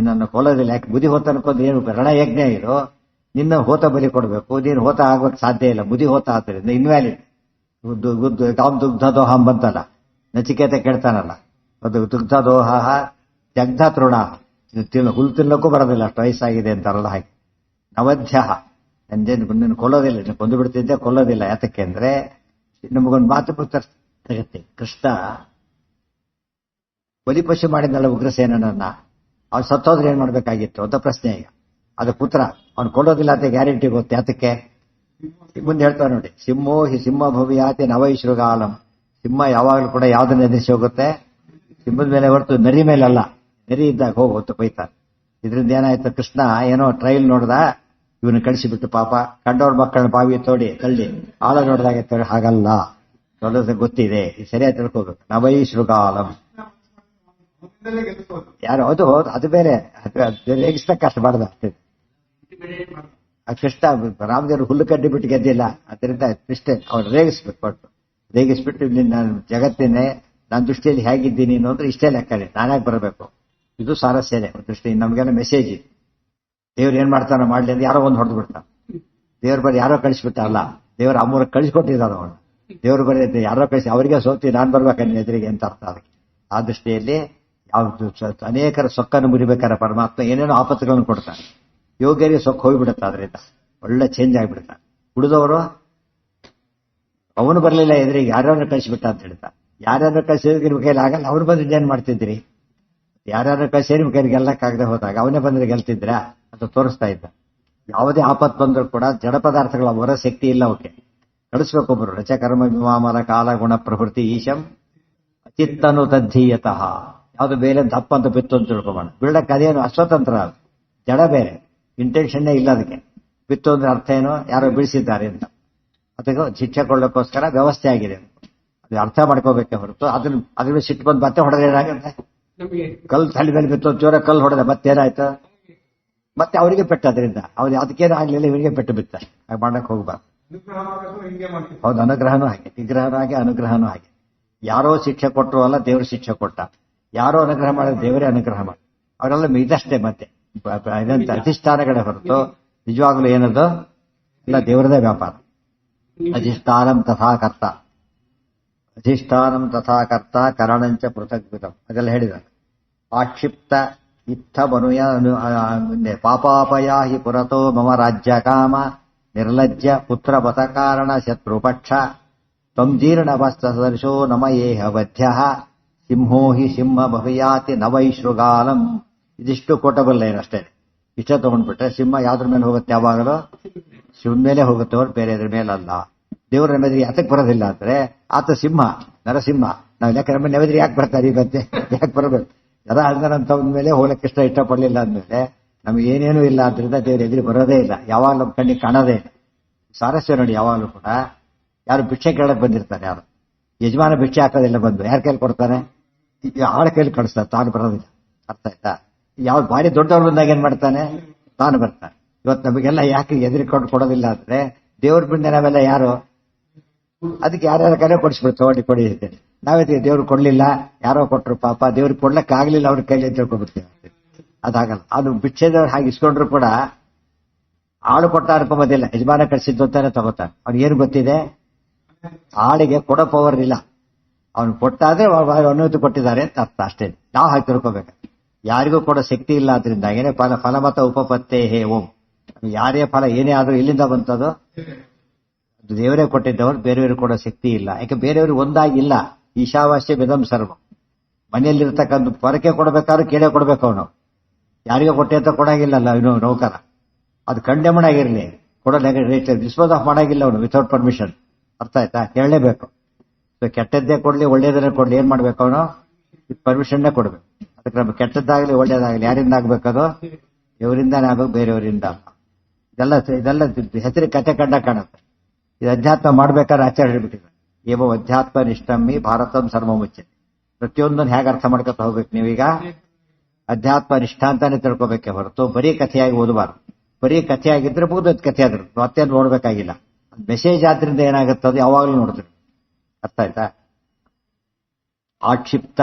ಯಾಕೆ ಮುದಿ ಹೋತ ಅನ್ಕೊಂಡು ಏನು ರಣಯಜ್ಞ ಇರೋ, ನಿನ್ನ ಹೋತ ಬಲಿ ಕೊಡಬೇಕು, ನೀನು ಹೋತ ಆಗ್ಬೇಕು ಸಾಧ್ಯ ಇಲ್ಲ. ಮುದಿ ಹೋತ ಆದ್ದರಿಂದ ಇನ್ವ್ಯಾಲಿಡ್. ದುಗ್ಧದೋಹಂ ಬಂತಲ್ಲ, ನಚಿಕೇತ ಕೇಳ್ತಾನಲ್ಲ, ಅದು ದುಗ್ಧದೋಹ ಜಗ್ಧ ತೃಣ, ಹುಲ್ ತಿನ್ನಕ್ಕೂ ಬರೋದಿಲ್ಲ, ಅಷ್ಟು ವಯಸ್ಸಾಗಿದೆ ಅಂತಾರಲ್ಲ ಹಾಗೆ. ನವಧ್ಯ, ನಿನ್ನ ಕೊಲ್ಲೋದಿಲ್ಲ, ನೀನು ಕೊಂದು ಬಿಡ್ತಿದ್ದೆ, ಕೊಲ್ಲೋದಿಲ್ಲ. ಯಾತಕ್ಕೆ ಅಂದ್ರೆ ನಮಗೊಂದು ಮಾತು ಗೊತ್ತಾಗುತ್ತೆ. ಕೃಷ್ಣ ಬಲಿಪಶು ಮಾಡಿದ್ನಲ್ಲ ಉಗ್ರಸೇನನ್ನ, ಅವ್ನು ಸತ್ತೋದ್ರೆ ಏನ್ ಮಾಡ್ಬೇಕಾಗಿತ್ತು ಅಂತ ಪ್ರಶ್ನೆ ಈಗ. ಅದು ಪುತ್ರ, ಅವ್ನು ಕೊಡೋದಿಲ್ಲ ಅಂತ ಗ್ಯಾರಂಟಿ ಗೊತ್ತು. ಯಾತಕ್ಕೆ? ಮುಂದೆ ಹೇಳ್ತಾವ ನೋಡಿ, ಸಿಂಹೋ ಹಿ ಸಿಂಹ ಭವಿಯಾತಿ ನವೈ ಶೃಗಾಲಂ. ಸಿಂಹ ಯಾವಾಗಲೂ ಕೂಡ ಯಾವ್ದನ್ನ ಎದುರಿಸಿ ಹೋಗುತ್ತೆ? ಸಿಂಹದ ಮೇಲೆ ಹೊರತು ನರಿ ಮೇಲಲ್ಲ. ನರಿ ಇದ್ದಾಗ ಹೋಗುತ್ತೆ ಬೈತಾರೆ. ಇದರಿಂದ ಏನಾಯ್ತು, ಕೃಷ್ಣ ಏನೋ ಟ್ರೈಲ್ ನೋಡ್ದ, ಇವನು ಕಳಿಸಿಬಿಟ್ಟು ಪಾಪ ಕಂಡವ್ರ ಮಕ್ಕಳನ್ನ ಬಾವಿ ತೋಡಿ ತಳ್ಳಿ ಆಳ ನೋಡಿದಾಗ ಹಾಗಲ್ಲ, ನೋಡೋದ ಗೊತ್ತಿದೆ, ಸರಿಯಾಗಿ ತಿಳ್ಕೋಬೇಕು. ನವೈ ಶೃಗಾಲಂ ಯಾರು? ಅದು ಬೇರೆ, ರೇಗಿಸ್ತಕ್ಕ ಅಷ್ಟು ಬಾರ್ದು ಅಷ್ಟೇ. ಕೃಷ್ಣ ರಾಮದೇವರು ಹುಲ್ಲು ಕಡ್ಡಿ ಬಿಟ್ಟು ಗೆದ್ದಿಲ್ಲ, ಅದರಿಂದ ಕೃಷ್ಣ ಅವ್ರು ರೇಗಿಸ್ಬಿಟ್ಟು ನಿನ್ನ ಜಗತ್ತಿನೇ ನನ್ನ ದೃಷ್ಟಿಯಲ್ಲಿ ಹೇಗಿದ್ದೀನಿ ಅನ್ನೋದ್ರೆ ಇಷ್ಟೇ ಲೆಕ್ಕ, ನಾನಾಗಿ ಬರಬೇಕು. ಇದು ಸಾರಸ್ಯನೇ ದೃಷ್ಟಿ. ನಮ್ಗೆಲ್ಲ ಮೆಸೇಜ್ ಇದೆ. ದೇವ್ರು ಏನ್ ಮಾಡ್ತಾನೋ ಮಾಡ್ಲಿ ಅಂದ್ರೆ ಯಾರೋ ಒಂದು ಹೊಡೆದು ಬಿಡ್ತಾನೆ. ದೇವ್ರ ಬರೀ ಯಾರೋ ಕಳಿಸ್ಬಿಟ್ಟ ಅಲ್ಲ, ದೇವ್ರ ಅಮ್ಮೂರ ಕಳಿಸ್ಕೊಟ್ಟಿದ್ದಾರ ಅವನು. ದೇವ್ರು ಬರೀ ಯಾರೋ ಕಳಿಸಿ ಅವರಿಗೆ ಸೋತಿ ನಾನ್ ಬರ್ಬೇಕನ್ನ ಎದುರಿಗೆ ಅಂತ ಅರ್ಥ ಅದಕ್ಕೆ. ಆ ದೃಷ್ಟಿಯಲ್ಲಿ ಯಾವ್ದು ಅನೇಕರ ಸೊಕ್ಕನ್ನು ಮುರಿಬೇಕಾದ್ರೆ ಪರಮಾತ್ಮ ಏನೇನೋ ಆಪತ್ತುಗಳನ್ನು ಕೊಡ್ತಾನೆ. ಯೋಗ್ಯರಿಗೆ ಸೊಕ್ಕ ಹೋಗ್ಬಿಡುತ್ತೆ, ಅದರಿಂದ ಒಳ್ಳೆ ಚೇಂಜ್ ಆಗಿಬಿಡುತ್ತೆ. ಉಳಿದವರು ಅವನು ಬರಲಿಲ್ಲ ಎದುರಿಗೆ, ಯಾರ್ಯಾರು ಕಳಿಸ್ಬಿಟ್ಟ ಅಂತ ಹೇಳ್ತಾ. ಯಾರ್ಯಾರು ಕಳಿಸಿದ್ರೆ ನಿಮ್ಮ ಕೈಲಿ ಆಗಲ್ಲ, ಅವ್ರು ಬಂದ್ರೆ ಏನ್ ಮಾಡ್ತಿದ್ರಿ? ಯಾರ್ಯಾರು ಕಳಿಸಿ ನಿಮ್ಮ ಕೈಲಿ ಗೆಲ್ಲಕ್ಕಾಗದೆ ಹೋದಾಗ ಅವನೇ ಬಂದ್ರೆ ಗೆಲ್ತಿದ್ರ ಅಂತ ತೋರಿಸ್ತಾ ಇದ್ದ. ಯಾವುದೇ ಆಪತ್ತು ಬಂದರೂ ಕೂಡ ಜಡ ಪದಾರ್ಥಗಳ ಹೊರ ಶಕ್ತಿ ಇಲ್ಲ, ಅವಕ್ಕೆ ಕಳಿಸ್ಬೇಕೊಬ್ಬರು. ರಚ ಕರ್ಮ ವಿಮಾಮರ ಕಾಲ ಗುಣ ಪ್ರವೃತ್ತಿ ಈಶಂ ಚಿತ್ತನು ತದ್ಧೀಯತಃ. ಯಾವ್ದು ಬೇರೆ ದಪ್ಪ ಅಂತ ಬಿತ್ತು ಅಂತ ತಿಳ್ಕೊಬೋಣ. ಬಿಡಕ್ಕೆ ಅದೇನು ಅಸ್ವತಂತ್ರ, ಅದು ಜಡ ಬೇರೆ, ಇಂಟೆನ್ಷನ್ನೇ ಇಲ್ಲ ಅದಕ್ಕೆ. ಬಿತ್ತು ಅಂದ್ರೆ ಅರ್ಥ ಏನು? ಯಾರೋ ಬಿಡಿಸಿದ್ದಾರೆ ಅಂತ. ಅದಕ್ಕೆ ಶಿಕ್ಷೆ ಕೊಡೋಕ್ಕೋಸ್ಕರ ವ್ಯವಸ್ಥೆ ಆಗಿದೆ. ಅದು ಅರ್ಥ ಮಾಡ್ಕೋಬೇಕೆ ಹೊರತು ಅದ್ರ ಸಿಟ್ಟು ಬಂದು ಮತ್ತೆ ಹೊಡೆದ್ರೆ ಏನಾಗುತ್ತೆ? ಕಲ್ಲು ತಲೆ ಮೇಲೆ ಬಿತ್ತು, ಜೋರ ಕಲ್ಲು ಹೊಡೆದ ಮತ್ತೇನಾಯ್ತು? ಮತ್ತೆ ಅವರಿಗೆ ಪೆಟ್ಟು. ಅದರಿಂದ ಅವ್ರು ಅದಕ್ಕೇನು ಆಗ್ಲಿಲ್ಲ, ಇವರಿಗೆ ಪೆಟ್ಟು ಬಿತ್ತ. ಹಾಗೆ ಮಾಡಕ್ ಹೋಗ್ಬಾರ್ದು. ಹೌದು, ಅನುಗ್ರಹನೂ ಹಾಗೆ, ನಿಗ್ರಹನೂ ಹಾಗೆ, ಅನುಗ್ರಹನೂ ಹಾಗೆ. ಯಾರೋ ಶಿಕ್ಷೆ ಕೊಟ್ಟರು ಅಲ್ಲ, ದೇವರು ಶಿಕ್ಷೆ ಕೊಟ್ಟ. ಯಾರೋ ಅನುಗ್ರಹ ಮಾಡಿದ್ರೆ ದೇವರೇ ಅನುಗ್ರಹ ಮಾಡಿ. ಅವರೆಲ್ಲ ಇದಷ್ಟೇ ಮತ್ತೆ ಇದಂತ ಅಧಿಷ್ಠಾನಗಳೇ ಹೊರತು ನಿಜವಾಗ್ಲೂ ಏನದು ಇಲ್ಲ, ದೇವರದೇ ವ್ಯಾಪಾರ. ಅಧಿಷ್ಠಾನಂ ತಥಾ ಕರ್ತ. ಅಧಿಷ್ಠಾನಂ ತಥಾ ಕರ್ತ ಕರಣಂಚ ಪೃಥಗ್ವಿತಂ ಅದೆಲ್ಲ ಹೇಳಿದ್ದಾರೆ. ಆಕ್ಷಿಪ್ತ ಇತ್ತ ಮನುಯ ಪಾಪಾಪಯ ಹಿ ಪುರತೋ ಮಮ ರಾಜ್ಯ ಕಾಮ ನಿರ್ಲಜ್ಜ ಪುತ್ರ ಪಥಕಾರಣ ಶತ್ರುಪಕ್ಷ ತ್ವಂ ಜೀರ್ಣವಸ್ತ ಸದೃಶೋ ನಮ ಏಹ ವಧ್ಯ ಸಿಂಹೋ ಹಿ ಸಿಂಹ ಭವಿಯಾತಿ ನವೈಶೃಗಾಲಂ. ಇದಿಷ್ಟು ಕೋಟಬಲ್ ಲೈನ್ ಅಷ್ಟೇ. ಇಷ್ಟ ತಗೊಂಡ್ಬಿಟ್ರೆ ಸಿಂಹ ಯಾವ್ದ್ರ ಮೇಲೆ ಹೋಗುತ್ತೆ? ಯಾವಾಗಲೂ ಶಿವನ ಮೇಲೆ ಹೋಗುತ್ತೆ ಅವ್ರು ಬೇರೆ ಅದ್ರ ಮೇಲಲ್ಲ. ದೇವರ ನೆಮ್ಮದಿ ಯಾತಕ್ಕೆ ಬರೋದಿಲ್ಲ ಅಂದ್ರೆ ಆತ ಸಿಂಹ, ನರಸಿಂಹ. ನಾವು ಯಾಕೆ ನಮ್ಮ ನೆಮ್ಮದಿ ಯಾಕೆ ಬರ್ತಾರೆ ಇವತ್ತೆ? ಯಾಕೆ ಬರಬೇಕು? ಜರ ಅಂಗನಂತ ಮೇಲೆ ಹೋಗ್ಲಿಕ್ಕೆ ಇಷ್ಟಪಡಲಿಲ್ಲ ಅಂದ್ಮೇಲೆ ನಮ್ಗೆ ಏನೇನೂ ಇಲ್ಲ ಆದ್ರಿಂದ ದೇವ್ರ ಎದುರು ಬರೋದೇ ಇಲ್ಲ. ಯಾವಾಗಲೂ ನಮ್ಮ ಕಣ್ಣಿಗೆ ಕಾಣೋದೇ ಇಲ್ಲ. ಸಾರಸ್ಯ ನೋಡಿ, ಯಾವಾಗಲೂ ಕೂಡ ಯಾರು ಭಿಕ್ಷೆ ಕೇಳಕ್ ಬಂದಿರ್ತಾರೆ, ಯಾರು ಯಜಮಾನ ಭಿಕ್ಷೆ ಹಾಕೋದಿಲ್ಲ, ಬಂದು ಯಾರ ಕೈಲಿ ಕೊಡ್ತಾನೆ? ಆಳ ಕೈಲಿ ಕಳಿಸ್ತಾರೆ, ತಾನು ಬರೋದಿಲ್ಲ. ಅರ್ಥ ಆಯ್ತಾ? ಯಾವ ಭಾರಿ ದೊಡ್ಡವ್ರು ಬಂದಾಗ ಏನ್ ಮಾಡ್ತಾನೆ? ತಾನು ಬರ್ತಾನೆ. ಇವತ್ತು ನಮಗೆಲ್ಲ ಯಾಕೆ ಎದುರಿಕೊಂಡು ಕೊಡೋದಿಲ್ಲ ಅಂದ್ರೆ ದೇವ್ರ ಬಿಂದೆ ನಾವೆಲ್ಲ ಯಾರು? ಅದಕ್ಕೆ ಯಾರ್ಯಾರ ಕೈಲೇ ಕೊಡಿಸ್ಬಿಡ್ತು, ಕೊಡಿ ಇರ್ತೇನೆ. ನಾವೇ ದೇವ್ರು ಕೊಡ್ಲಿಲ್ಲ, ಯಾರೋ ಕೊಟ್ರು ಪಾಪ, ದೇವ್ರಿಗೆ ಕೊಡ್ಲಕ್ಕೆ ಆಗ್ಲಿಲ್ಲ ಅವ್ರ ಕೈಲಿ ಅಂತ ತಿಳ್ಕೊಂಡ್ಬಿಡ್ತೀವಿ. ಅದಾಗಲ್ಲ. ಅದು ಭಿಕ್ಷೆದವ್ರು ಹಾಗೆ ಇಸ್ಕೊಂಡ್ರು ಕೂಡ ಆಳು ಕೊಟ್ಟ ಅನ್ಕೊಂಬೋದಿಲ್ಲ, ಯಜಮಾನ ಕಳಿಸಿದ್ದು ಅಂತಾನೆ ತಗೋತಾನೆ. ಅವ್ನಿಗೆ ಏನು ಗೊತ್ತಿದೆ? ಆಳಿಗೆ ಕೊಡೋ ಪವರ್ ಇಲ್ಲ. ಅವ್ನು ಕೊಟ್ಟಾದ್ರೆ ಅನುಮತಿ ಕೊಟ್ಟಿದ್ದಾರೆ ಅಂತ ಅರ್ಥ ಅಷ್ಟೇ. ನಾವು ಹಾಕಿ ತಿಳ್ಕೋಬೇಕು. ಯಾರಿಗೂ ಕೊಡೋ ಶಕ್ತಿ ಇಲ್ಲ. ಆದ್ರಿಂದ ಏನೇ ಫಲಮತ ಉಪಪತ್ತೇ ಹೇ ಓಂ. ಯಾರೇ ಫಲ ಏನೇ ಆದ್ರೂ ಎಲ್ಲಿಂದ ಬಂತದು? ದೇವರೇ ಕೊಟ್ಟಿದ್ದವರು, ಬೇರೆಯವ್ರಿಗೆ ಕೊಡೋ ಶಕ್ತಿ ಇಲ್ಲ. ಯಾಕೆ ಬೇರೆಯವ್ರಿಗೆ ಒಂದಾಗಿಲ್ಲ. ಈಶಾವಾಸ್ಯ ವಿಧಂ ಸರ್ವ. ಮನೆಯಲ್ಲಿರ್ತಕ್ಕಂಥ ಪೊರಕೆ ಕೊಡ್ಬೇಕಾದ್ರೂ ಕೇಳೇ ಕೊಡ್ಬೇಕು. ಅವನು ಯಾರಿಗೂ ಕೊಟ್ಟೆ ಅಂತ ಕೊಡಾಗಿಲ್ಲಲ್ಲ ಇವನು ನೌಕರ. ಅದು ಕಂಡೆಮಣ್ ಆಗಿರ್ಲಿ, ಕೊಡೋ ಡಿಸ್ಪೋಸ್ ಆಫ್ ಮಾಡಾಗಿಲ್ಲ ಅವನು ವಿತೌಟ್ ಪರ್ಮಿಷನ್. ಅರ್ಥ ಆಯ್ತಾ? ಕೇಳಲೇಬೇಕು. ಕೆಟ್ಟದ್ದೇ ಕೊಡ್ಲಿ ಒಳ್ಳೇದನ್ನೇ ಕೊಡ್ಲಿ, ಏನ್ ಮಾಡ್ಬೇಕು? ಅವನು ಪರ್ಮಿಷನ್ನೇ ಕೊಡ್ಬೇಕು. ಅದಕ್ಕೆ ನಮ್ಗೆ ಕೆಟ್ಟದ್ದಾಗ್ಲಿ ಒಳ್ಳೇದಾಗ್ಲಿ ಯಾರಿಂದ ಆಗ್ಬೇಕದು? ಇವರಿಂದಾನೇ ಆಗ್ಬೇಕು, ಬೇರೆಯವರಿಂದ ಅಲ್ಲ. ಇದೆಲ್ಲ ಹೆಸರಿಗೆ ಕತೆ ಕಂಡ ಕಾಣುತ್ತೆ. ಇದು ಅಧ್ಯಾತ್ಮ ಮಾಡ್ಬೇಕಾದ್ರೆ ಆಚಾರ್ಯ ಹೇಳ್ಬಿಟ್ಟಿದ್ದಾರೆ, ಏವೋ ಅಧ್ಯಾತ್ಮ ನಿಷ್ಠಮ್ಮಿ ಭಾರತಂ ಸರ್ವಮುಚ್ಯತೆ. ಪ್ರತಿಯೊಂದನ್ನು ಹೇಗೆ ಅರ್ಥ ಮಾಡ್ಕೊತ ಹೋಗ್ಬೇಕು ನೀವೀಗ? ಅಧ್ಯಾತ್ಮ ನಿಷ್ಠ ಅಂತಾನೆ ತಿಳ್ಕೊಬೇಕೆ ಹೊರತು ಬರೀ ಕಥೆಯಾಗಿ ಓದಬಾರ್ದು. ಬರೀ ಕಥೆಯಾಗಿದ್ರೆ ಮುಗಿದೋದ್ ಕಥೆ ಆದ್ರು ಮತ್ತೇನು ನೋಡ್ಬೇಕಾಗಿಲ್ಲ. ಮೆಸೇಜ್ ಆದ್ರಿಂದ ಏನಾಗುತ್ತದು ಯಾವಾಗಲೂ ನೋಡ್ತೀವಿ. ಅರ್ಥ ಆಯ್ತಾ? ಆಕ್ಷಿಪ್ತ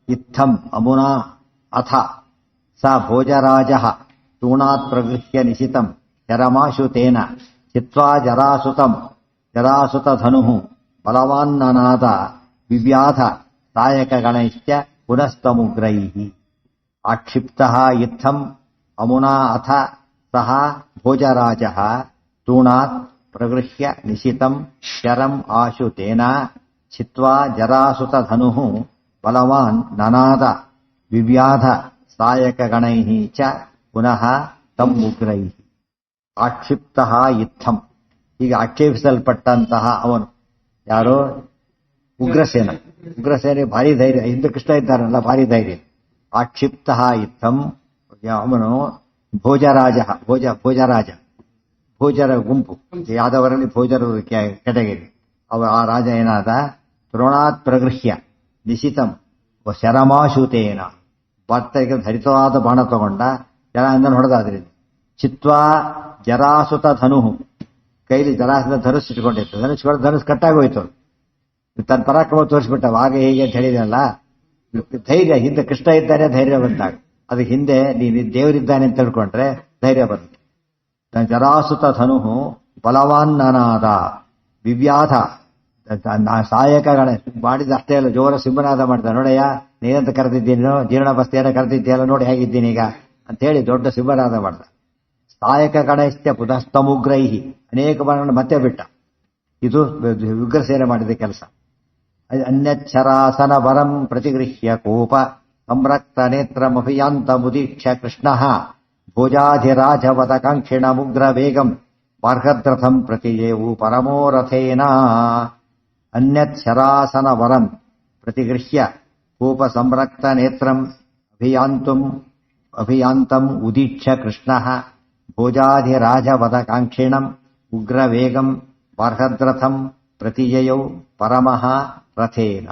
ಇತ್ತಂ ಅಮುನಾ ಅಥ ಸ ಭೋಜರಾಜ ತೂಣಾತ್ ಪ್ರಗೃಹ್ಯ ನಿಶಿತಂ ಶರಮಾಶುತೇನ ಚಿತ್ವಾ ಜರಾಸುತ ಧನು ಬಲವಾನ್ನನಾದ ವಿವ್ಯಾಧ ಸಾಯಕ ಗಣೈಶ್ಚ ಪುನಸ್ತಮುಗ್ರೈ. ಆಕ್ಷಿಪ್ತ ಇತ್ತಂ ಅಮುನಾ ಅಥ ಸಹ ಭೋಜರಾಜ ತೂಣಾತ್ ಪ್ರಗೃಹ್ಯ ನಿಶಿತಂ ಶರಂ ಆಶುತೇನ ಚಿತ್ವಾ ಜರಾಸುತ ಧನು ಬಲವಾನ್ ನನಾದ ವಿವ್ಯಾಧ ಸಾಯಕ ಗಣೈ ಚ ಪುನಃ ತಂ ಉಗ್ರೈ. ಆಕ್ಷಿಪ್ತ ಇತ್ತಂ, ಈಗ ಆಕ್ಷೇಪಿಸಲ್ಪಟ್ಟಂತಹ ಅವನು ಯಾರೋ? ಉಗ್ರಸೇನ. ಉಗ್ರಸೇನೆ ಭಾರಿ ಧೈರ್ಯ. ಹಿಂದೆ ಕೃಷ್ಣ ಇದ್ದಾರಲ್ಲ, ಭಾರಿ ಧೈರ್ಯ. ಆಕ್ಷಿಪ್ತ ಇತ್ತಂ ಅವನು ಭೋಜರಾಜ. ಭೋಜರ ಗುಂಪು, ಯಾದವರಲ್ಲಿ ಭೋಜರ ಕೆಟಗರಿ. ಆ ರಾಜ ಏನಾದ? ದ್ರೋಣಾತ್ ಪ್ರಗೃಹ್ಯ ನಿಶಿತಂ ಶರಮಾಶೂತೇನ, ಭರ್ತರಿಗೆ ಧರಿತವಾದ ಬಾಣ ತಗೊಂಡ, ಜನ ಅಂದನ್ ಹೊಡೆದಾದ್ರಿಂದ. ಚಿತ್ವಾ ಜರಾಸುತ ಧನು, ಕೈಲಿ ಜರಾಸುತ ಧನುಸ್ ಇಟ್ಕೊಂಡಿತ್ತು. ಧನುಸ್ ಕಟ್ಟಾಗೋಯ್ತು. ತನ್ನ ಪರಾಕ್ರಮ ತೋರಿಸ್ಬಿಟ್ಟ. ಹಾಗೆ ಹೀಗೆ ಅಂತ ಹೇಳಿದಲ್ಲ, ಧೈರ್ಯ. ಹಿಂದೆ ಕೃಷ್ಣ ಇದ್ದಾನೆ, ಧೈರ್ಯ ಬಂದಾಗ. ಅದಕ್ಕೆ ಹಿಂದೆ ನೀನು ದೇವರಿದ್ದಾನೆ ಅಂತ ತಿಳ್ಕೊಂಡ್ರೆ ಧೈರ್ಯ ಬರುತ್ತೆ. ಜರಾಸುತ ಧನು ಬಲವಾನ್ನನಾದ ವಿವ್ಯಾಧ ಸಾಯಕಗಳ ಮಾಡಿದ ಅಷ್ಟೇ ಅಲ್ಲ, ಜೋರ ಸಿಂಹನಾದ ಮಾಡ್ತಾನೆ. ನೋಡಯ್ಯ, ನೀನಂತ ಕರೆದಿದ್ದೀನೋ, ಜೀರ್ಣಾವಸ್ಥೆಯನ್ನು ಕರೆದಿದ್ದೀಯಲ್ಲ, ನೋಡಿ ಹೇಗಿದ್ದೀನಿ ಈಗ ಅಂತ ಹೇಳಿ ದೊಡ್ಡ ಸಿಂಹನಾದ ಮಾಡ್ದ. ಸಾಯಕ ಗಣಶ್ಚ ಪುನಸ್ತಮುಗ್ರೈಹಿ, ಅನೇಕ ಬಾಣಗಳನ್ನು ಮತ್ತೆ ಬಿಟ್ಟ. ಇದು ಉಗ್ರಸೇನೆ ಮಾಡಿದ ಕೆಲಸ. ಅನ್ಯಚ್ಛರಾಸನ ವರಂ ಪ್ರತಿಗೃಹ್ಯ ಕೋಪ ಸಂರಕ್ತ ನೇತ್ರಮಭಿಯಾಂತ ಮುದೀಕ್ಷ ಕೃಷ್ಣ ಭೋಜಾಧಿರಾಜವದಕಾಂಕ್ಷಿಣ ಮುಗ್ರ ವೇಗಂ ಬಾರ್ಹದ್ರಥಂ ಪ್ರತಿಯೇವು ಪರಮೋರಥೇನ. ಅನ್ಯತ್ ಶರಾಸನ ವರಂ ಪ್ರತಿಗೃಹ್ಯ ಕೋಪ ಸಂರಕ್ತ ನೇತ್ರಂ ಅಭಿಯಾಂತಂ ಉದೀಕ್ಷ ಕೃಷ್ಣ ಭೋಜಾಧಿರಾಜವದಕಾಂಕ್ಷಿಣಂ ಉಗ್ರ ವೇಗಂ ಬಾರ್ಹದ್ರಥಂ ಪ್ರತಿಯಯೌ ಪರಮಃ ರಥೇನ.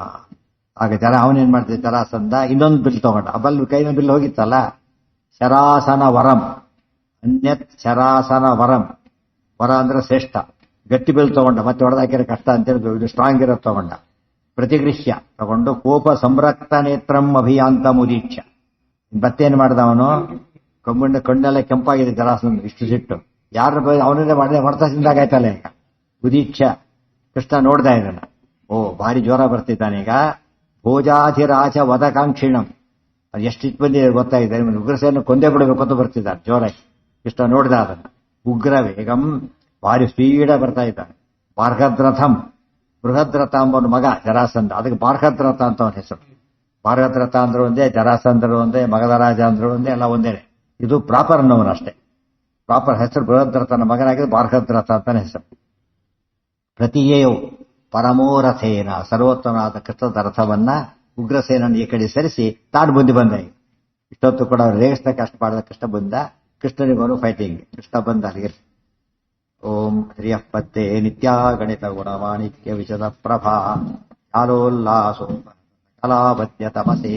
ಆಗ ಜನ ಅವನೇನ್ ಮಾಡ್ತಿದ್ದ? ಜರಾಸಂಧ ಇನ್ನೊಂದು ಬಿಲ್ ತಗೊಂಡ. ಆ ಕೈನ ಬಿಲ್ ಹೋಗಿತ್ತಲ್ಲ. ಶರಾಸನ ವರಂ, ಅನ್ಯತ್ ಶರಾಸನ ವರಂ. ವರ ಅಂದ್ರೆ ಶ್ರೇಷ್ಠ. ಗಟ್ಟಿ ಬಿಲ್ ತಗೊಂಡ, ಮತ್ತೆ ಹೊಡೆದಾಕಿರೋ ಕಷ್ಟ ಅಂತೇಳಿ ಇದು ಸ್ಟ್ರಾಂಗ್ ಇರೋದು ತಗೊಂಡ. ಪ್ರತಿಗೃಹ್ಯ ತಗೊಂಡು ಕೋಪ ಸಂರಕ್ತ ನೇತ್ರಂ ಅಭಿಯಾಂತ ಮುದೀಕ್ಷ. ಮತ್ತೇನು ಮಾಡ್ದ ಅವನು? ಕಣ್ಣೆಲ್ಲ ಕೆಂಪಾಗಿದೆ ಜರಾಸಂಧ, ಇಷ್ಟು ಸಿಟ್ಟು. ಯಾರ ಅವನನ್ನೇ ಮಾಡ್ತಾ ತಿಂದಾಗಾಯ್ತಲ್ಲ ಈಗ. ಉದೀಕ್ಷ ಕೃಷ್ಣ ನೋಡ್ದ ಇದನ್ನ. ಓ ಭಾರಿ ಜ್ವರ ಬರ್ತಿದ್ದಾನೀಗ. ಭೋಜಾಧಿರಾಜ ವದಕಾಂಕ್ಷಿಣಂ, ಅದು ಎಷ್ಟು ಬಂದಿ ಗೊತ್ತಾಗಿದೆ. ಉಗ್ರಸೇನ ಕೊಂದೇ ಬಿಡಬೇಕು ಅಂತ ಬರ್ತಿದ್ದಾನೆ ಜೋರಾಗಿ. ಕೃಷ್ಣ ನೋಡಿದ ಅದನ್ನ. ಉಗ್ರ ವೇಗಂ, ಭಾರಿ ಸ್ಪೀಡ ಬರ್ತಾ ಇದ್ದಾನೆ. ಬಾರ್ಗದ್ರಥಂ, ಬೃಹದ್ರಥ ಎಂಬ ಮಗ ಜರಾಸಂಧ, ಅದಕ್ಕೆ ಬಾರ್ಗದ್ರಥ ಅಂತ ಅವನ ಹೆಸರು. ಬಾರ್ಗದ್ರಥ ಅಂದ್ರೆ ಒಂದೇ, ಜರಾಸಂಧರು ಒಂದೇ, ಮಗಧರಾಜ ಅಂದ್ರೆ ಒಂದೇ, ಎಲ್ಲ ಒಂದೇನೆ. ಇದು ಪ್ರಾಪರ್ ಅನ್ನೋನು ಅಷ್ಟೇ. ಪ್ರಾಪರ್ ಹೆಸರು ಬೃಹದ್ರಥನ ಮಗನಾಗಿದೆ, ಬಾರ್ಗದ್ರಥ ಅಂತಾನೆ ಹೆಸರು. ಪ್ರತಿಯೇಯವು ಪರಮೋರಥೇನ, ಸರ್ವೋತ್ತಮನಾದ ಕೃಷ್ಣದ ರಥವನ್ನ ಉಗ್ರಸೇನನ್ನು ಈ ಕಡೆ ಸರಿಸಿ ತಾನು ಮುಂದೆ ಬಂದ. ಇಷ್ಟೊತ್ತು ಕೂಡ ಅವ್ರು ರೇಗಿಸ್ತಾ ಕಷ್ಟ ಮಾಡಿದ ಕೃಷ್ಣ ಬಂದ. ಕೃಷ್ಣನಿಗೋನು ಫೈಟಿಂಗ್. ಕೃಷ್ಣ ಬಂದ ಅಲ್ಲಿಗೆ. ಓಂ ಶ್ರಿಯಃ ಪತ್ತೆ ನಿತ್ಯ ಗಣಿತ ಗುಣಮಾಣಿಕ್ಯ ವಿಶದ ಪ್ರಭಾ ಚಾಲೋಲ್ಲಾಸೋ ಕಲಾವತ್ಯ ತಮಸೇ